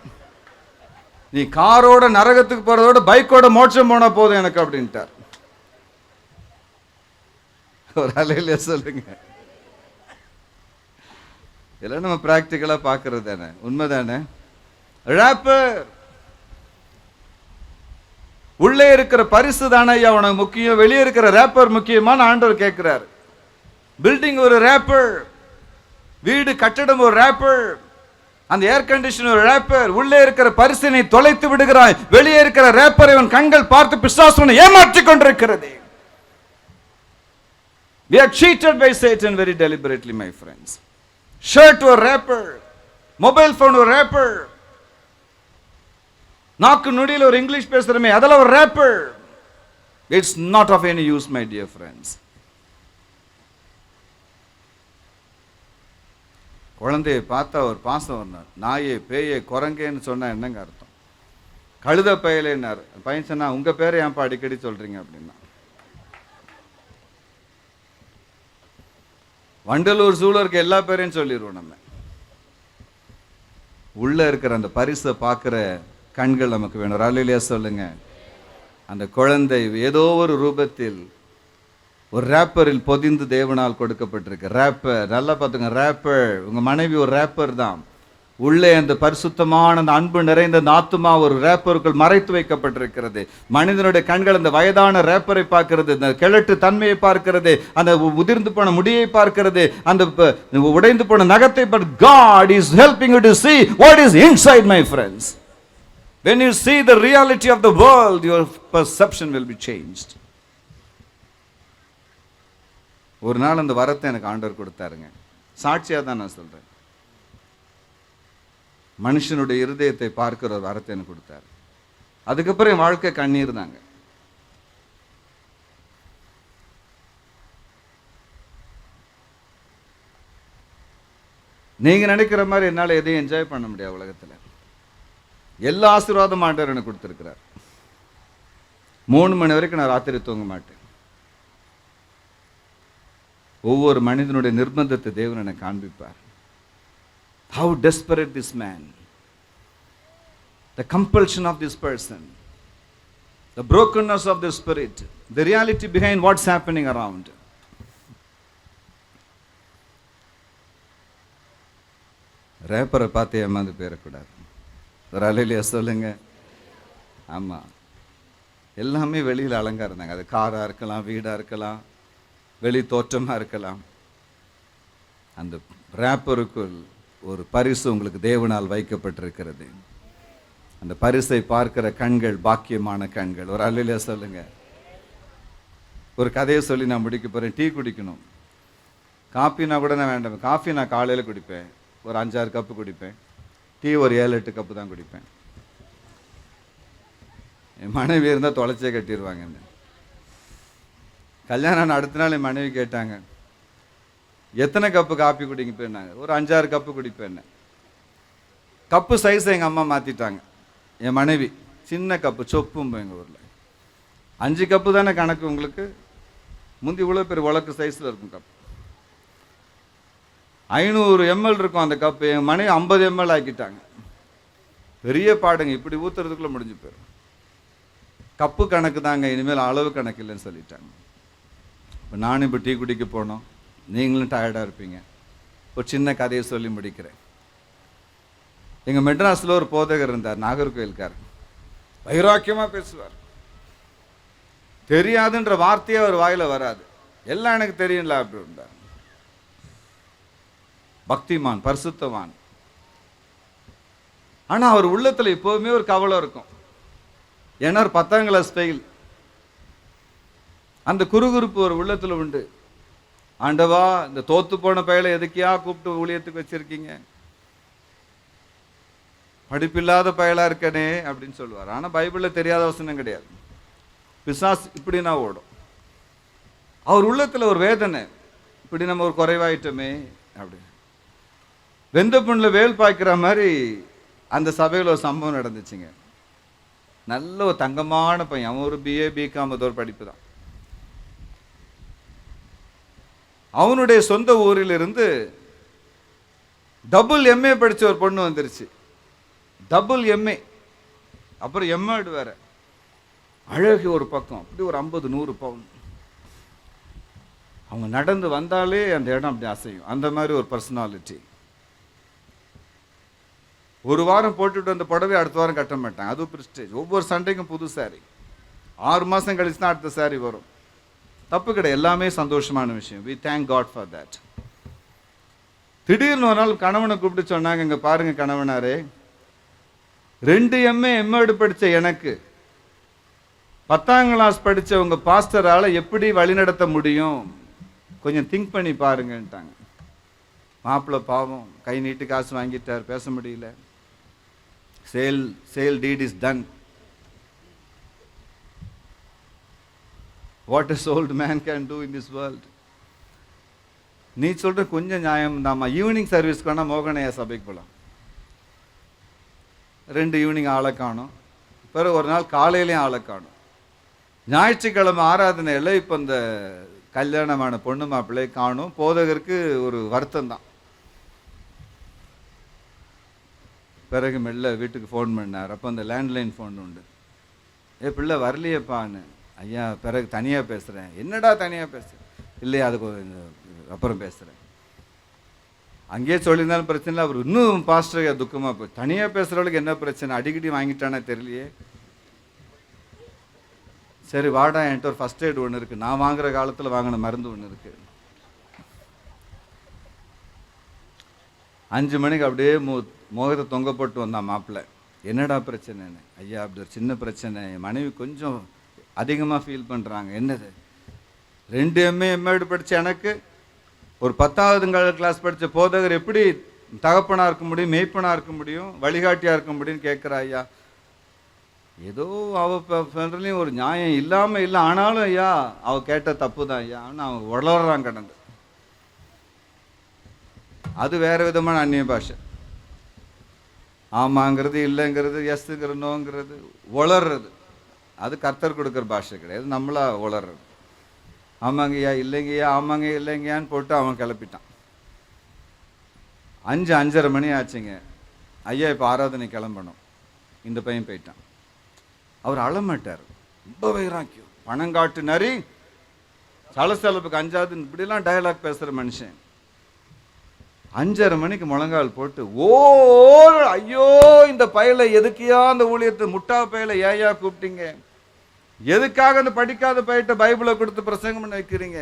நீ காரோட நரகத்துக்கு போறதோட பைக்கோட மோட்சம் போனா போதும் எனக்கு அப்படின்ட்டார். ஒரு அலையில சொல்லுங்க. இதெல்லாம் நம்ம பிராக்டிக்கலா பாக்குறது தானே, உண்மைதானே? ராப்பர் உள்ளே இருக்கிற பரிசு தானே ஐயா உனக்கு முக்கியம், வெளியே இருக்கிற ரேப்பர் முக்கியமான ஆண்டவர் கேட்கிறார். பில்டிங் ஒரு ரேப்பர், வீடு கட்டடம் ஒரு ரேப்பர், அந்த ஏர் கண்டிஷன் ஒரு ரேப்பர். உள்ளே இருக்கிற பரிசினை தொலைத்து விடுகிறாய், வெளியே இருக்கிற ரேப்பரை இவன் கண்கள் பார்த்து பிசாசு ஏமாற்றிக் கொண்டிருக்கிறது. We are cheated by Satan very deliberately, my friends. Shirt or rapper, mobile phone or rapper, நாக்கு நொடியில் ஒரு இங்கிலீஷ் பேசுறமே அதெல்லாம் ஒரு wrapper. It's not of any use my dear friends. குழந்தையை பார்த்தா ஒரு பாசம் வரணும். நாயே பேயே குரங்கேன்னு சொன்னா என்னங்க அர்த்தம்? கழுத பயலேன்னாரு. பையன் சொன்னா உங்க பேரை ஏன்ப்பா அடிக்கடி சொல்றீங்க அப்படின்னா. வண்டலூர் சூழலுக்கு எல்லா பேரையும் சொல்லிடுவோம் நம்ம. உள்ள இருக்கிற அந்த பரிசை பார்க்கிற கண்கள் நமக்கு வேணும். அல்லேலூயா சொல்லுங்க. அந்த குழந்தை ஏதோ ஒரு ரூபத்தில் ஒரு ரேப்பரில் பொதிந்து தேவனால் கொடுக்கப்பட்டிருக்கு. ரேப்பர், நல்லா பார்த்துங்க, ரேப்பர். உங்கள் மனைவி ஒரு ரேப்பர் தான். உள்ளே அந்த பரிசுத்தமான அந்த அன்பு நிறைந்த அந்த ஆத்துமா ஒரு ரேப்பருக்குள் மறைத்து வைக்கப்பட்டிருக்கிறது. மனிதனுடைய கண்கள் அந்த வயதான ரேப்பரை பார்க்கிறது, அந்த கிழட்டு தன்மையை பார்க்கிறது, அந்த உதிர்ந்து போன முடியை பார்க்கிறது, அந்த உடைந்து போன நகத்தை. But God is helping you to see what is inside, my friends. When you see the reality of the world, your perception will be changed. ஒரு நாள் அந்த வரத்தை எனக்கு ஆண்டவர் கொடுத்தாருங்க. சாட்சியாக தான் நான் சொல்கிறேன். மனுஷனுடைய இருதயத்தை பார்க்கிற ஒரு வரத்தை எனக்கு கொடுத்தாரு. அதுக்கப்புறம் என் வாழ்க்கை கண்ணீர் தாங்க. நீங்க நினைக்கிற மாதிரி என்னால் எதையும் என்ஜாய் பண்ண முடியாது உலகத்தில். எல்லா ஆசீர்வாதம் ஆண்டவர் எனக்கு கொடுத்துருக்கிறார். 3 மணி வரைக்கும் நான் ராத்திரி தூங்க மாட்டேன். ஒவ்வொரு மனிதனுடைய நிர்பந்தத்தை தேவன் எனக்கு காண்பிப்பார். How desperate this man, the compulsion of this person, the brokenness of the spirit, the reality behind what's happening around. ரேப்பரை பார்த்து ஏமாந்து போயிடக்கூடாது. ஒரு அலையிலேயே சொல்லுங்க. ஆமாம், எல்லாமே வெளியில் அலங்காரம் தாங்க. அது காராக இருக்கலாம், வீடாக இருக்கலாம், வெளி தோற்றமாக இருக்கலாம். அந்த ரேப்பருக்குள் ஒரு பரிசு உங்களுக்கு தேவனால் வைக்கப்பட்டிருக்கிறது. அந்த பரிசை பார்க்கிற கண்கள் பாக்கியமான கண்கள். ஒரு அல்லையிலே சொல்லுங்க. ஒரு கதையை சொல்லி நான் முடிக்க போகிறேன். டீ குடிக்கணும். காஃபினா கூட நான் வேண்டாம். காஃபி நான் காலையில் குடிப்பேன், ஒரு 5-6 கப்பு குடிப்பேன். டீ ஒரு 7-8 கப்பு தான் குடிப்பேன். என் மனைவி இருந்தால் தொலைச்சே கட்டிடுவாங்க. கல்யாணம் அடுத்த நாள் என் மனைவி கேட்டாங்க, எத்தனை கப்பு காப்பி குடிப்பேன்னாங்க. ஒரு 5-6 கப்பு குடிப்பேன். கப்பு சைஸை எங்கள் அம்மா மாற்றிட்டாங்க. என் மனைவி சின்ன கப்பு, சொப்பும் எங்கள் ஊரில் 5 கப்பு தானே கணக்கு உங்களுக்கு. முந்தி இவ்வளோ பெரிய உலக்கு சைஸில் இருக்கும் கப்பு. 500 ml இருக்கும் அந்த கப்பு. என் மனைவி 50 ml ஆக்கிட்டாங்க. பெரிய பாடுங்க. இப்படி ஊற்றுறதுக்குள்ளே முடிஞ்சு போயிடும். கப்பு கணக்கு தாங்க, இனிமேல் அளவு கணக்கு இல்லைன்னு சொல்லிட்டாங்க. இப்போ நானும் இப்போ டீ குடிக்க போனோம். நீங்களும் டயர்டாக இருப்பீங்க. ஒரு சின்ன கதையை சொல்லி முடிக்கிறேன். எங்கள் மெட்ராஸில் ஒரு போதகர் இருந்தார், நாகர்கோயில்கார். வைராக்கியமாக பேசுவார். தெரியாதுன்ற வார்த்தையே அவர் வாயில வராது. எல்லாம் எனக்கு தெரியும்ல அப்படி இருந்தார். பக்திமான், பரிசுத்தவான். ஆனால் அவர் உள்ளத்தில் எப்போவுமே ஒரு கவலை இருக்கும். ஏன்னா ஒரு 10ஆம் கிளாஸ் ஃபெயில். அந்த குறுகுறுப்பு ஒரு உள்ளத்தில் உண்டு. ஆண்டவா, இந்த தோத்து போன பையலை எதுக்கியா கூப்பிட்டு ஊழியத்துக்கு வச்சிருக்கீங்க? படிப்பில்லாத பயலா இருக்கனே அப்படின்னு சொல்லுவார். ஆனால் பைபிளில் தெரியாத வசனம் கிடையாது. பிசாஸ் இப்படின்னா ஓடும். அவர் உள்ளத்தில் ஒரு வேதனை, இப்படி நம்ம ஒரு குறைவாயிட்டோமே அப்படி. வெந்த புண்ணில் வேல் பாய்க்கிற மாதிரி அந்த சபையில் ஒரு சம்பவம் நடந்துச்சுங்க. நல்ல ஒரு தங்கமான பையன். அவன் ஒரு BA BCom ஒரு படிப்பு தான். அவனுடைய சொந்த ஊரிலிருந்து டபுள் MA படித்த ஒரு பொண்ணு வந்துருச்சு. டபுள் MA, அப்புறம் MAd வேற. அழகு ஒரு பக்கம், அப்படி ஒரு 50-100 பவுன். அவங்க நடந்து வந்தாலே அந்த இடம் அப்படி அசையும். அந்த மாதிரி ஒரு பர்சனாலிட்டி. ஒரு வாரம் போட்டுட்டு அந்த புடவை அடுத்த வாரம் கட்ட மாட்டாங்க. அதுவும் பிரிஸ்டேஜ். ஒவ்வொரு சண்டைக்கும் புது சாரி. 6 மாதம் கழிச்சு தான் அடுத்த சாரி வரும். தப்பு கிடையாது, எல்லாமே சந்தோஷமான விஷயம். we thank God for that. திடீர்னு ஒரு நாள் கணவனை கூப்பிட்டு சொன்னாங்க, இங்கே பாருங்க கணவனாரே, 2 MA MAd படித்த எனக்கு 10ஆம் கிளாஸ் படித்த உங்க பாஸ்டரால் எப்படி வழிநடத்த முடியும்? கொஞ்சம் திங்க் பண்ணி பாருங்கன்ட்டாங்க. மாப்பிள்ளை பாவம், கை நீட்டு காசு வாங்கிட்டார், பேச முடியல. Sale deed is done. What a sold man can do in this world. நீ சொல்ற கொஞ்சம் நியாயம் தாம்மா. ஈவினிங் சர்வீஸ்க்கு வேணா மோகனையா சபைக்கு போகலாம். 2 ஈவினிங் ஆளை காணும். பிறகு ஒரு நாள் காலையிலையும் ஆளை காணும். ஞாயிற்றுக்கிழமை ஆராதனையில் இப்போ இந்த கல்யாணமான பொண்ணு மாப்பிள்ளை காணும். போதகருக்கு ஒரு வருத்தம் தான். பிறகு மெல்ல வீட்டுக்கு ஃபோன் பண்ணார். அப்போ அந்த லேண்ட்லைன் ஃபோன் உண்டு. பிள்ளை வரலையேப்பான்னு. ஐயா, பிறகு தனியாக பேசுகிறேன். என்னடா தனியாக பேசுகிறேன்? இல்லையா அது அப்புறம் பேசுகிறேன். அங்கேயே சொல்லியிருந்தாலும் பிரச்சனை இல்லை. அவர் இன்னும் பாஸ்டர் துக்கமாக போய் தனியாக பேசுகிறவளுக்கு என்ன பிரச்சனை, அடிக்கடி வாங்கிட்டானே தெரியலையே. சரி வாடா, என்கிட்ட ஒரு ஃபஸ்ட் எய்டு ஒன்று இருக்குது, நான் வாங்குகிற காலத்தில் வாங்கின மருந்து ஒன்று இருக்குது. 5 மணிக்கு அப்படியே முகத்தை தொங்க போட்டு வந்தான் மாப்பிள்ளை. என்னடா பிரச்சனைன்னு. ஐயா அப்படி ஒரு சின்ன பிரச்சனை, என் மனைவி கொஞ்சம் அதிகமாக ஃபீல் பண்ணுறாங்க. என்னது? 2 எம்ஏடு படித்த எனக்கு ஒரு 10வது கிளாஸ் படித்த போதகர் எப்படி தகப்பனாக இருக்க முடியும், மேய்ப்பனாக இருக்க முடியும், வழிகாட்டியாக இருக்க முடியும்னு கேட்குறா. ஐயா ஏதோ அவள்லையும் ஒரு நியாயம் இல்லாமல் இல்லை, ஆனாலும் ஐயா அவள் கேட்ட தப்பு தான் ஐயா, ஆனால் அவன் வளர்றான் கடந்து. அது வேறு விதமான அந்நிய பாஷை. ஆமாங்கிறது, இல்லைங்கிறது, எஸ்ங்கிறது, நோங்கிறது, வளர்றது. அது கர்த்தர் கொடுக்குற பாஷை கிடையாது, நம்மளா வளர்றது. ஆமாங்கய்யா இல்லைங்கய்யா, ஆமாங்க இல்லைங்கய்யான்னு போட்டு அவன் கிளப்பிட்டான். 5:30 மணி ஆச்சுங்க. ஐயா இப்போ ஆராதனை கிளம்பணும். இந்த பையன் போயிட்டான். அவர் அழமாட்டார், ரொம்ப வைராக்கியம், பணங்காட்டு நரி, சலசலப்புக்கு அஞ்சாது, இப்படிலாம் டயலாக் பேசுகிற மனுஷன். 5:30 மணிக்கு முழங்கால் போட்டு ஐயோ இந்த பயலை எதுக்கியா அந்த ஊழியத்தை முட்டா பயலை ஏயா கூப்பிட்டீங்க, எதுக்காக அந்த படிக்காத பையிட்ட பைபிளை கொடுத்து பிரசங்கம் பண்ண வைக்கிறீங்க,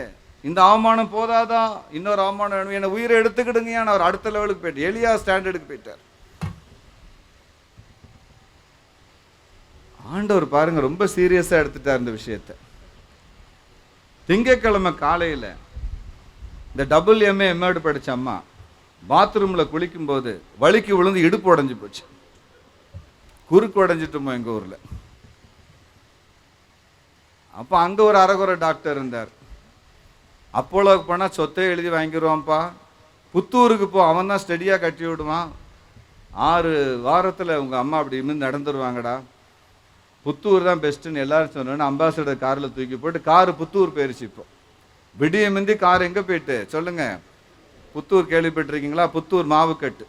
இந்த அவமானம் போதாதா, இன்னொரு அவமானம் வேணும், என்னை உயிரை எடுத்துக்கிடுங்கன்னு அவர் அடுத்த லெவலுக்கு போயிட்டு எலியா ஸ்டாண்டர்டுக்கு போயிட்டார். ஆண்டவர் பாருங்க ரொம்ப சீரியஸா எடுத்துட்டார் இந்த விஷயத்தை. திங்கட்கிழமை காலையில இந்த எம்ஏடு படிச்ச அம்மா பாத்ரூம்ல குளிக்கும் போது வலிக்கு விழுந்து இடுப்பு உடைஞ்சு போச்சு. குறுக்கு உடைஞ்சிட்டுமோ எங்க ஊர்ல. அப்ப அங்க ஒரு அரகுறை டாக்டர் இருந்தார். அப்போலோக்கு போனா சொத்தை எழுதி வாங்கிடுவான்ப்பா, புத்தூருக்கு போ, அவன் தான் ஸ்டெடியா கட்டி விடுவான், 6 வாரத்துல உங்க அம்மா அப்படி இருந்து நடந்துருவாங்கடா, புத்தூர் தான் பெஸ்ட்டுன்னு எல்லாரும் சொன்னோன்னு அம்பாசடர் காரில் தூக்கி போட்டு காரு புத்தூர் போயிருச்சு. இப்போ விடிய முந்தி கார் எங்கே போயிட்டு சொல்லுங்க, புத்தூர் கேள்விப்பட்டிருக்கீங்களா? புத்தூர் மாவுக்கட்டு.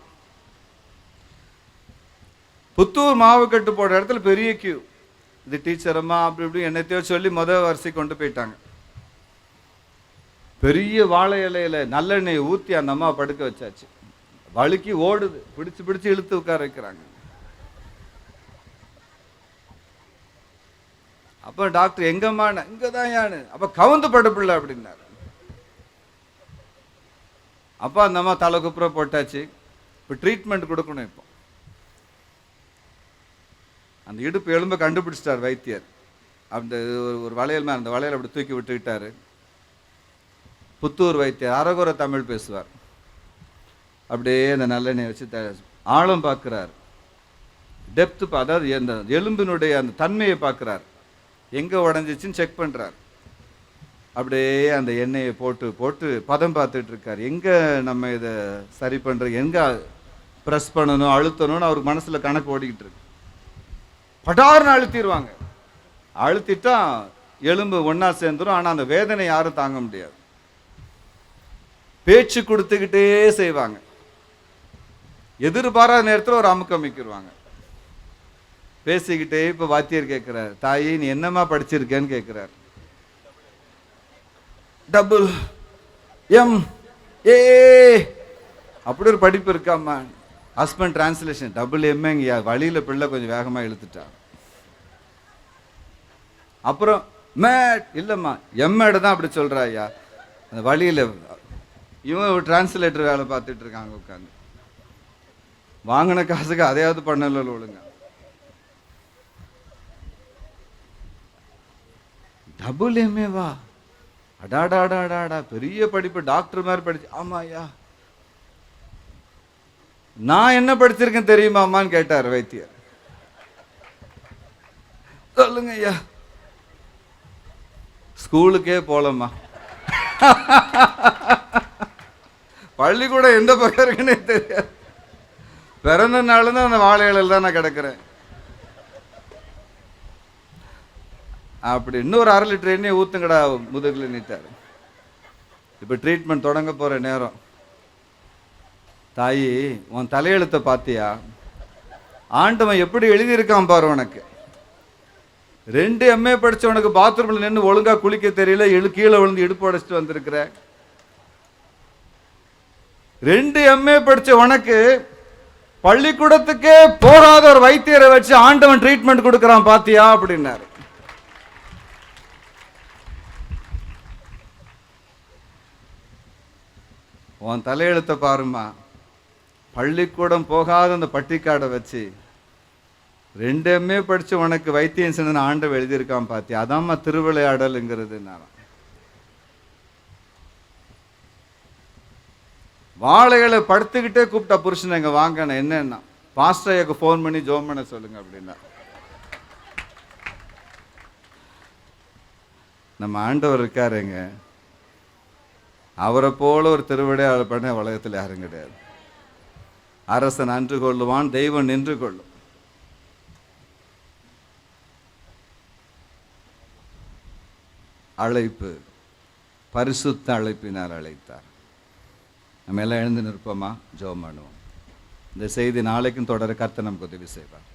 புத்தூர் மாவுக்கட்டு போடுற இடத்துல பெரிய கியூ. இது டீச்சரம்மா அப்படி இப்படி என்னத்தையோ சொல்லி வரிசை கொண்டு போயிட்டாங்க. பெரிய வாழை இலையில நல்லெண்ணெய் ஊற்றி அந்த அம்மா படுக்க வச்சாச்சு. வழுக்கி ஓடுது, பிடிச்சு பிடிச்சு இழுத்து உட்கார வைக்கிறாங்க. அப்போ டாக்டர் எங்கம்மா, இங்கே தான் யானு, அப்போ கவுந்து படுப்பில்லை அப்படின்னாரு. அப்போ அந்த அம்மா தலை குப்புற போட்டாச்சு. இப்போ ட்ரீட்மெண்ட் கொடுக்கணும். இப்போ அந்த இடுப்பு எலும்பை கண்டுபிடிச்சிட்டார் வைத்தியர். அந்த ஒரு வளையல் மேலே அந்த வளையல் அப்படி தூக்கி விட்டுக்கிட்டாரு. புத்தூர் வைத்தியர் அரகுறை தமிழ் பேசுவார். அப்படியே அந்த நல்லெண்ணெய் வச்சு ஆழம் பார்க்குறார், டெப்த்து, அதாவது அந்த எலும்பினுடைய அந்த தன்மையை பார்க்குறார், எங்கே உடஞ்சிச்சின்னு செக் பண்ணுறார். அப்படியே அந்த எண்ணெயை போட்டு போட்டு பதம் பார்த்துட்டு இருக்கார். எங்கே நம்ம இதை சரி பண்ணுற, எங்கே ப்ரெஸ் பண்ணணும் அழுத்தணும்னு அவருக்கு மனசில் கணக்கு ஓடிக்கிட்டு இருக்கு. படார்னு அழுத்திடுவாங்க. அழுத்திட்டா எலும்பு ஒன்றா சேர்ந்துடும். ஆனால் அந்த வேதனை யாரும் தாங்க முடியாது. பேச்சு கொடுத்துக்கிட்டே செய்வாங்க. எதிர்பாராத நேரத்தில் ஒரு அமுக்கம் அமைக்கிடுவாங்க. பேசிக்கிட்டே இப்போ வாத்தியர் கேட்குறார், தாயி நீ என்னம்மா படிச்சிருக்கேன்னு கேட்குறார். MA அப்படி ஒரு படிப்பு இருக்காம்மா. ஹஸ்பண்ட் டிரான்ஸ்லேஷன் MA வழியில் பிள்ளை கொஞ்சம் வேகமாக இழுத்துட்டா. அப்புறம் மேட் இல்லைம்மா எம்மேடு தான் அப்படி சொல்கிறா ஐயா. அந்த வழியில் இவன் ஒரு டிரான்ஸ்லேட்டர் வேலை பார்த்துட்டு இருக்காங்க உட்காந்து. வாங்கின காசுக்கு அதையாவது பண்ணல ஒழுங்க. MA அடாடாடாடாடா பெரிய படிப்பு, டாக்டர் மாதிரி படிச்சு. ஆமா ஐயா. நான் என்ன படிச்சிருக்கேன் தெரியுமாம்மான்னு கேட்டார் வைத்தியர். சொல்லுங்க ஐயா. ஸ்கூலுக்கே போலம்மா. பள்ளிக்கூடம் எந்த பக்கம் இருக்குன்னே தெரியாது. பிறந்த நாள் தான் அந்த வாழை இலையில் தான் நான் கிடக்கிறேன். அப்படி இன்னொரு 1/2 லிட்டர் எண்ணெய் ஊத்துங்கடா முதுகில் நீட்டார். இப்போ ட்ரீட்மெண்ட் தொடங்க போகிற நேரம். தாயி உன் தலையெழுத்தை பார்த்தியா? ஆண்டவன் எப்படி எழுதியிருக்கான் பாரு உனக்கு. 2 MA படிச்சவனுக்கு பாத்ரூம்ல நின்று ஒழுங்கா குளிக்க தெரியல, கீழே விழுந்து இடுப்பு உடைச்சிட்டு வந்திருக்கிற. 2 MA படிச்ச உனக்கு பள்ளிக்கூடத்துக்கே போகாத ஒரு வைத்தியரை வச்சு ஆண்டவன் ட்ரீட்மெண்ட் கொடுக்கறான் பாத்தியா அப்படின்னாரு. உன் தலையெழுத்த பாருமா, பள்ளிக்கூடம் போகாத அந்த பட்டிக்காடை வச்சு 2 MA படிச்சு உனக்கு வைத்தியம் செஞ்சு ஆண்டவன் எழுதியிருக்கான் பாத்தியா, அதாம்மா திருவிளையாடலுங்கிறது. வாழைகளை படுத்துக்கிட்டே கூப்பிட்டா புருஷன் எங்க வாங்கண்ண, என்னன்னா பாஸ்டருக்கு ஃபோன் பண்ணி ஜோம் பண்ண சொல்லுங்க அப்படின்னா. நம்ம ஆண்டவர் இருக்காருங்க, அவரை போல ஒரு திருவிளையாடல் பண்ண உலகத்தில் யாரும் கிடையாது. அரசன் அன்று கொள்ளுவான், தெய்வம் நின்று கொள்ளும். அழைப்பு பரிசுத்த அழைப்பினால் அழைத்தார். நம்ம எல்லாம் எழுந்து நிற்போமா, ஜெபம் பண்ணுவோம். இந்த செய்தி நாளைக்கும் தொடர கர்த்தர் நமக்கு உதவி செய்வார்.